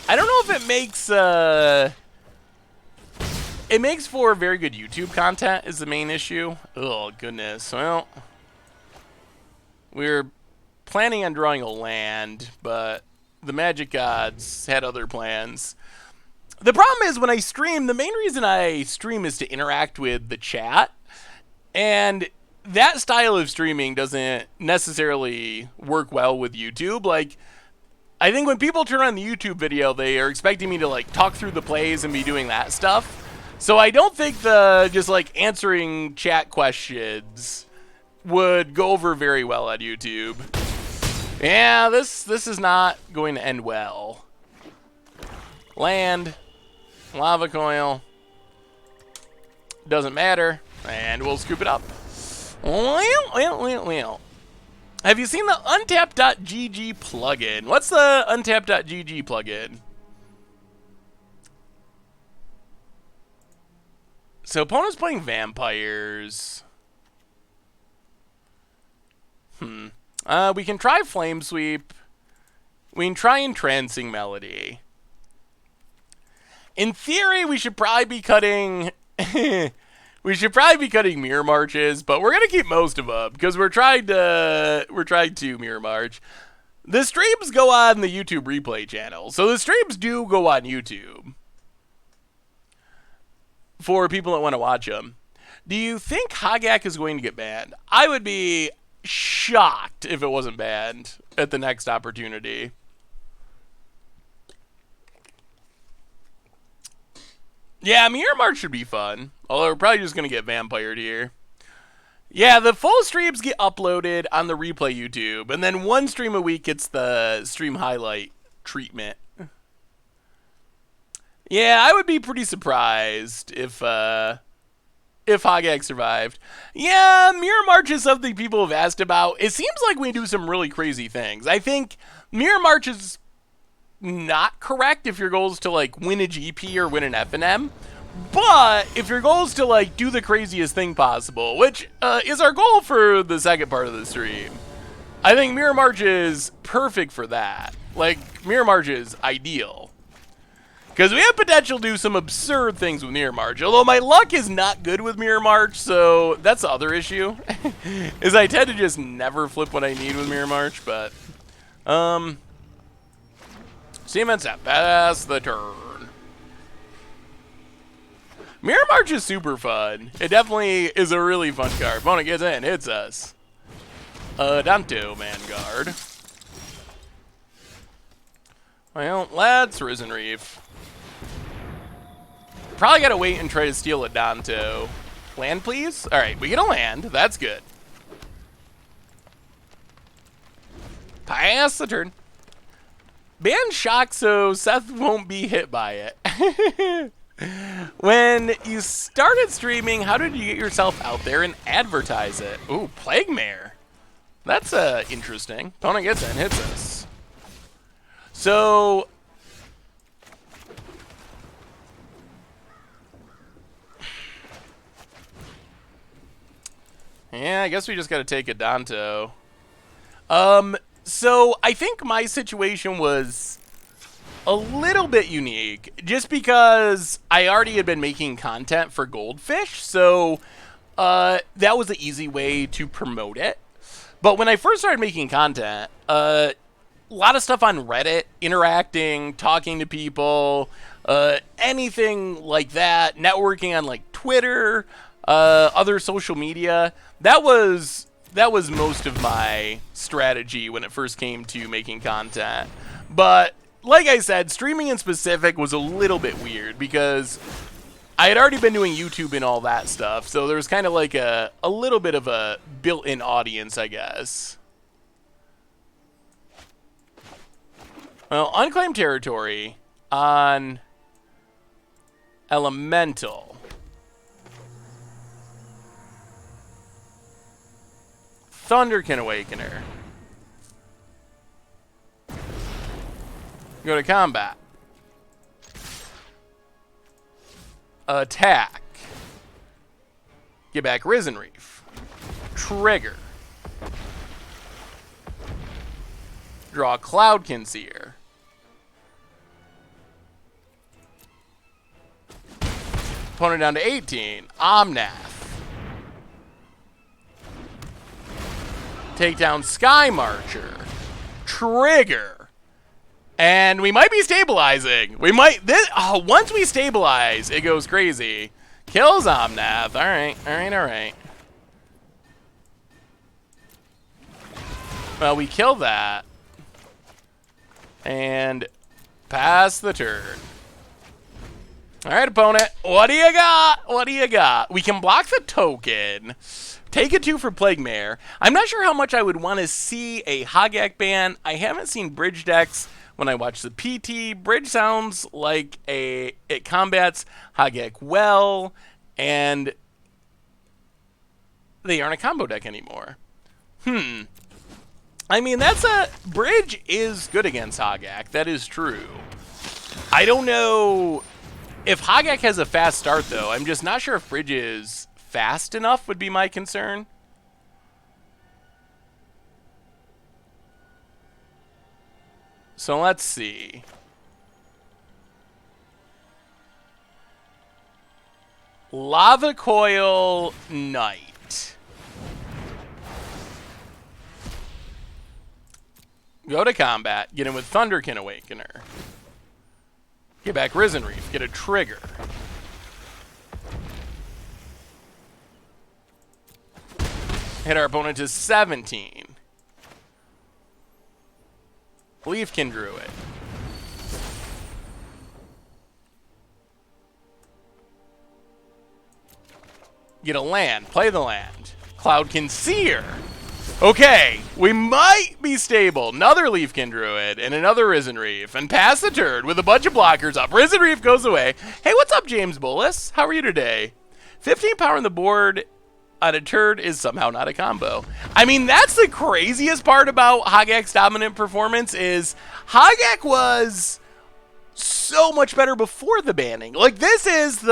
I don't know if it makes for very good YouTube content is the main issue. Oh, goodness. Well, we're planning on drawing a land, but the Magic Gods had other plans. The problem is when I stream, the main reason I stream is to interact with the chat, and that style of streaming doesn't necessarily work well with YouTube. Like, I think when people turn on the YouTube video, they are expecting me to like talk through the plays and be doing that stuff. So I don't think the just like answering chat questions would go over very well on YouTube. Yeah, this is not going to end well. Land, lava coil, doesn't matter, and we'll scoop it up. Well. Have you seen the untap.gg plugin? What's the untap.gg plugin? So opponent's playing vampires. We can try Flame Sweep. We can try Entrancing Melody. In theory, we should probably be cutting Mirror Marches, but we're gonna keep most of them because we're trying to Mirror March. The streams go on the YouTube replay channel, so the streams do go on YouTube for people that want to watch them. Do you think Hogak is going to get banned? I would be shocked if it wasn't banned at the next opportunity. Yeah, Mirror March should be fun. Although we're probably just going to get vampired here. Yeah, the full streams get uploaded on the replay YouTube, and then one stream a week gets the stream highlight treatment. Yeah, I would be pretty surprised if Hogak survived. Yeah, Mirror March is something people have asked about. It seems like we do some really crazy things. I think Mirror March is not correct if your goal is to like win a GP or win an FNM. But if your goal is to like do the craziest thing possible, which is our goal for the second part of the stream, I think Mirror March is perfect for that. Like, Mirror March is ideal. Because we have potential to do some absurd things with Mirror March. Although my luck is not good with Mirror March, so that's the other issue. Is I tend to just never flip what I need with Mirror March, but Siemens at pass the turn. Mirror March is super fun. It definitely is a really fun card. Opponent gets in, hits us. Danto Vanguard. Well, let's Risen Reef. Probably gotta wait and try to steal a Danto. Land, please? Alright, we get a land. That's good. Pass the turn. Ban Shock so Seth won't be hit by it. When you started streaming, how did you get yourself out there and advertise it? Ooh, Plague Mare. That's interesting. Opponent gets it and hits us. So... yeah, I guess we just gotta take a Danto. So I think my situation was a little bit unique, just because I already had been making content for Goldfish, so that was an easy way to promote it. But when I first started making content, a lot of stuff on Reddit, interacting, talking to people, anything like that, networking on like Twitter, other social media, that was most of my strategy when it first came to making content. But like I said, streaming in specific was a little bit weird because I had already been doing YouTube and all that stuff, so there was kind of like a little bit of a built-in audience, I guess. Well, unclaimed territory on Elemental. Thunderkin Awakener. Go to combat. Attack. Get back Risen Reef. Trigger. Draw Cloudkin Seer. Opponent down to 18. Omnath. Take down Sky Marcher. Trigger. And we might be stabilizing. We might... once we stabilize, it goes crazy. Kills Omnath. Alright, alright, alright. Well, we kill that. And pass the turn. Alright, opponent. What do you got? What do you got? We can block the token. Take a 2 for Plague Mare. I'm not sure how much I would want to see a Hogak ban. I haven't seen bridge decks when I watch the PT. Bridge sounds like it combats Hogak well, and they aren't a combo deck anymore. I mean, bridge is good against Hogak. That is true. I don't know if Hogak has a fast start, though. I'm just not sure if bridge is fast enough would be my concern. So let's see. Lava Coil Knight. Go to combat. Get in with Thunderkin Awakener. Get back Risen Reef. Get a trigger. Hit our opponent to 17. Leafkin Druid. Get a land. Play the land. Cloudkin Seer. Okay, we might be stable. Another Leafkin Druid and another Risen Reef. And pass the turn with a bunch of blockers up. Risen Reef goes away. Hey, what's up, James Bullis? How are you today? 15 power on the board on a turd is somehow not a combo. I mean, that's the craziest part about Hogak's dominant performance is Hogak was so much better before the banning. Like, this is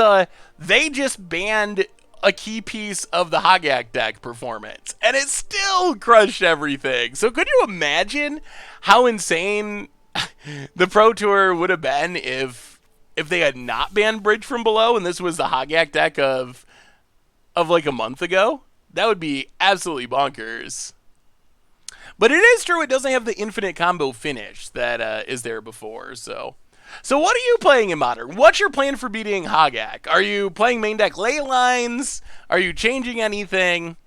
they just banned a key piece of the Hogak deck performance, and it still crushed everything. So could you imagine how insane the Pro Tour would have been if they had not banned Bridge from Below and this was the Hogak deck of like a month ago? That would be absolutely bonkers. But it is true, it doesn't have the infinite combo finish that is there before. So what are you playing in Modern? What's your plan for beating Hogak? Are you playing main deck ley lines? Are you changing anything?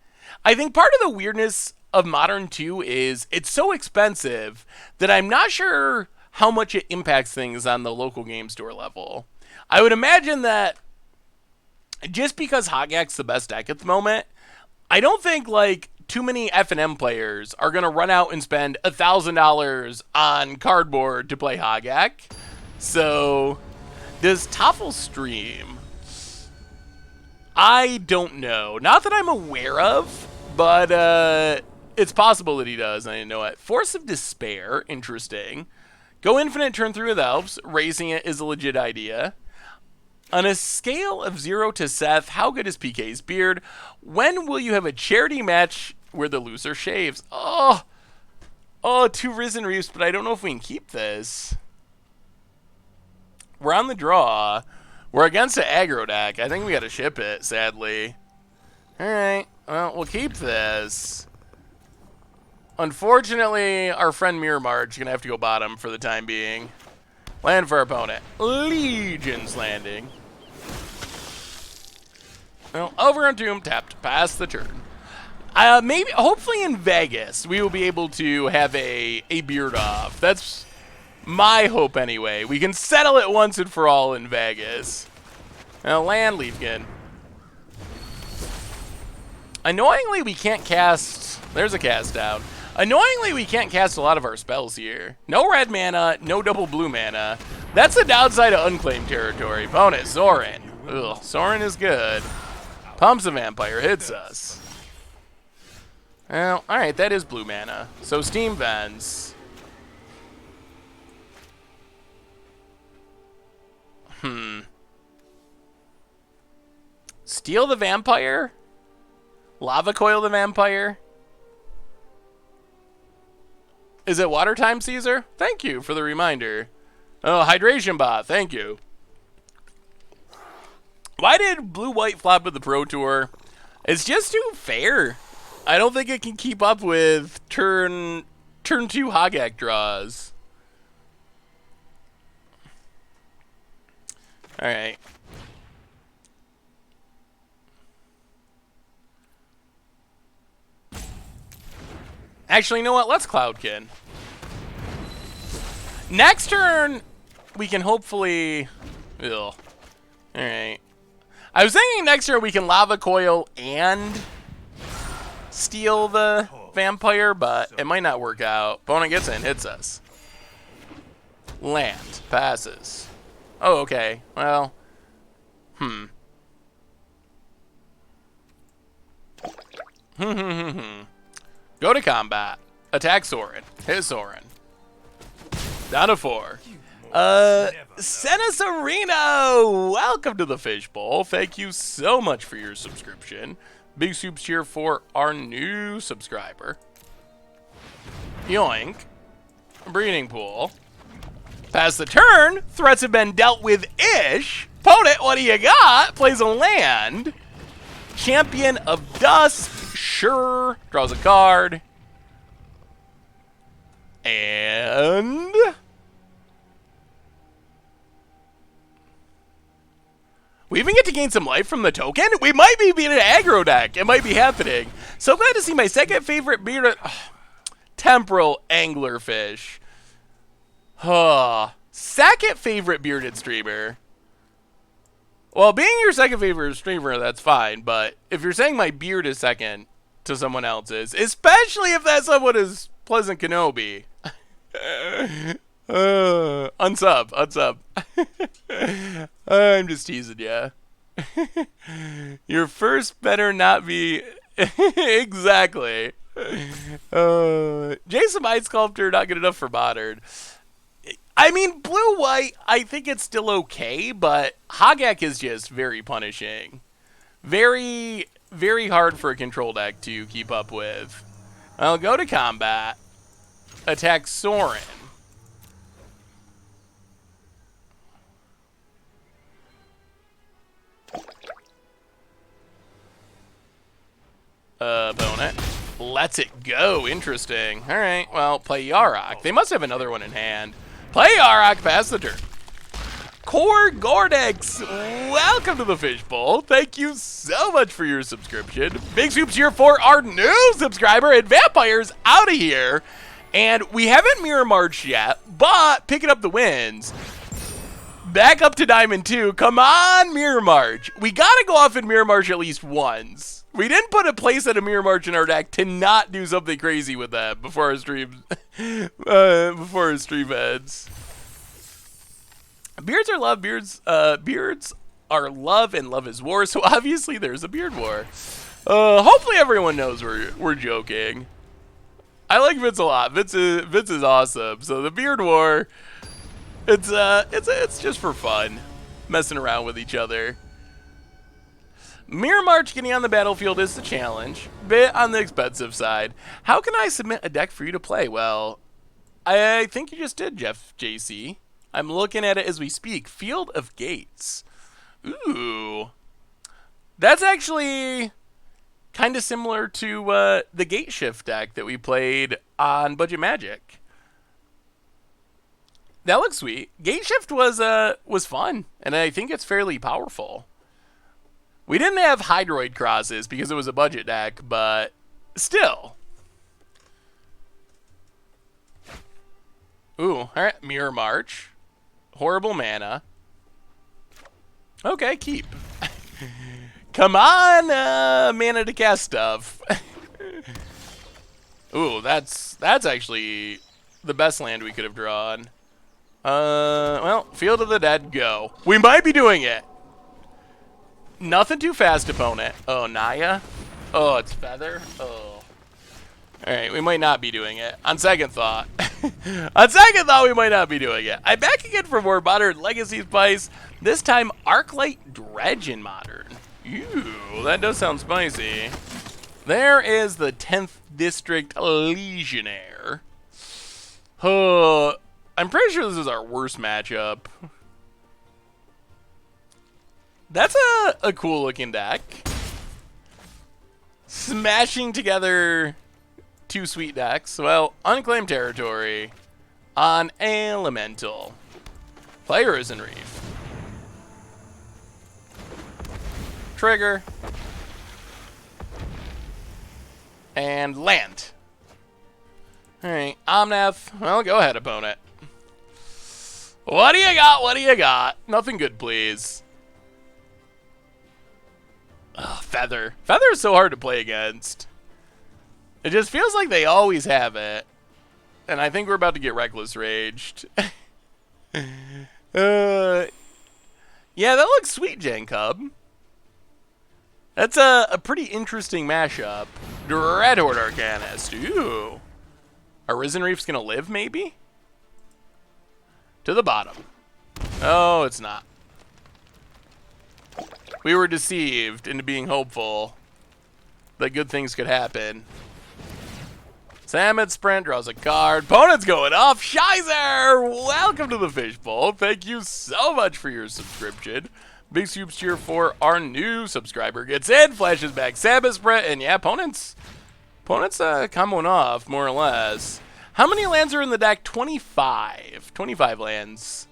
I think part of the weirdness of Modern 2 is it's so expensive that I'm not sure how much it impacts things on the local game store level. I would imagine that just because Hogak's the best deck at the moment, I don't think like too many F&M players are going to run out and spend $1,000 on cardboard to play Hogak. So, does Toffel stream? I don't know. Not that I'm aware of, but it's possible that he does. I didn't know it. Force of Despair, interesting. Go infinite turn 3 with elves. Raising it is a legit idea. On a scale of 0 to Seth, how good is PK's beard? When will you have a charity match where the loser shaves? Oh, 2 Risen Reefs, but I don't know if we can keep this. We're on the draw. We're against an aggro deck. I think we gotta ship it, sadly. Alright, well, we'll keep this. Unfortunately, our friend Miramar is gonna have to go bottom for the time being. Land for our opponent. Legion's Landing. Well, over on Tomb, tapped, pass the turn. Maybe, hopefully in Vegas, we will be able to have a beard off. That's my hope anyway. We can settle it once and for all in Vegas. Now, land Leafkin. Annoyingly, we can't cast... There's a cast down. Annoyingly, we can't cast a lot of our spells here. No red mana, no double blue mana. That's the downside of unclaimed territory. Opponent, Zoran. Ugh, Zoran is good. Pumps a vampire, hits us. Well, alright, that is blue mana. So Steam Vents. Steal the vampire? Lava Coil the vampire? Is it water time, Caesar? Thank you for the reminder. Oh, Hydration Bot, thank you. Why did blue-white flop with the Pro Tour? It's just too fair. I don't think it can keep up with turn 2 Hogak draws. Alright. Actually, you know what? Let's Cloudkin. Next turn, we can hopefully... Ugh. Alright. I was thinking next turn we can Lava Coil and steal the vampire, but it might not work out. Opponent gets in, hits us. Land. Passes. Oh, okay. Well. Go to combat. Attack Sorin. Hit Sorin. Down to 4. Senasorino! Welcome to the Fishbowl. Thank you so much for your subscription. Big soups cheer for our new subscriber. Yoink. Breeding Pool. Pass the turn. Threats have been dealt with ish. Opponent, what do you got? Plays a land. Champion of Dust. Sure. Draws a card. And... we even get to gain some life from the token? We might be beating an aggro deck. It might be happening. So glad to see my second favorite bearded... temporal anglerfish. Second favorite bearded streamer. Well, being your second favorite streamer, that's fine. But if you're saying my beard is second to someone else's, especially if that someone is Pleasant Kenobi. Unsub. I'm just teasing ya. Your first better not be... exactly. Jason Mind Sculptor, not good enough for modern. I mean, blue-white, I think it's still okay, but Hogak is just very punishing. Very, very hard for a control deck to keep up with. I'll go to combat. Attack Sorin. Opponent lets it go. Interesting. All right. Well, play Yarok. They must have another one in hand. Play Yarok. Pass the turn. Core Gordix, welcome to the Fishbowl. Thank you so much for your subscription. Big soups here for our new subscriber, and Vampire's out of here. And we haven't mirror marched yet, but picking up the wins. Back up to Diamond 2. Come on, Mirror March. We gotta go off and Mirror March at least once. We didn't put a place at a Mirror March in our deck to not do something crazy with that before our stream, before our stream ends. Beards are love, beards are love, and love is war. So obviously there's a beard war. Hopefully everyone knows we're joking. I like Vince a lot. Vince is awesome. So the beard war, it's just for fun, messing around with each other. Mirror March getting on the battlefield is the challenge. Bit on the expensive side. How can I submit a deck for you to play? Well, I think you just did, Jeff JC. I'm looking at it as we speak. Field of Gates. Ooh. That's actually kind of similar to the Gate Shift deck that we played on Budget Magic. That looks sweet. Gate Shift was fun, and I think it's fairly powerful. We didn't have Hydroid crosses because it was a budget deck, but still. Ooh, all right, Mirror March. Horrible mana. Okay, keep. Come on, mana to cast stuff. Ooh, that's actually the best land we could have drawn. Well, Field of the Dead, go. We might be doing it. Nothing too fast, opponent. Oh, Naya. Oh, it's Feather. Oh. All right, we might not be doing it. On second thought. On second thought, we might not be doing it. I'm back again for more Modern Legacy Spice. This time, Arclight Dredge in Modern. Ooh, that does sound spicy. There is the 10th District Legionnaire. I'm pretty sure this is our worst matchup. That's a cool looking deck. Smashing together two sweet decks. Well, Unclaimed Territory on Elemental. Play Risen Reef. Trigger. And land. Alright, Omnath. Well, go ahead, opponent. What do you got? What do you got? Nothing good, please. Ugh, Feather. Feather is so hard to play against. It just feels like they always have it. And I think we're about to get Reckless Raged. Yeah, that looks sweet, Jen Cub. That's a pretty interesting mashup. Dreadhorde Arcanist. Ooh. Are Risen Reef's gonna live, maybe? To the bottom. Oh, it's not. We were deceived into being hopeful that good things could happen. Salmon Sprint draws a card. Opponent's going off. Shizer! Welcome to the Fishbowl. Thank you so much for your subscription. Big soups cheer for our new subscriber. Gets in, flashes back Salmon Sprint, and yeah, opponent's comboing off, more or less. How many lands are in the deck? 25. 25 lands.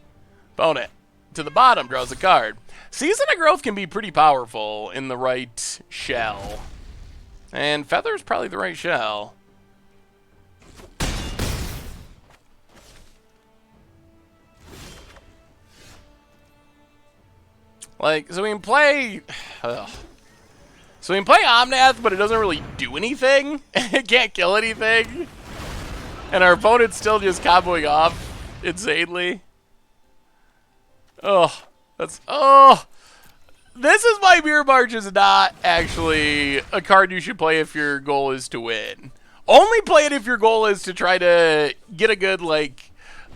Opponent to the bottom draws a card. Season of Growth can be pretty powerful in the right shell. And Feather's probably the right shell. Like, so we can play... So we can play Omnath, but it doesn't really do anything. It can't kill anything. And our opponent's still just comboing off insanely. Oh, that's... Oh! This is why Mirror March is not actually a card you should play if your goal is to win. Only play it if your goal is to try to get a good, like...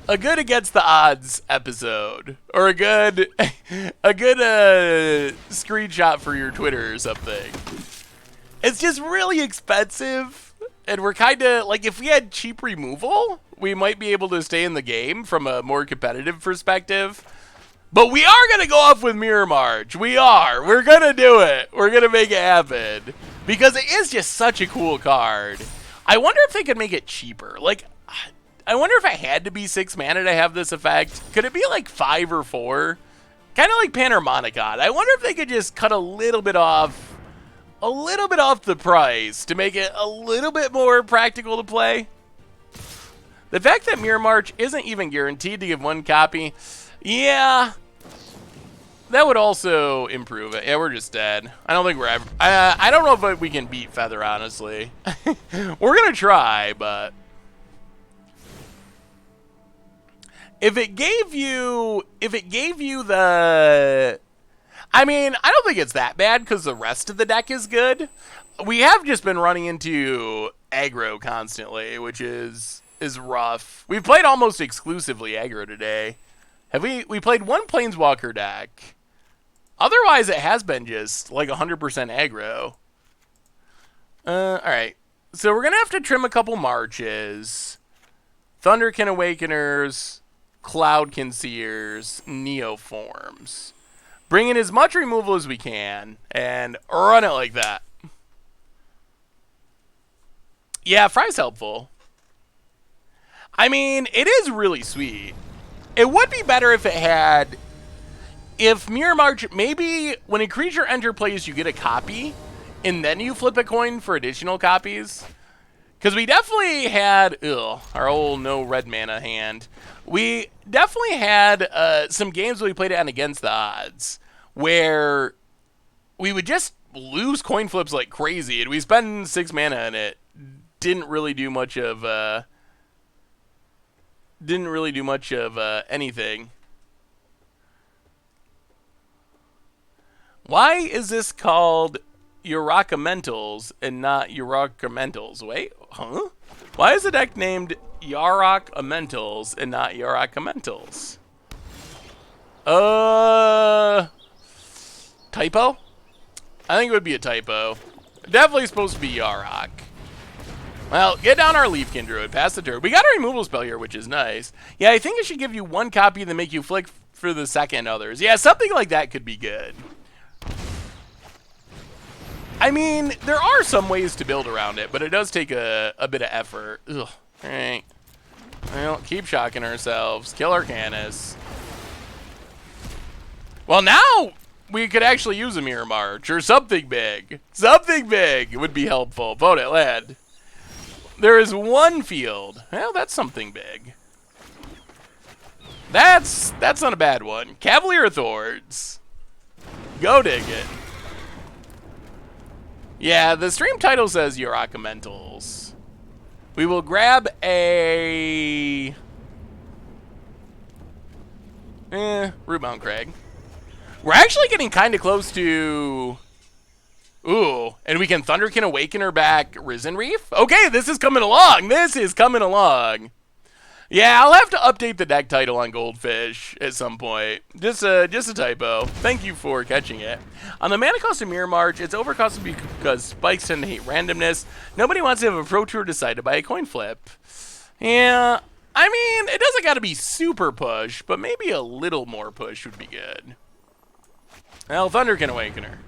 A good against the odds episode, or a good screenshot for your Twitter or something. It's just really expensive, and we're kind of like, if we had cheap removal, we might be able to stay in the game from a more competitive perspective. But we are gonna go off with Mirror March. We are. We're gonna do it. We're gonna make it happen because it is just such a cool card. I wonder if they could make it cheaper. Like, I wonder if I had to be 6 mana to have this effect. Could it be like 5 or 4? Kind of like Panharmonicon. I wonder if they could just cut a little bit off the price to make it a little bit more practical to play. The fact that Mirror March isn't even guaranteed to give one copy, yeah, that would also improve it. Yeah, we're just dead. I don't think we're ever... I don't know if we can beat Feather, honestly. We're going to try, but... If it gave you the... I mean, I don't think it's that bad because the rest of the deck is good. We have just been running into aggro constantly, which is rough. We've played almost exclusively aggro today. We played one Planeswalker deck. Otherwise, it has been just like 100% aggro. Alright. So we're going to have to trim a couple Marches. Thunderkin Awakeners, Cloudkin Seers, Neoforms. Bring in as much removal as we can and run it like that. Yeah, Fry's helpful. I mean, it is really sweet. It would be better if it had... If Mirror March, maybe when a creature enter plays, you get a copy, and then you flip a coin for additional copies. Because we definitely had, our old no red mana hand. We definitely had some games where we played it on Against the Odds, where we would just lose coin flips like crazy, and we spend 6 mana and it didn't really do much of anything. Why is this called Yarokamentals and not Yarokamentals? Wait, huh? Why is the deck named Yarokamentals and not Yarokamentals? Typo? I think it would be a typo. Definitely supposed to be Yarok. Well, get down our Leafkin Druid, pass the turn. We got a removal spell here, which is nice. Yeah, I think it should give you one copy and then make you flick for the second others. Yeah, something like that could be good. I mean, there are some ways to build around it, but it does take a bit of effort. Ugh. All right. Well, keep shocking ourselves. Kill Arcanus. Well, now we could actually use a Mirror March or something big. Something big would be helpful. Vote it, lad. There is one field. Well, that's something big. That's not a bad one. Cavalier Thorns. Go dig it. Yeah, the stream title says Yarokamentals. We will grab a... Rootmount Crag. We're actually getting kind of close to... Ooh, and we can Thunderkin Awakener back Risen Reef? Okay, this is coming along. This is coming along. Yeah, I'll have to update the deck title on Goldfish at some point. Just a typo. Thank you for catching it. On the mana cost of Mirror March, it's overcosted because spikes tend to hate randomness. Nobody wants to have a Pro Tour decided by a coin flip. Yeah, I mean, it doesn't got to be super push, but maybe a little more push would be good. Well, Thunderkin Awakener.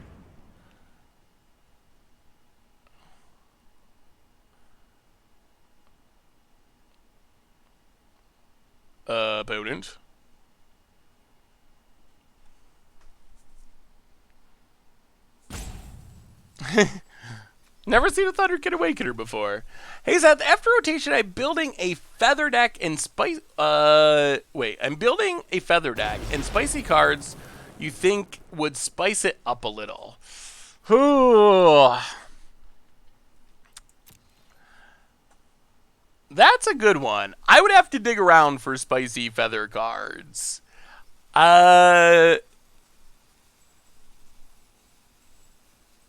Opponent. Never seen a Thunderkin Awakener before. Hey Seth, after rotation, I'm building a feather deck and I'm building a feather deck and spicy cards you think would spice it up a little. That's a good one. I would have to dig around for spicy feather cards. I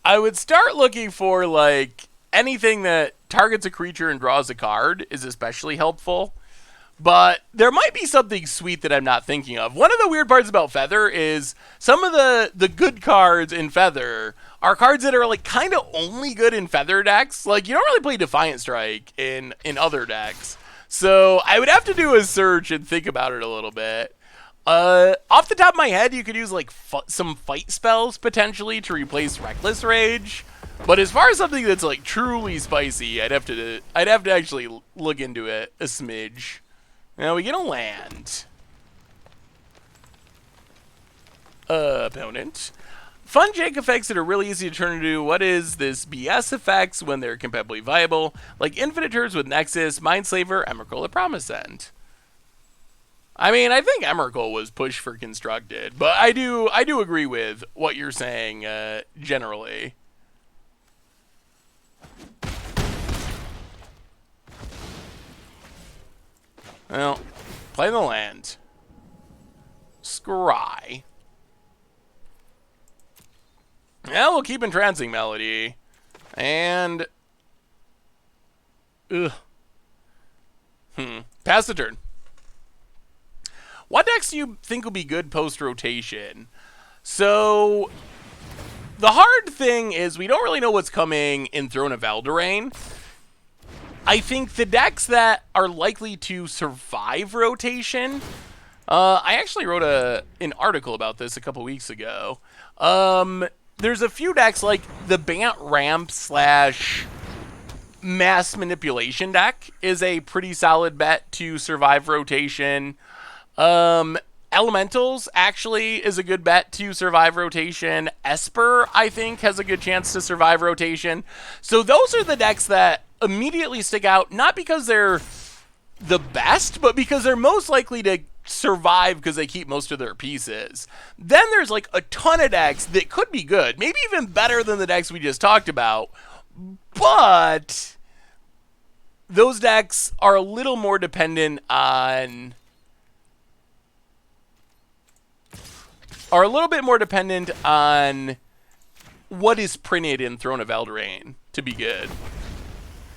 would start looking for, like, anything that targets a creature and draws a card is especially helpful. But there might be something sweet that I'm not thinking of. One of the weird parts about Feather is some of the good cards in Feather are cards that are like kind of only good in Feather decks. Like, you don't really play Defiant Strike in other decks. So I would have to do a search and think about it a little bit. Off the top of my head, you could use like some fight spells potentially to replace Reckless Rage. But as far as something that's like truly spicy, I'd have to actually look into it a smidge. Now we get a land. opponent. Fun Jake effects that are really easy to turn into what is this BS effects when they're competitively viable, like Infinite Turns with Nexus, Mindslaver, Emrakul, or Promise End. I mean, I think Emrakul was pushed for constructed, but I do agree with what you're saying generally. Well, play the land. Scry. Yeah, we'll keep Entrancing Melody. And... Ugh. Pass the turn. What decks do you think will be good post-rotation? So... The hard thing is we don't really know what's coming in Throne of Eldraine. I think the decks that are likely to survive rotation... I actually wrote an article about this a couple weeks ago. There's a few decks like the Bant Ramp / Mass Manipulation deck is a pretty solid bet to survive rotation. Elementals actually is a good bet to survive rotation. Esper, I think, has a good chance to survive rotation. So those are the decks that immediately stick out, not because they're the best, but because they're most likely to survive because they keep most of their pieces. Then there's like a ton of decks that could be good, maybe even better than the decks we just talked about, but those decks are a little more dependent on what is printed in Throne of Eldraine to be good.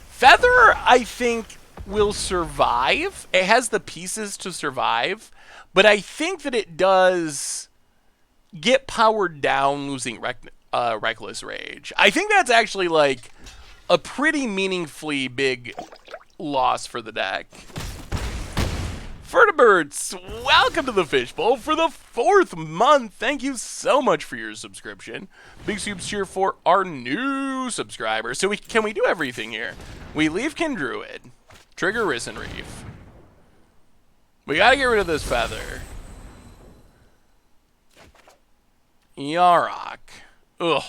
Feather, I think, will survive. It has the pieces to survive, but I think that it does get powered down losing Reckless Rage. I think that's actually like a pretty meaningfully big loss for the deck. Vertibirds, welcome to the Fishbowl for the 4th month. Thank you so much for your subscription. Big soups cheer for our new subscribers. So can we do everything here? We leave Kindruid. Trigger Risen Reef. We gotta get rid of this Feather. Yarok. Ugh.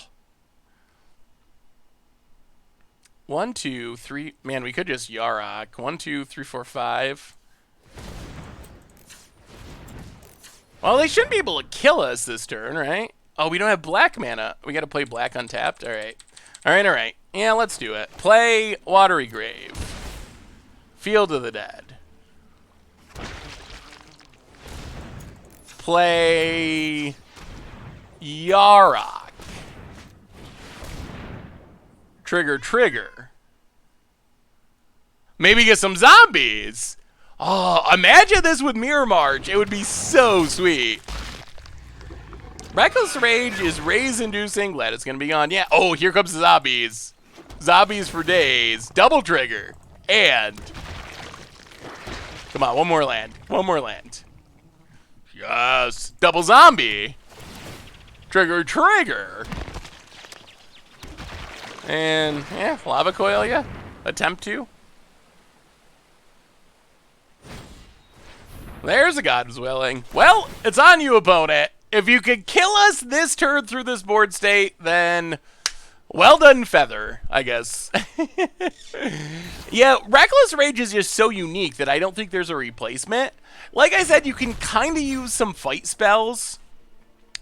1, 2, 3. Man, we could just Yarok. 1, 2, 3, 4, 5. Well, they shouldn't be able to kill us this turn, right? Oh, we don't have black mana. We gotta play black untapped? Alright. Alright. Yeah, let's do it. Play Watery Grave. Field of the Dead. Play Yarok. Trigger. Maybe get some zombies. Oh, imagine this with Mirror March. It would be so sweet. Reckless Rage is raise-inducing. Glad it's going to be gone. Yeah. Oh, here comes the zombies. Zombies for days. Double trigger. And... Come on, one more land. Yes. Double zombie. Trigger. And, yeah, Lava Coil, yeah. Attempt to. There's a God's Willing. Well, it's on you, opponent. If you could kill us this turn through this board state, then... Well done, Feather, I guess. Yeah, Reckless Rage is just so unique that I don't think there's a replacement. Like I said, you can kind of use some fight spells.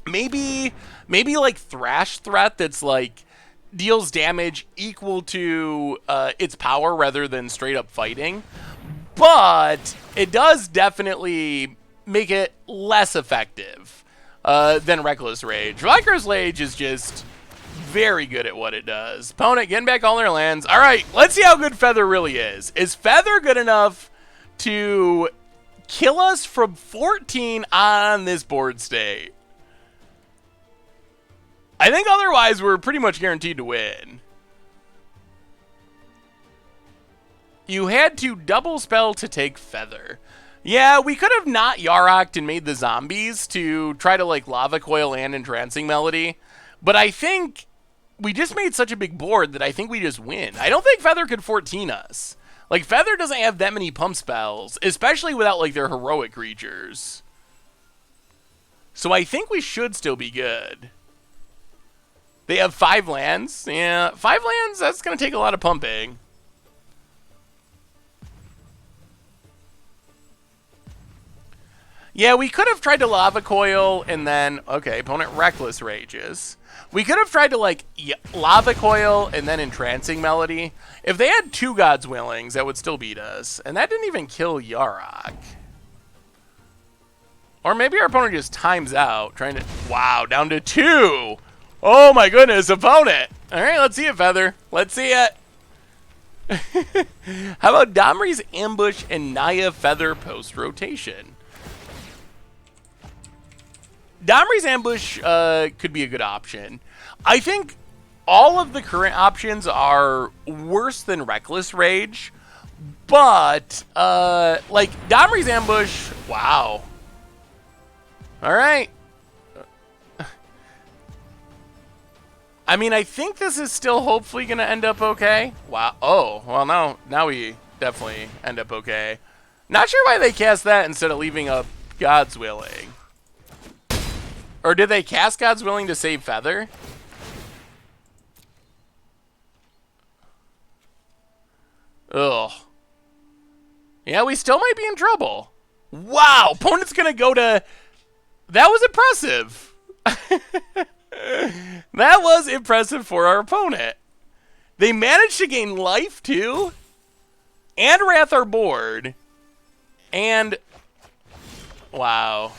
Maybe like Thrash Threat that's like deals damage equal to its power rather than straight up fighting. But it does definitely make it less effective than Reckless Rage. Reckless Rage is just... very good at what it does. Opponent getting back all their lands. All right, let's see how good Feather really is. Is Feather good enough to kill us from 14 on this board state? I think otherwise we're pretty much guaranteed to win. You had to double spell to take Feather. Yeah, we could have not Yaroked and made the zombies to try to like Lava Coil and Entrancing Melody. But I think we just made such a big board that I think we just win. I don't think Feather could 14 us. Like, Feather doesn't have that many pump spells, especially without, like, their heroic creatures. So I think we should still be good. They have 5 lands. Yeah, 5 lands, that's going to take a lot of pumping. Yeah, we could have tried to Lava Coil and then... Okay, opponent Reckless Rages. We could have tried to, like, Lava Coil and then Entrancing Melody. If they had 2 God's Willings, that would still beat us. And that didn't even kill Yarok. Or maybe our opponent just times out, trying to... Wow, down to 2! Oh my goodness, opponent! Alright, let's see it, Feather. Let's see it. How about Domri's Ambush and Naya Feather post-rotation? Domri's Ambush could be a good option. I think all of the current options are worse than Reckless Rage, but, like, Domri's Ambush, wow. Alright. I mean, I think this is still hopefully going to end up okay. Wow. Oh, well, now we definitely end up okay. Not sure why they cast that instead of leaving up God's Willing. Or did they cast God's Willing to save Feather? Ugh. Yeah, we still might be in trouble. Wow, opponent's going to go to... That was impressive. That was impressive for our opponent. They managed to gain life, too. And Wrath our board. And... Wow.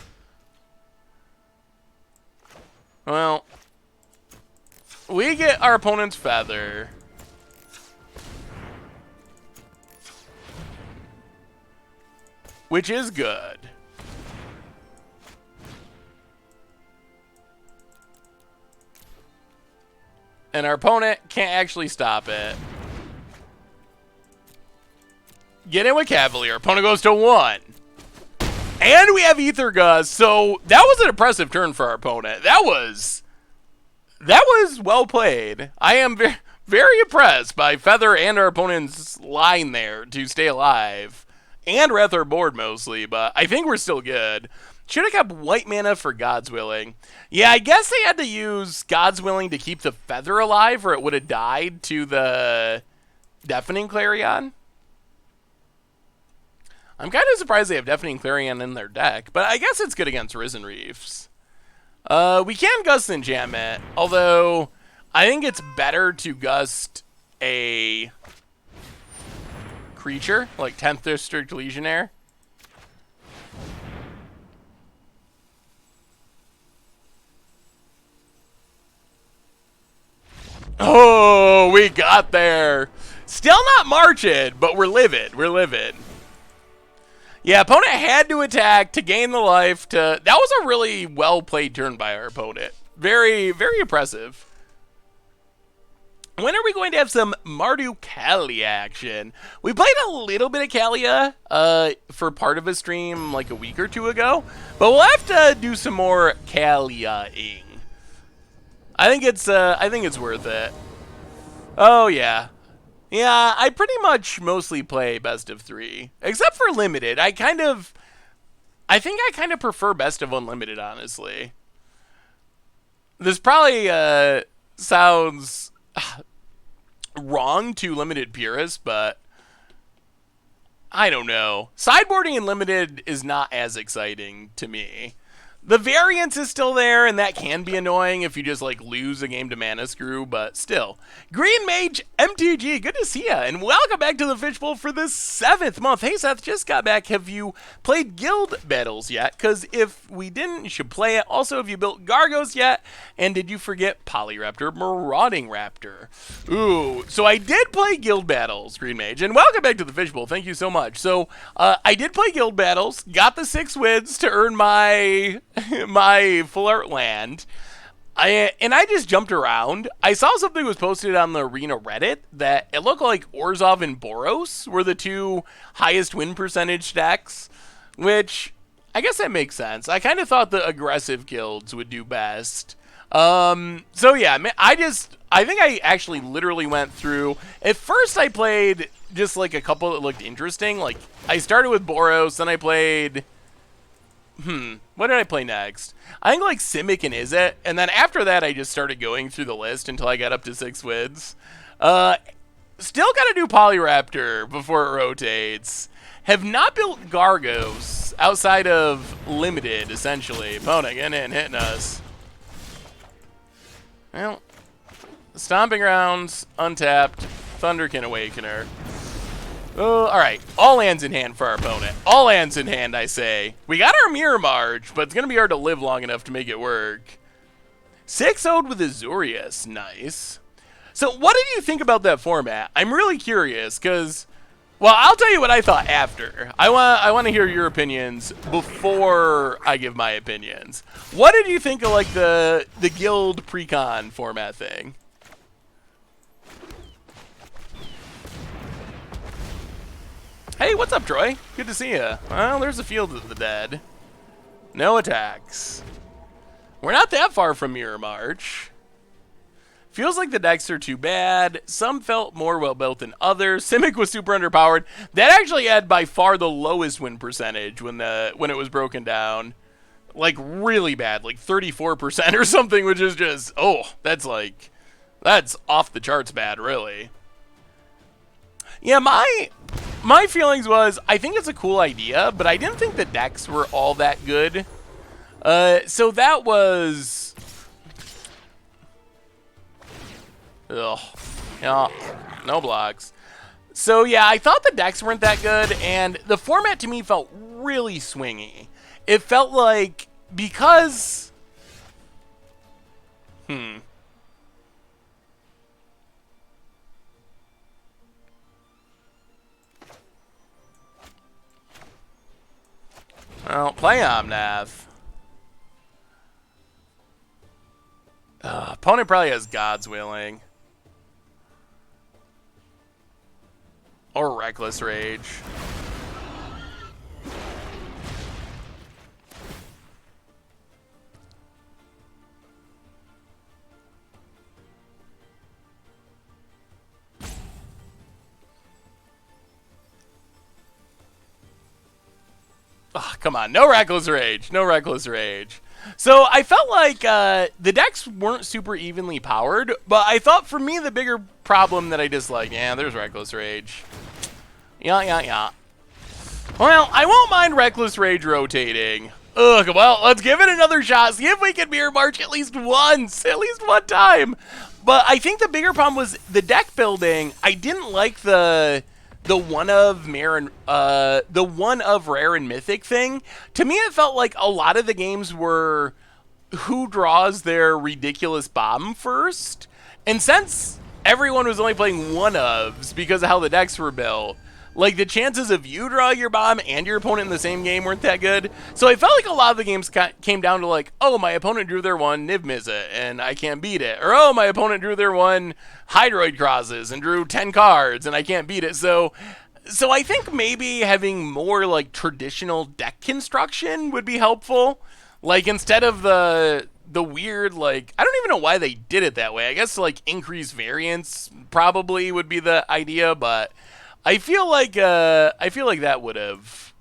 Well, we get our opponent's Feather. Which is good. And our opponent can't actually stop it. Get in with Cavalier. Opponent goes to 1. And we have Ether Gust, so that was an impressive turn for our opponent. That was well played. I am very impressed by Feather and our opponent's line there to stay alive. And Wrath our board mostly, but I think we're still good. Should have kept white mana for God's Willing. Yeah, I guess they had to use God's Willing to keep the Feather alive, or it would have died to the Deafening Clarion. I'm kind of surprised they have Deafening Clarion in their deck, but I guess it's good against Risen Reefs. We can Gust Enchantment, although I think it's better to Gust a creature, like 10th District Legionnaire. Oh, we got there. Still not marching, but we're livid. We're livid. Yeah, opponent had to attack to gain the life. That was a really well-played turn by our opponent. Very, very impressive. When are we going to have some Mardu Kalia action? We played a little bit of Kalia for part of a stream like a week or 2 ago, but we'll have to do some more Kalia-ing. I think it's worth it. Oh yeah. Yeah, I pretty much mostly play best of 3. Except for limited. I think I kind of prefer best of unlimited, honestly. This probably sounds wrong to limited purists, but I don't know. Sideboarding in limited is not as exciting to me. The variance is still there, and that can be annoying if you just, like, lose a game to Mana Screw, but still. Green Mage MTG, good to see ya, and welcome back to the Fishbowl for the 7th month. Hey, Seth, just got back. Have you played Guild Battles yet? Because if we didn't, you should play it. Also, have you built Gargos yet? And did you forget Polyraptor, Marauding Raptor? Ooh, so I did play Guild Battles, Green Mage, and welcome back to the Fishbowl. Thank you so much. So, I did play Guild Battles, got the 6 wins to earn my full art land. I just jumped around. I saw something was posted on the Arena Reddit that it looked like Orzhov and Boros were the 2 highest win percentage decks, which I guess that makes sense. I kind of thought the aggressive guilds would do best. So yeah, I think I actually literally went through. At first I played just like a couple that looked interesting. Like I started with Boros, then I played What did I play next? I think like Simic and Izzet, and then after that I just started going through the list until I got up to 6 wins. Still gotta do Polyraptor before it rotates. Have not built Gargos outside of Limited, essentially. Opponent getting in, hitting us. Well, Stomping Grounds, untapped, Thunderkin Awakener. Alright, all hands in hand for our opponent. All hands in hand, I say. We got our Mirror March, but it's going to be hard to live long enough to make it work. 6-0'd with Azorius, nice. So what did you think about that format? I'm really curious, because, well, I'll tell you what I thought after. I want to hear your opinions before I give my opinions. What did you think of, like, the guild pre-con format thing? Hey, what's up, Troy? Good to see you. Well, there's a Field of the Dead. No attacks. We're not that far from Mirror March. Feels like the decks are too bad. Some felt more well-built than others. Simic was super underpowered. That actually had by far the lowest win percentage when it was broken down. Like, really bad. Like, 34% or something, which is just, that's off the charts bad, really. Yeah, my feelings was, I think it's a cool idea, but I didn't think the decks were all that good. So that was... Ugh. Yeah, no blocks. So yeah, I thought the decks weren't that good, and the format to me felt really swingy. It felt like, because... Well, play Omnath. Opponent probably has God's Willing. Or Reckless Rage. Oh, come on. No Reckless Rage. No Reckless Rage. So I felt like the decks weren't super evenly powered, but I thought for me the bigger problem that I disliked, yeah, there's Reckless Rage. Yeah. Well, I won't mind Reckless Rage rotating. Ugh, well, let's give it another shot. See if we can Mirror March at least once. At least one time. But I think the bigger problem was the deck building. I didn't like the one of rare and mythic thing. To me, it felt like a lot of the games were who draws their ridiculous bomb first. And since everyone was only playing one ofs because of how the decks were built, like the chances of you drawing your bomb and your opponent in the same game weren't that good. So I felt like a lot of the games came down to like, oh, my opponent drew their one Niv Mizzet and I can't beat it. Or, oh, my opponent drew their one Hydroid Crosses and drew 10 cards and I can't beat it. So I think maybe having more like traditional deck construction would be helpful. Like instead of the weird, like, I don't even know why they did it that way. I guess like increase variance probably would be the idea, but I feel like that would have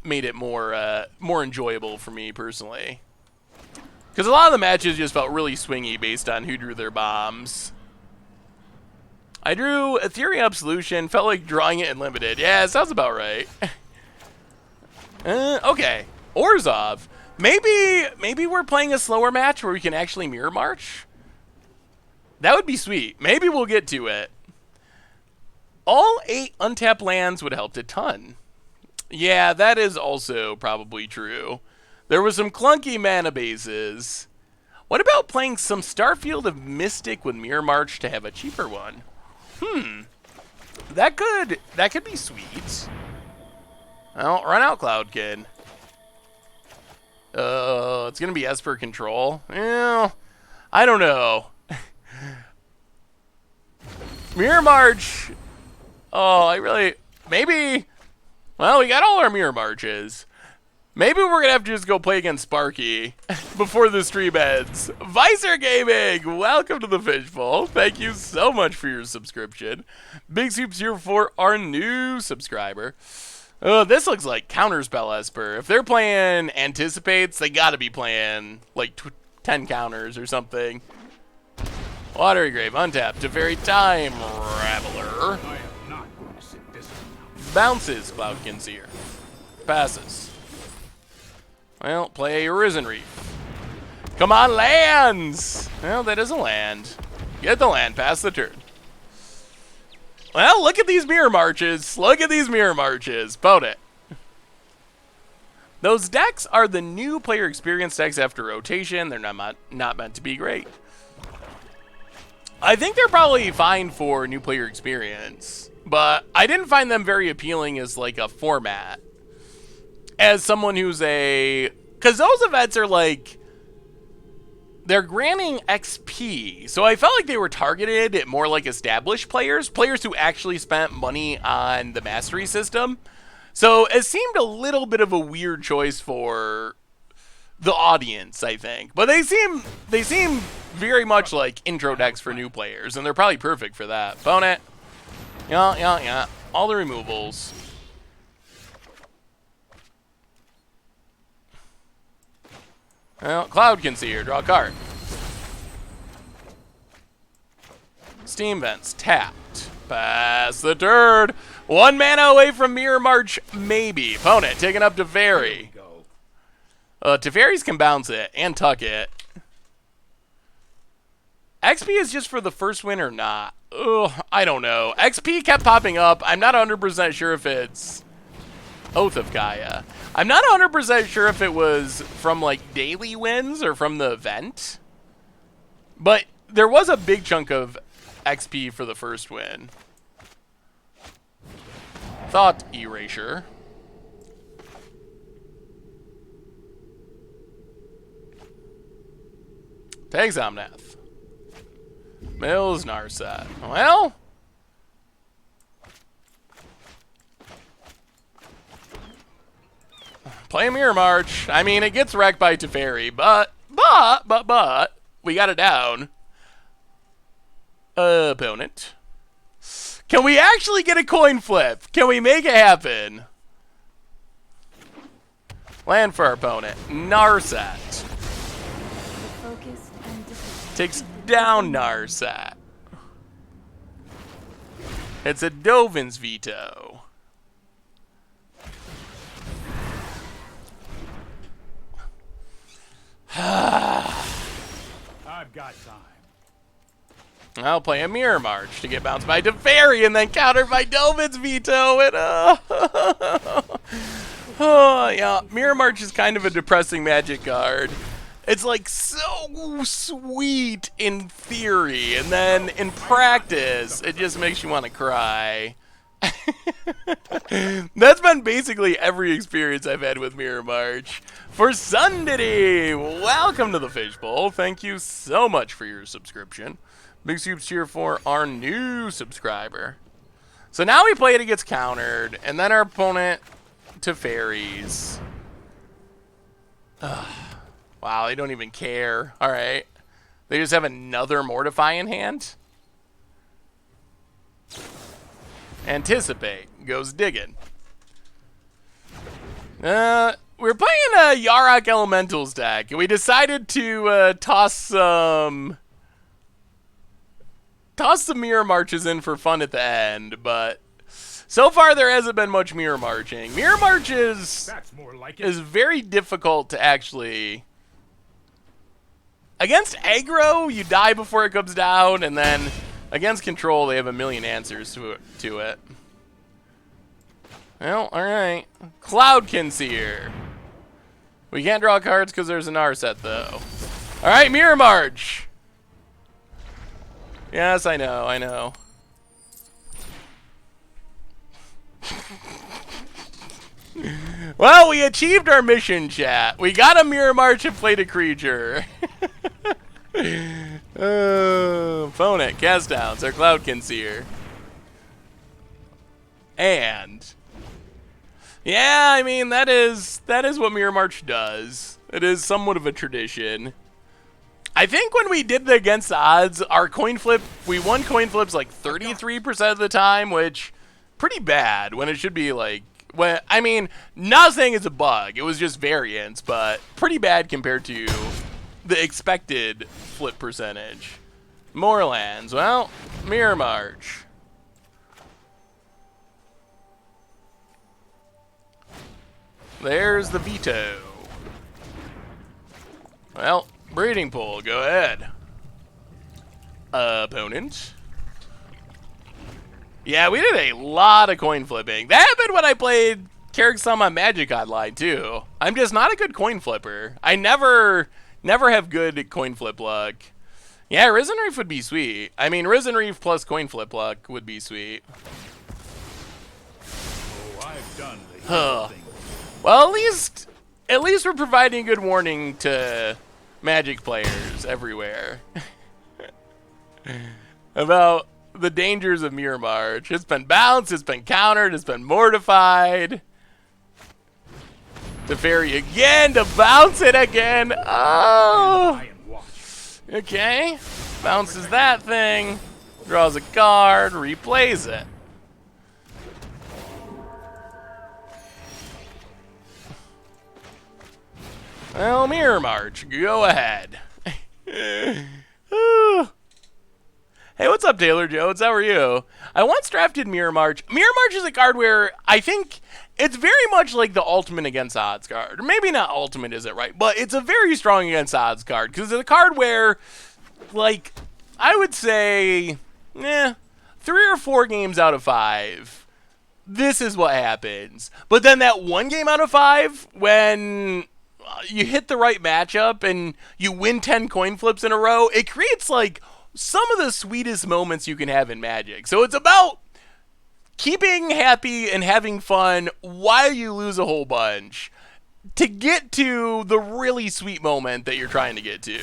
made it more enjoyable for me personally. Because a lot of the matches just felt really swingy based on who drew their bombs. I drew Ethereal Absolution, felt like drawing it in Limited. Yeah, sounds about right. Okay, Orzhov. Maybe we're playing a slower match where we can actually Mirror March? That would be sweet. Maybe we'll get to it. All 8 untapped lands would help a ton. Yeah, that is also probably true. There was some clunky mana bases. What about playing some Starfield of Mystic with Mirror March to have a cheaper one? That could be sweet. Well, run out, Cloud Kid. It's gonna be Esper Control. Well, I don't know. Mirror March. Oh, maybe. Well, we got all our Mirror Marches. Maybe we're going to have to just go play against Sparky before the stream ends. Visor Gaming, welcome to the Fishbowl. Thank you so much for your subscription. Big soups here for our new subscriber. Oh, this looks like Counterspell Esper. If they're playing Anticipates, they gotta be playing like 10 counters or something. Watery Grave, untap, Teferi Time Raveler. I am not going to sit this one. Bounces, Cloud Conceer. Passes. Well, play Risen Reef. Come on, lands! Well, that is a land. Get the land, pass the turn. Well, look at these mirror marches. Look at these mirror marches. Boat it. Those decks are the new player experience decks after rotation. They're not meant to be great. I think they're probably fine for new player experience, but I didn't find them very appealing as like a format. As someone who's because those events are like, they're granting XP, so I felt like they were targeted at more like established players who actually spent money on the mastery system. So it seemed a little bit of a weird choice for the audience, I think. But they seem very much like intro decks for new players, and they're probably perfect for that. Bone it. Yeah. All the removals. Well, Cloud Conceer, draw a card. Steam Vents, tapped. Pass the turn. 1 mana away from Mirror March, maybe. Opponent, taking up Teferi. Teferis can bounce it and tuck it. XP is just for the first win or not? Ugh, I don't know. XP kept popping up. I'm not 100% sure if it's Oath of Gaia. I'm not 100% sure if it was from like daily wins or from the event. But there was a big chunk of XP for the first win. Thought Erasure. Tags Omnath. Mills Narset. Well, play a Mirror March. I mean, it gets wrecked by Teferi, but we got it down. Opponent. Can we actually get a coin flip? Can we make it happen? Land for our opponent. Narset. Focus and Takes down Narset. It's a Dovin's Veto. I've got time. I'll play a Mirror March to get bounced by Teferi and then countered by Dovin's Veto. And oh yeah, Mirror March is kind of a depressing Magic card. It's like so sweet in theory, and then in practice, it just makes you want to cry. That's been basically every experience I've had with Mirror March. For Sunday, welcome to the Fishbowl. Thank you so much for your subscription. Big soups cheer for our new subscriber. So now we play it, it gets countered, and then our opponent Teferis. Wow, they don't even care. All right. They just have another Mortify in hand. Anticipate. Goes digging. We're playing a Yarokamentals deck, and we decided to toss some Mirror Marches in for fun at the end, but so far there hasn't been much Mirror Marching. Mirror Marches That's more like it. is very difficult to actually... Against aggro, you die before it comes down, and then against control, they have a million answers to it. Well, alright. Cloud Conceer. We can't draw cards because there's an Narset, though. Alright, Mirror March. Yes, I know. Well, we achieved our mission, chat. We got a Mirror March and played a creature. Opponent, cast down, so Cloud Conceer. And yeah, I mean that is what Mirror March does. It is somewhat of a tradition. I think when we did the against the odds, our coin flip, we won coin flips like 33% of the time, which pretty bad when it should be like When I mean, not saying it's a bug. It was just variance, but pretty bad compared to the expected flip percentage. More lands. Well, Mirror March. There's the veto. Well, breeding pool. Go ahead. Opponent. Yeah, we did a lot of coin flipping. That happened when I played Carrick-Sum on Magic Online, too. I'm just not a good coin flipper. I never have good coin flip luck. Yeah, Risen Reef would be sweet. I mean, Risen Reef plus coin flip luck would be sweet. Oh, I've done the thing. Well, at least we're providing good warning to Magic players everywhere about the dangers of Mirror March. It's been bounced, it's been countered, it's been mortified. To fairy again, to bounce it again. Oh. Okay. Bounces that thing. Draws a card, replays it. Well, Mirror March, go ahead. Hey, what's up, Taylor Jones? How are you? I once drafted Mirror March. Mirror March is a card where I think it's very much like the ultimate against odds card. Maybe not ultimate isn't right, but it's a very strong against odds card because it's a card where, like, I would say, 3 or 4 games out of 5, this is what happens. But then that 1 game out of 5, when you hit the right matchup and you win 10 coin flips in a row, it creates, like, some of the sweetest moments you can have in Magic. So it's about keeping happy and having fun while you lose a whole bunch to get to the really sweet moment that you're trying to get to,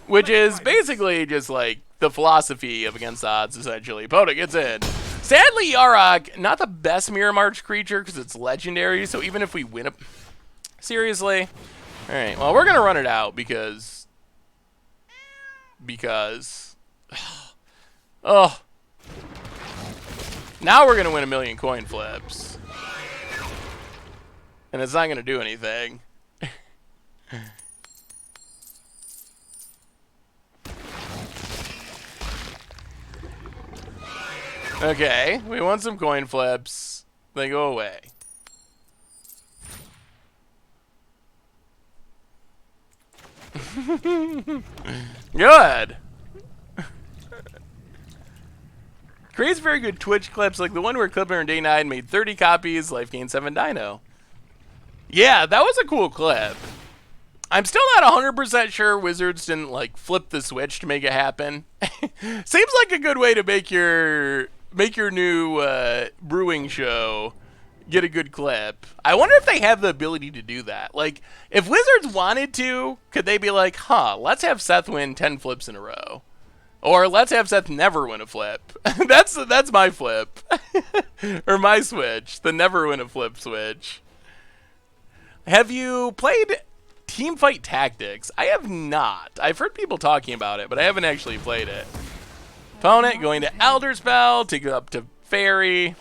which is basically just like the philosophy of against odds, essentially. Opponent gets in. Sadly, Yarok, not the best Mirror March creature because it's legendary, so even if we win it... Seriously? Alright, well, we're going to run it out because... Oh. Now we're going to win 1,000,000 coin flips. And it's not going to do anything. Okay, we want some coin flips. They go away. Go ahead. Creates very good Twitch clips, like the one where Clipper and Day 9 made 30 copies, life gained 7 dino. Yeah, that was a cool clip. I'm still not 100% sure Wizards didn't, like, flip the switch to make it happen. Seems like a good way to make your new brewing show get a good clip. I wonder if they have the ability to do that. Like, if Wizards wanted to, could they be like, let's have Seth win 10 flips in a row. Or let's have Seth never win a flip. That's my flip. Or my switch. The never win a flip switch. Have you played Teamfight Tactics? I have not. I've heard people talking about it, but I haven't actually played it. Opponent going to Elder Spell, take it up to Fairy.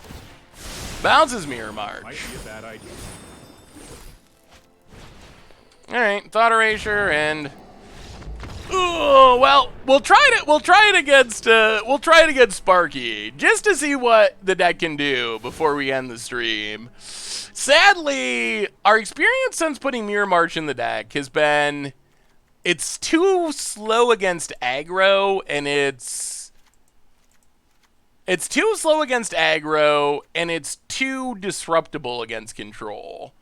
Bounces Mirror March. Might be a bad idea. Alright, Thought Erasure and... Oh, well, we'll try it against Sparky, just to see what the deck can do before we end the stream. Sadly, our experience since putting Mirror March in the deck has been, it's too slow against aggro, and it's too slow against aggro, and it's too disruptible against control.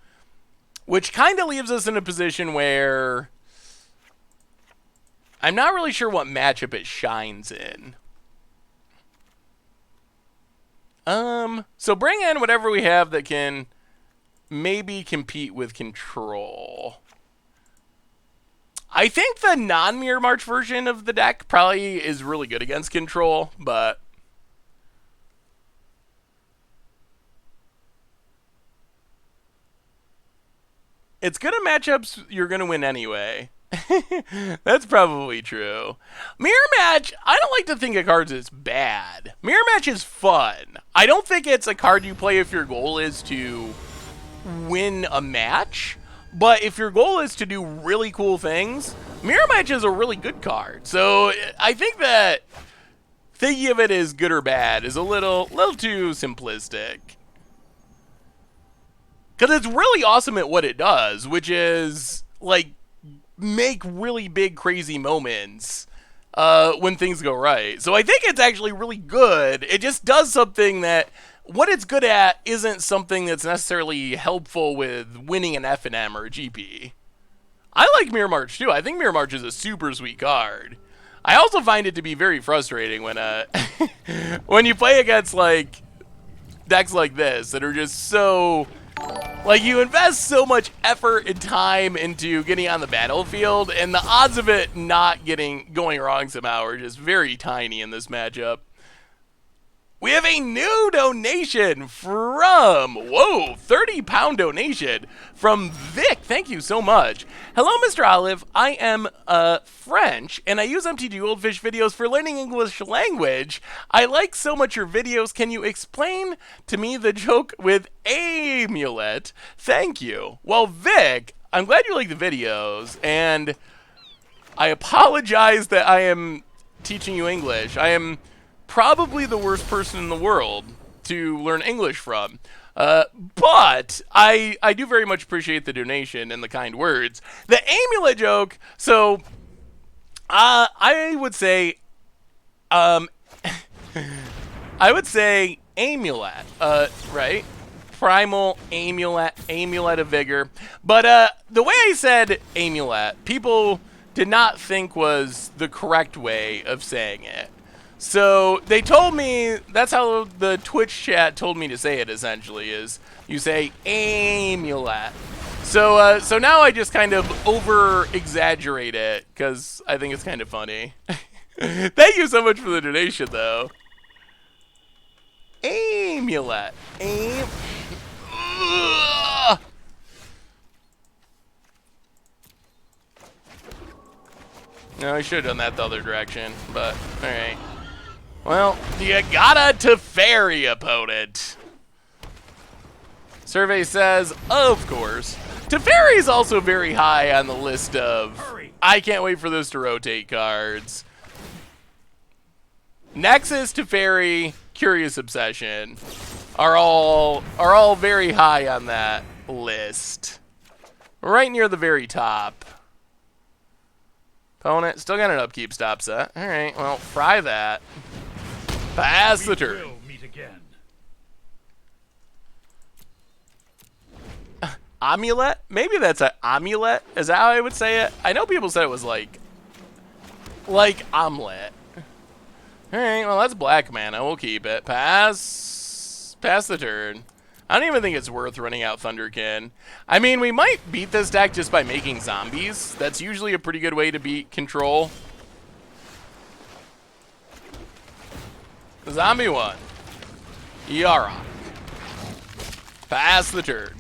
Which kind of leaves us in a position where I'm not really sure what matchup it shines in. So bring in whatever we have that can maybe compete with control. I think the non-Mirror March version of the deck probably is really good against control, but it's good at matchups you're going to win anyway. That's probably true. Mirror Match, I don't like to think of cards as bad. Mirror Match is fun. I don't think it's a card you play if your goal is to win a match, but if your goal is to do really cool things, Mirror Match is a really good card. So I think that thinking of it as good or bad is a little too simplistic. Because it's really awesome at what it does, which is, like, make really big, crazy moments when things go right. So I think it's actually really good. It just does something that what it's good at isn't something that's necessarily helpful with winning an F&M or a GP. I like Mirror March, too. I think Mirror March is a super sweet card. I also find it to be very frustrating when when you play against, like, decks like this that are just so... Like, you invest so much effort and time into getting on the battlefield, and the odds of it not going wrong somehow are just very tiny in this matchup. We have a new donation from, whoa, 30-pound donation from Vic. Thank you so much. Hello, Mr. Olive. I am French, and I use MTGGoldfish videos for learning English language. I like so much your videos. Can you explain to me the joke with amulet? Thank you. Well, Vic, I'm glad you like the videos, and I apologize that I am teaching you English. I am probably the worst person in the world to learn English from. But I do very much appreciate the donation and the kind words. The amulet joke, so I would say I would say amulet, right? Primal amulet, amulet of vigor. But the way I said amulet, people did not think was the correct way of saying it. So they told me, that's how the Twitch chat told me to say it, essentially, is you say amulet. So now I just kind of over-exaggerate it, because I think it's kind of funny. Thank you so much for the donation, though. Amulet. No, I should have done that the other direction, but alright. Well, you gotta Teferi, opponent. Survey says, of course. Teferi is also very high on the list of, I can't wait for this to rotate cards. Nexus, Teferi, Curious Obsession are all very high on that list. Right near the very top. Opponent, still got an upkeep stop set. Alright, well, fry that. Pass the turn. We'll meet again. Amulet? Maybe that's an amulet? Is that how I would say it? I know people said it was like omelet. Alright, well, that's black mana. We'll keep it. Pass the turn. I don't even think it's worth running out Thunderkin. I mean, we might beat this deck just by making zombies. That's usually a pretty good way to beat control. Zombie 1. Yarok. Pass the turn.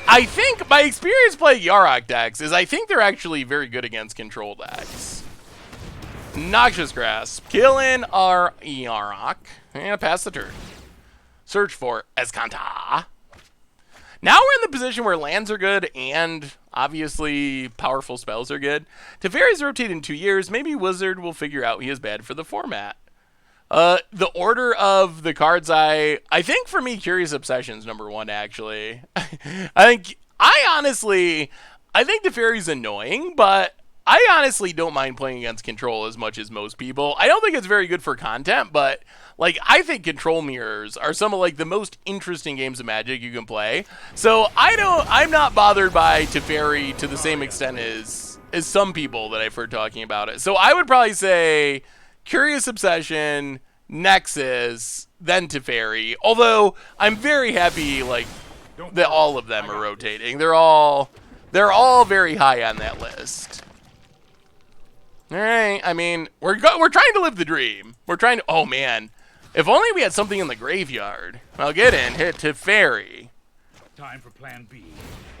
I think my experience playing Yarok decks is I think they're actually very good against control decks. Noxious Grasp. Killing our Yarok. And pass the turn. Search for Escanta. Now we're in the position where lands are good and obviously powerful spells are good. Teferi's rotate in 2 years. Maybe Wizard will figure out he is bad for the format. The order of the cards I think for me, Curious Obsession's number 1, actually. I think Teferi's annoying, but I honestly don't mind playing against control as much as most people. I don't think it's very good for content, but like I think control mirrors are some of like the most interesting games of Magic you can play. So I'm not bothered by Teferi to the same extent as some people that I've heard talking about it. So I would probably say Curious Obsession, Nexus, then Teferi. Although I'm very happy like that all of them are rotating. They're all very high on that list. All right, I mean, we're trying to live the dream. We're trying to, oh man, if only we had something in the graveyard. I'll get in, hit Teferi. Time for plan B.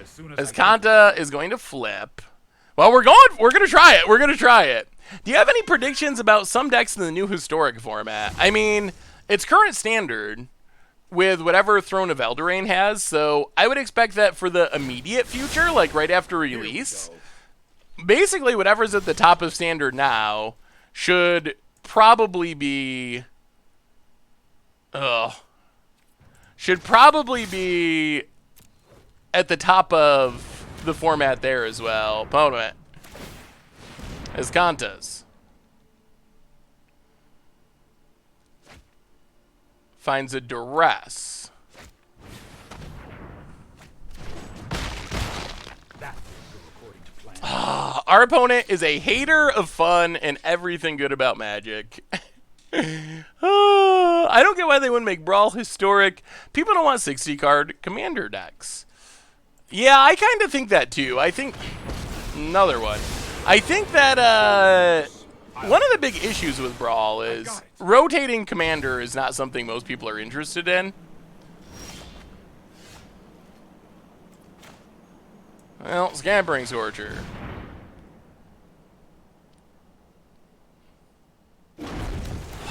As soon as Kanta is going to flip. Well, we're gonna try it. We're gonna try it. Do you have any predictions about some decks in the new historic format? I mean, it's current standard with whatever Throne of Eldraine has, so I would expect that for the immediate future, like right after release, basically whatever's at the top of standard now should probably be should probably be at the top of the format there as well. Opponent Escantas finds a duress. Our opponent is a hater of fun and everything good about Magic. I don't get why they wouldn't make Brawl historic. People don't want 60 card commander decks. Yeah, I kind of think that too. I think another one. I think that one of the big issues with Brawl is rotating commander is not something most people are interested in. Well, Scampering Torture.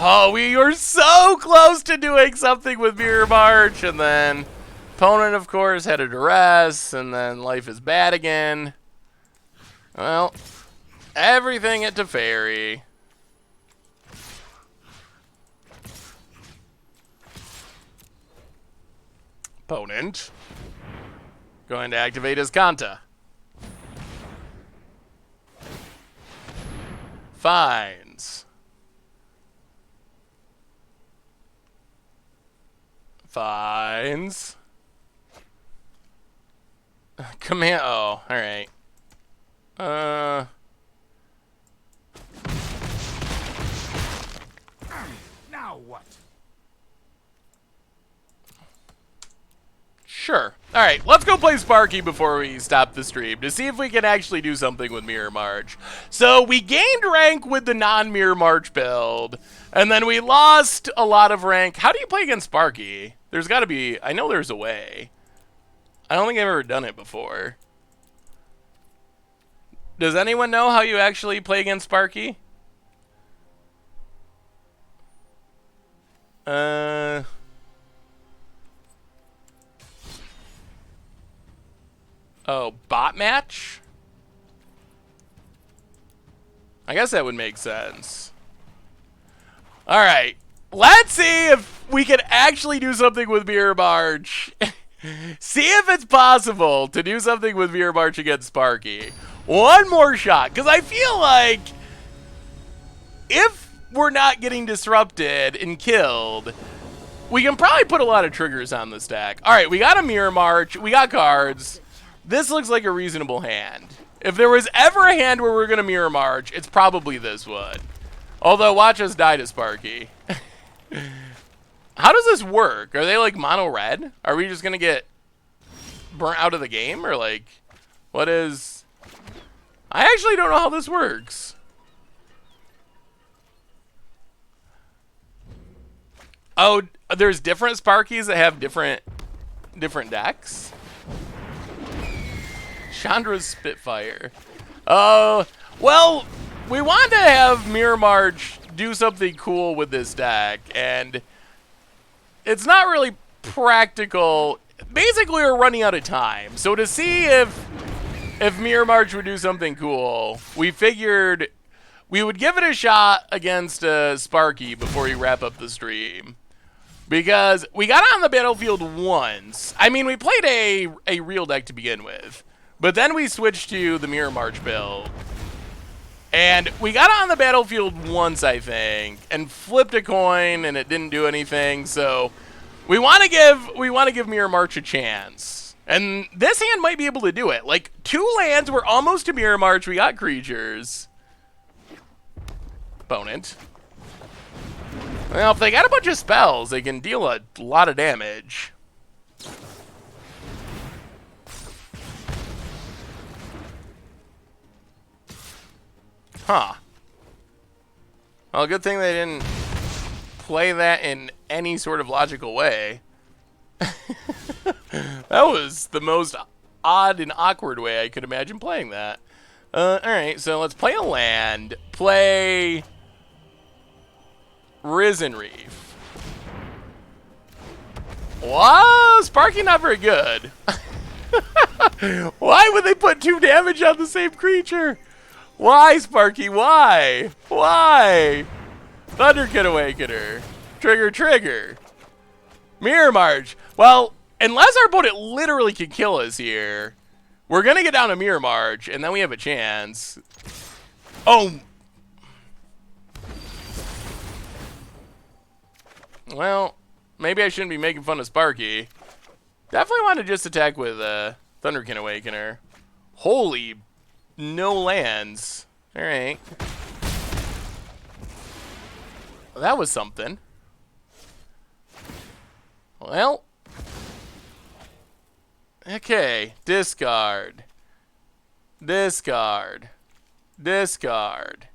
Oh, we were so close to doing something with Mirror March, and then opponent, of course, had a duress, and then life is bad again. Well, everything at Teferi. Opponent going to activate his Kanta. Finds. Finds. Command. Oh, all right. Now what? Sure. All right, let's go play Sparky before we stop the stream to see if we can actually do something with Mirror March. So we gained rank with the non-Mirror March build, and then we lost a lot of rank. How do you play against Sparky? There's got to be, I know there's a way. I don't think I've ever done it before. Does anyone know how you actually play against Sparky? Oh, bot match? I guess that would make sense. Alright, let's see if we can actually do something with Mirror March. See if it's possible to do something with Mirror March against Sparky. One more shot, because I feel like if we're not getting disrupted and killed, we can probably put a lot of triggers on the stack. Alright, we got a Mirror March, we got cards. This looks like a reasonable hand. If there was ever a hand where we're going to Mirror March, it's probably this one. Although, watch us die to Sparky. How does this work? Are they like mono red? Are we just going to get burnt out of the game? Or like, what is... I actually don't know how this works. Oh, there's different Sparkies that have different decks? Chandra's Spitfire. Oh, well, we want to have Mirror March do something cool with this deck, and it's not really practical. Basically, we're running out of time. So to see if Mirror March would do something cool, we figured we would give it a shot against Sparky before we wrap up the stream. Because we got on the battlefield once. I mean, we played a real deck to begin with. But then we switched to the Mirror March build. And we got on the battlefield once, I think, and flipped a coin and it didn't do anything. So we want to give Mirror March a chance. And this hand might be able to do it. Like 2 lands, we're almost to Mirror March, we got creatures. Opponent. Well, if they got a bunch of spells, they can deal a lot of damage. Huh. Well, good thing they didn't play that in any sort of logical way. That was the most odd and awkward way I could imagine playing that. Alright, so let's play a land. Play Risen Reef. Wow, Sparky not very good. Why would they put 2 damage on the same creature? Why, Sparky? Why? Why? Thunderkid Awakener. Trigger, trigger. Mirror March. Well, unless our opponent literally can kill us here, we're going to get down to Mirror March, and then we have a chance. Oh. Well, maybe I shouldn't be making fun of Sparky. Definitely want to just attack with Thunderkin Awakener. Holy, no lands. All right. Well, that was something. Well. Okay, discard. Discard. Discard.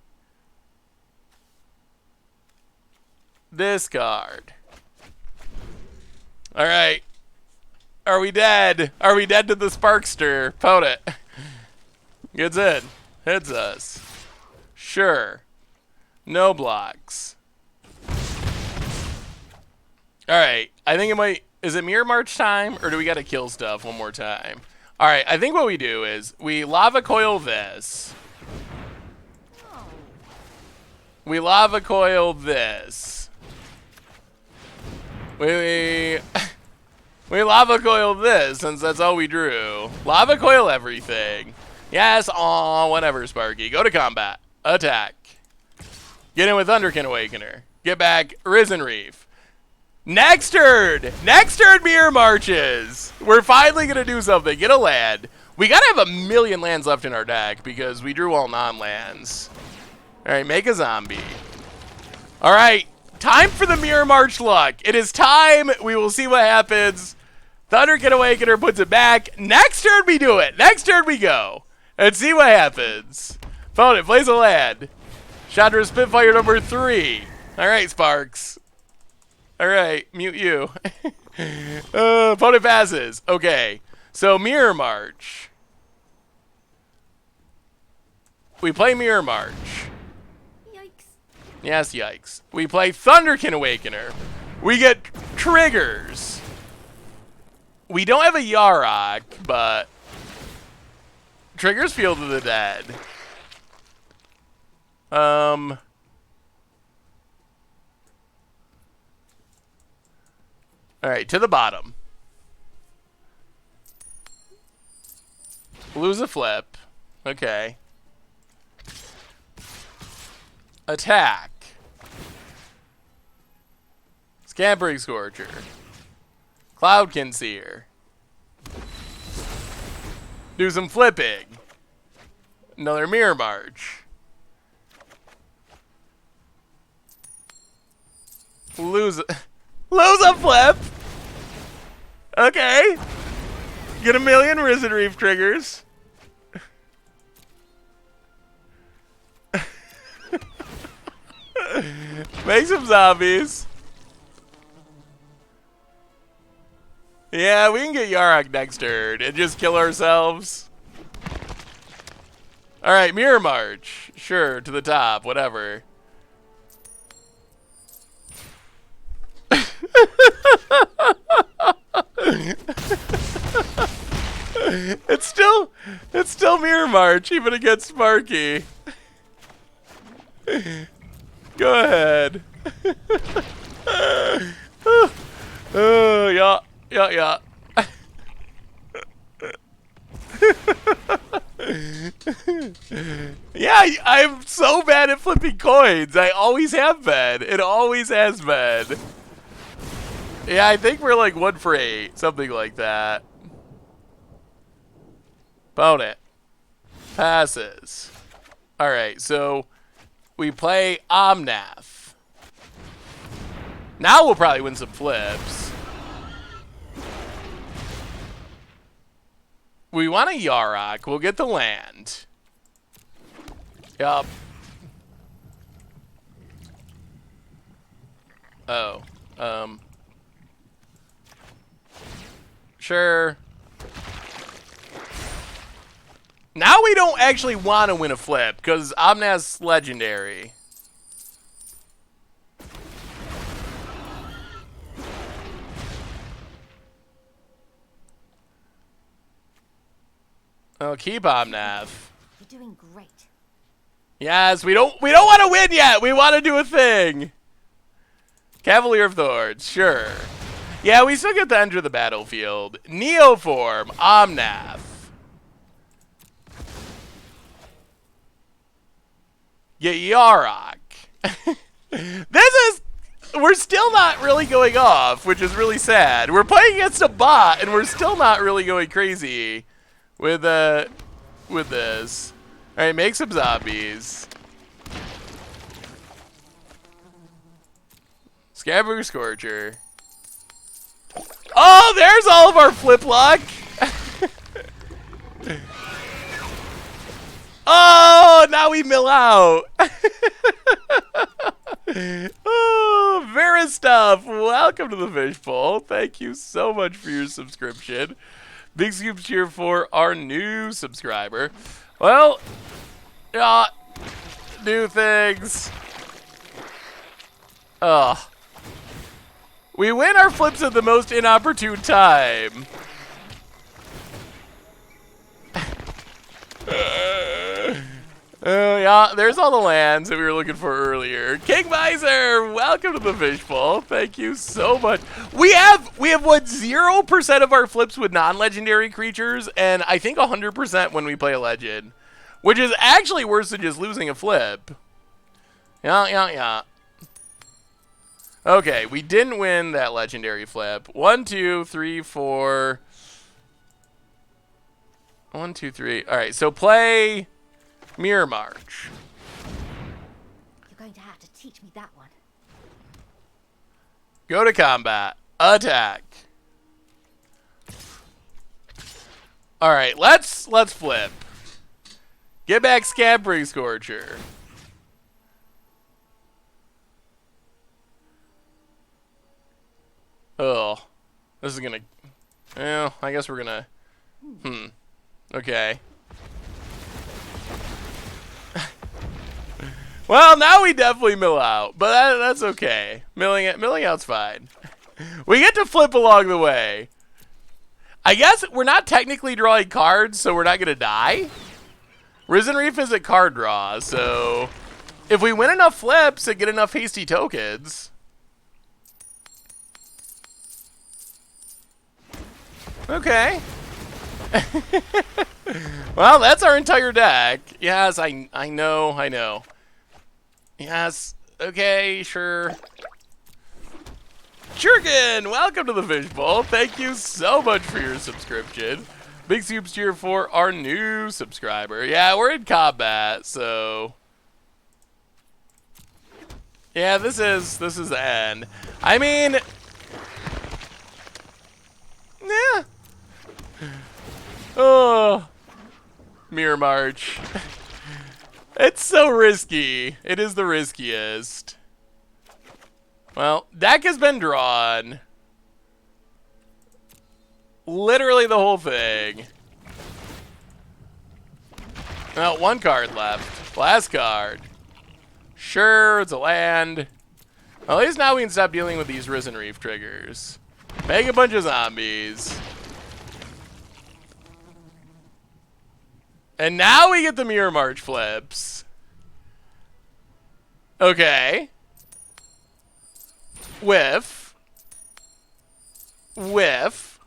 Discard. All right. Are we dead? Are we dead to the Sparkster? Pout it. Gets in. Hits us. Sure. No blocks. Alright. I think it might... Is it Mirror March time? Or do we gotta kill stuff one more time? Alright. I think what we do is we Lava Coil this. We Lava Coil this. We Lava Coil this, since that's all we drew. Lava Coil everything. Yes, aw, whatever, Sparky. Go to combat. Attack. Get in with Thunderkin Awakener. Get back, Risen Reef. Next turn! Next turn, Mirror Marches! We're finally gonna do something. Get a land. We gotta have 1,000,000 lands left in our deck, because we drew all non-lands. Alright, make a zombie. Alright, time for the Mirror March luck. It is time. We will see what happens. Thunderkin Awakener puts it back. Next turn we do it. Next turn we go. And see what happens. Opponent plays a land. Chandra Spitfire number 3. Alright, Sparks. Alright, mute you. Opponent passes. Okay. So Mirror March. We play Mirror March. Yikes. Yes, yikes. We play Thunderkin Awakener. We get triggers. We don't have a Yarok, but triggers Field of the Dead. Alright, to the bottom. Lose a flip. Okay. Attack. Scampering Scorcher. Cloudkin Seer. Do some flipping. Another Mirror March. Lose a flip. Okay. Get 1,000,000 Risen Reef triggers. Make some zombies. Yeah, we can get Yarok next turn and just kill ourselves. Alright, Mirror March. Sure, to the top, whatever. It's still Mirror March, even against Sparky. Go ahead. Yeah. Yeah. Yeah, I'm so bad at flipping coins. I always have been. It always has been. Yeah, I think we're like 1 for 8. Something like that. Opponent. Passes. Alright, so we play Omnath. Now we'll probably win some flips. We want a Yarok. We'll get the land. Yup. Oh. Sure. Now we don't actually want to win a flip, because Omnath's legendary. Oh, keep Omnath. You're doing great. Yes, we don't want to win yet. We want to do a thing. Cavalier of Thorns, sure. Yeah, we still get to enter the battlefield. Neoform, Omnath. Yeah, Yarok. We're still not really going off, which is really sad. We're playing against a bot, and we're still not really going crazy with this. All right, make some zombies. Scabber Scorcher. Oh, there's all of our flip luck. Oh, now we mill out. Oh, Vera stuff. Welcome to the fishbowl. Thank you so much for your subscription. Big scoop cheer for our new subscriber. Well, new things. We win our flips at the most inopportune time. Yeah, there's all the lands that we were looking for earlier. King Miser, welcome to the fishbowl. Thank you so much. We have what, 0% of our flips with non-legendary creatures, and I think 100% when we play a legend, which is actually worse than just losing a flip. Yeah. Okay, we didn't win that legendary flip. 1, 2, 3, 4. 1, 2, 3. All right, so play Mirror March. You're going to have to teach me that one. Go to combat. Attack. All right, let's flip. Get back Scabbering Scorcher. Oh, this is gonna. Well, I guess we're gonna. Okay. Well, now we definitely mill out, but that's okay. Milling out's fine. We get to flip along the way. I guess we're not technically drawing cards, so we're not gonna die. Risen Reef is a card draw, so if we win enough flips and get enough hasty tokens. Okay. Well, that's our entire deck. Yes, I know. Yes. Okay, sure. Jurgen, welcome to the fishbowl. Thank you so much for your subscription. Big soups cheer for our new subscriber. Yeah, we're in combat, so yeah, this is the end. I mean, yeah. Oh, Mirror March. It's so risky. It is the riskiest. Well, deck has been drawn. Literally the whole thing. Well, one card left. Last card. Sure, it's a land. Well, at least now we can stop dealing with these Risen Reef triggers. Make a bunch of zombies. And now we get the Mirror March flips. Okay. Whiff. Whiff.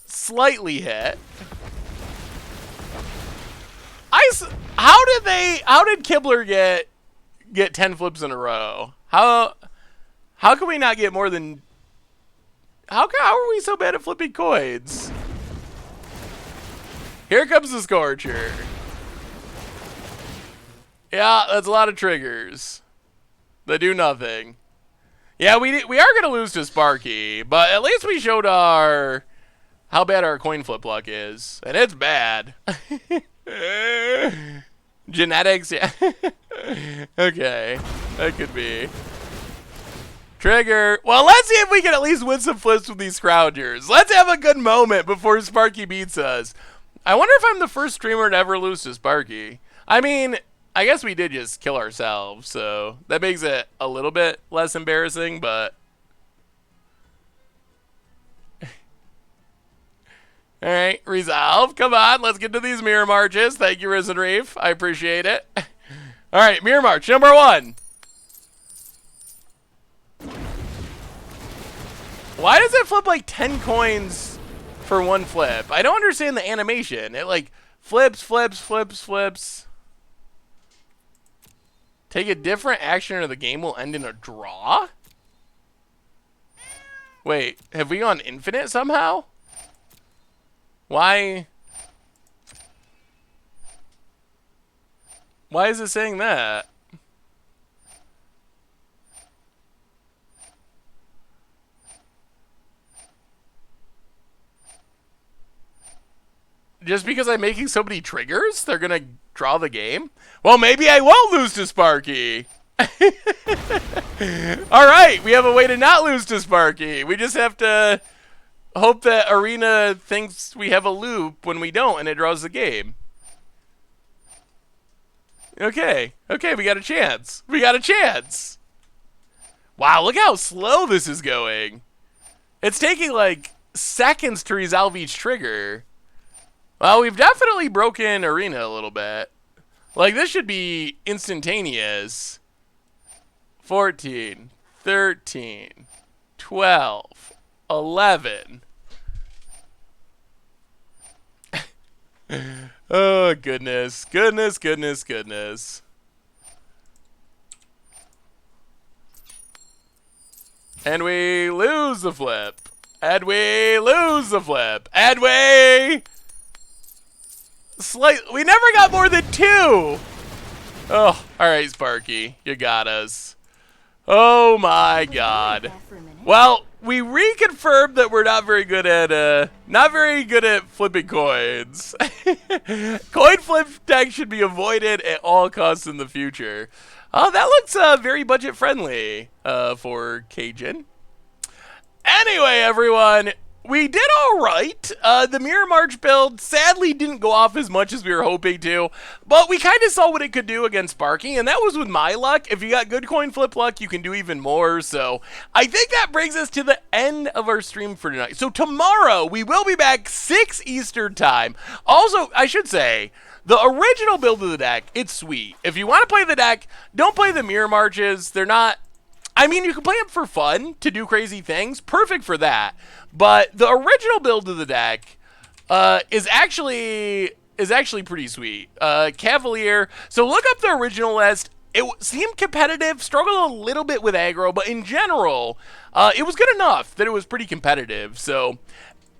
Slightly hit. How did Kibler get 10 flips in a row? How can we not get more than... How are we so bad at flipping coins? Here comes the Scorcher. Yeah, that's a lot of triggers that do nothing. Yeah, we are going to lose to Sparky, but at least we showed how bad our coin flip luck is. And it's bad. Genetics, yeah. Okay, that could be. Trigger. Well, let's see if we can at least win some flips with these Scroungers. Let's have a good moment before Sparky beats us. I wonder if I'm the first streamer to ever lose to Sparky. I mean, I guess we did just kill ourselves, so that makes it a little bit less embarrassing, but... Alright, resolve. Come on, let's get to these mirror marches. Thank you, Risen Reef. I appreciate it. Alright, mirror march number 1. Why does it flip like 10 coins for one flip? I don't understand the animation. It like flips, flips, flips, flips. Take a different action or the game will end in a draw? Wait, have we gone infinite somehow? Why? Why is it saying that? Just because I'm making so many triggers, they're gonna draw the game? Well, maybe I won't lose to Sparky. Alright, we have a way to not lose to Sparky. We just have to hope that Arena thinks we have a loop when we don't and it draws the game. Okay, okay, we got a chance. We got a chance. Wow, look how slow this is going. It's taking like seconds to resolve each trigger. Well, we've definitely broken Arena a little bit. Like, this should be instantaneous. 14, 13, 12, 11. Oh, goodness. Goodness, goodness, goodness. And we lose the flip. And we lose the flip. And we... we never got more than 2. Oh, alright, Sparky. You got us. Oh my god. Well, we reconfirmed that we're not very good at flipping coins. Coin flip deck should be avoided at all costs in the future. Oh, that looks very budget friendly for Cajun. Anyway, everyone, we did all right. The Mirror March build sadly didn't go off as much as we were hoping to, but we kind of saw what it could do against Sparky, and that was with my luck. If you got good coin flip luck, you can do even more. So I think that brings us to the end of our stream for tonight. So tomorrow, we will be back 6 Eastern time. Also, I should say, the original build of the deck, it's sweet. If you want to play the deck, don't play the Mirror Marches. They're not... I mean, you can play them for fun, to do crazy things. Perfect for that. But the original build of the deck is actually pretty sweet. Cavalier. So look up the original list. It seemed competitive, struggled a little bit with aggro, but in general, it was good enough that it was pretty competitive. So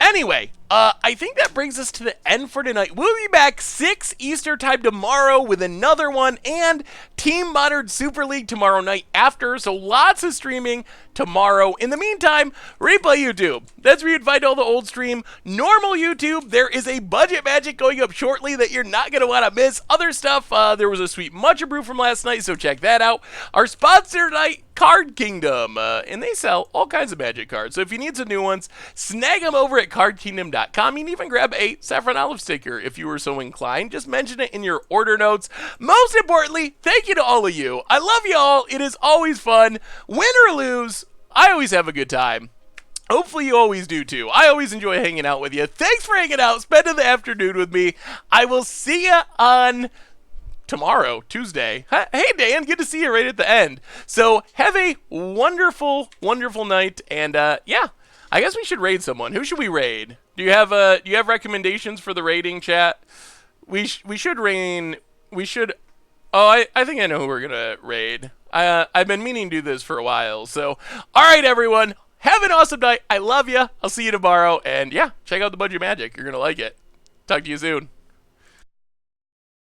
anyway, I think that brings us to the end for tonight. We'll be back 6 Eastern time tomorrow with another one, and Team Modern Super League tomorrow night after, so lots of streaming tomorrow. In the meantime, replay YouTube. That's where you'd find all the old stream. Normal YouTube, there is a Budget Magic going up shortly that you're not going to want to miss. Other stuff, there was a sweet Matcha Brew from last night, so check that out. Our sponsor tonight, Card Kingdom, and they sell all kinds of Magic cards, so if you need some new ones, snag them over at cardkingdom.com. You can even grab a Saffron Olive sticker if you were so inclined. Just mention it in your order notes. Most importantly, thank you to all of you. I love you all. It is always fun. Win or lose, I always have a good time. Hopefully you always do too. I always enjoy hanging out with you. Thanks for hanging out, spending the afternoon with me. I will see you on tomorrow, Tuesday. Hey, Dan, good to see you right at the end. So have a wonderful, wonderful night, and yeah, I guess we should raid someone. Who should we raid? Do you have recommendations for the raiding, chat? We should raid. We should. Oh, I think I know who we're gonna raid. I've been meaning to do this for a while. So, all right, everyone, have an awesome night. I love you. I'll see you tomorrow, and yeah, check out the Budget Magic. You're gonna like it. Talk to you soon.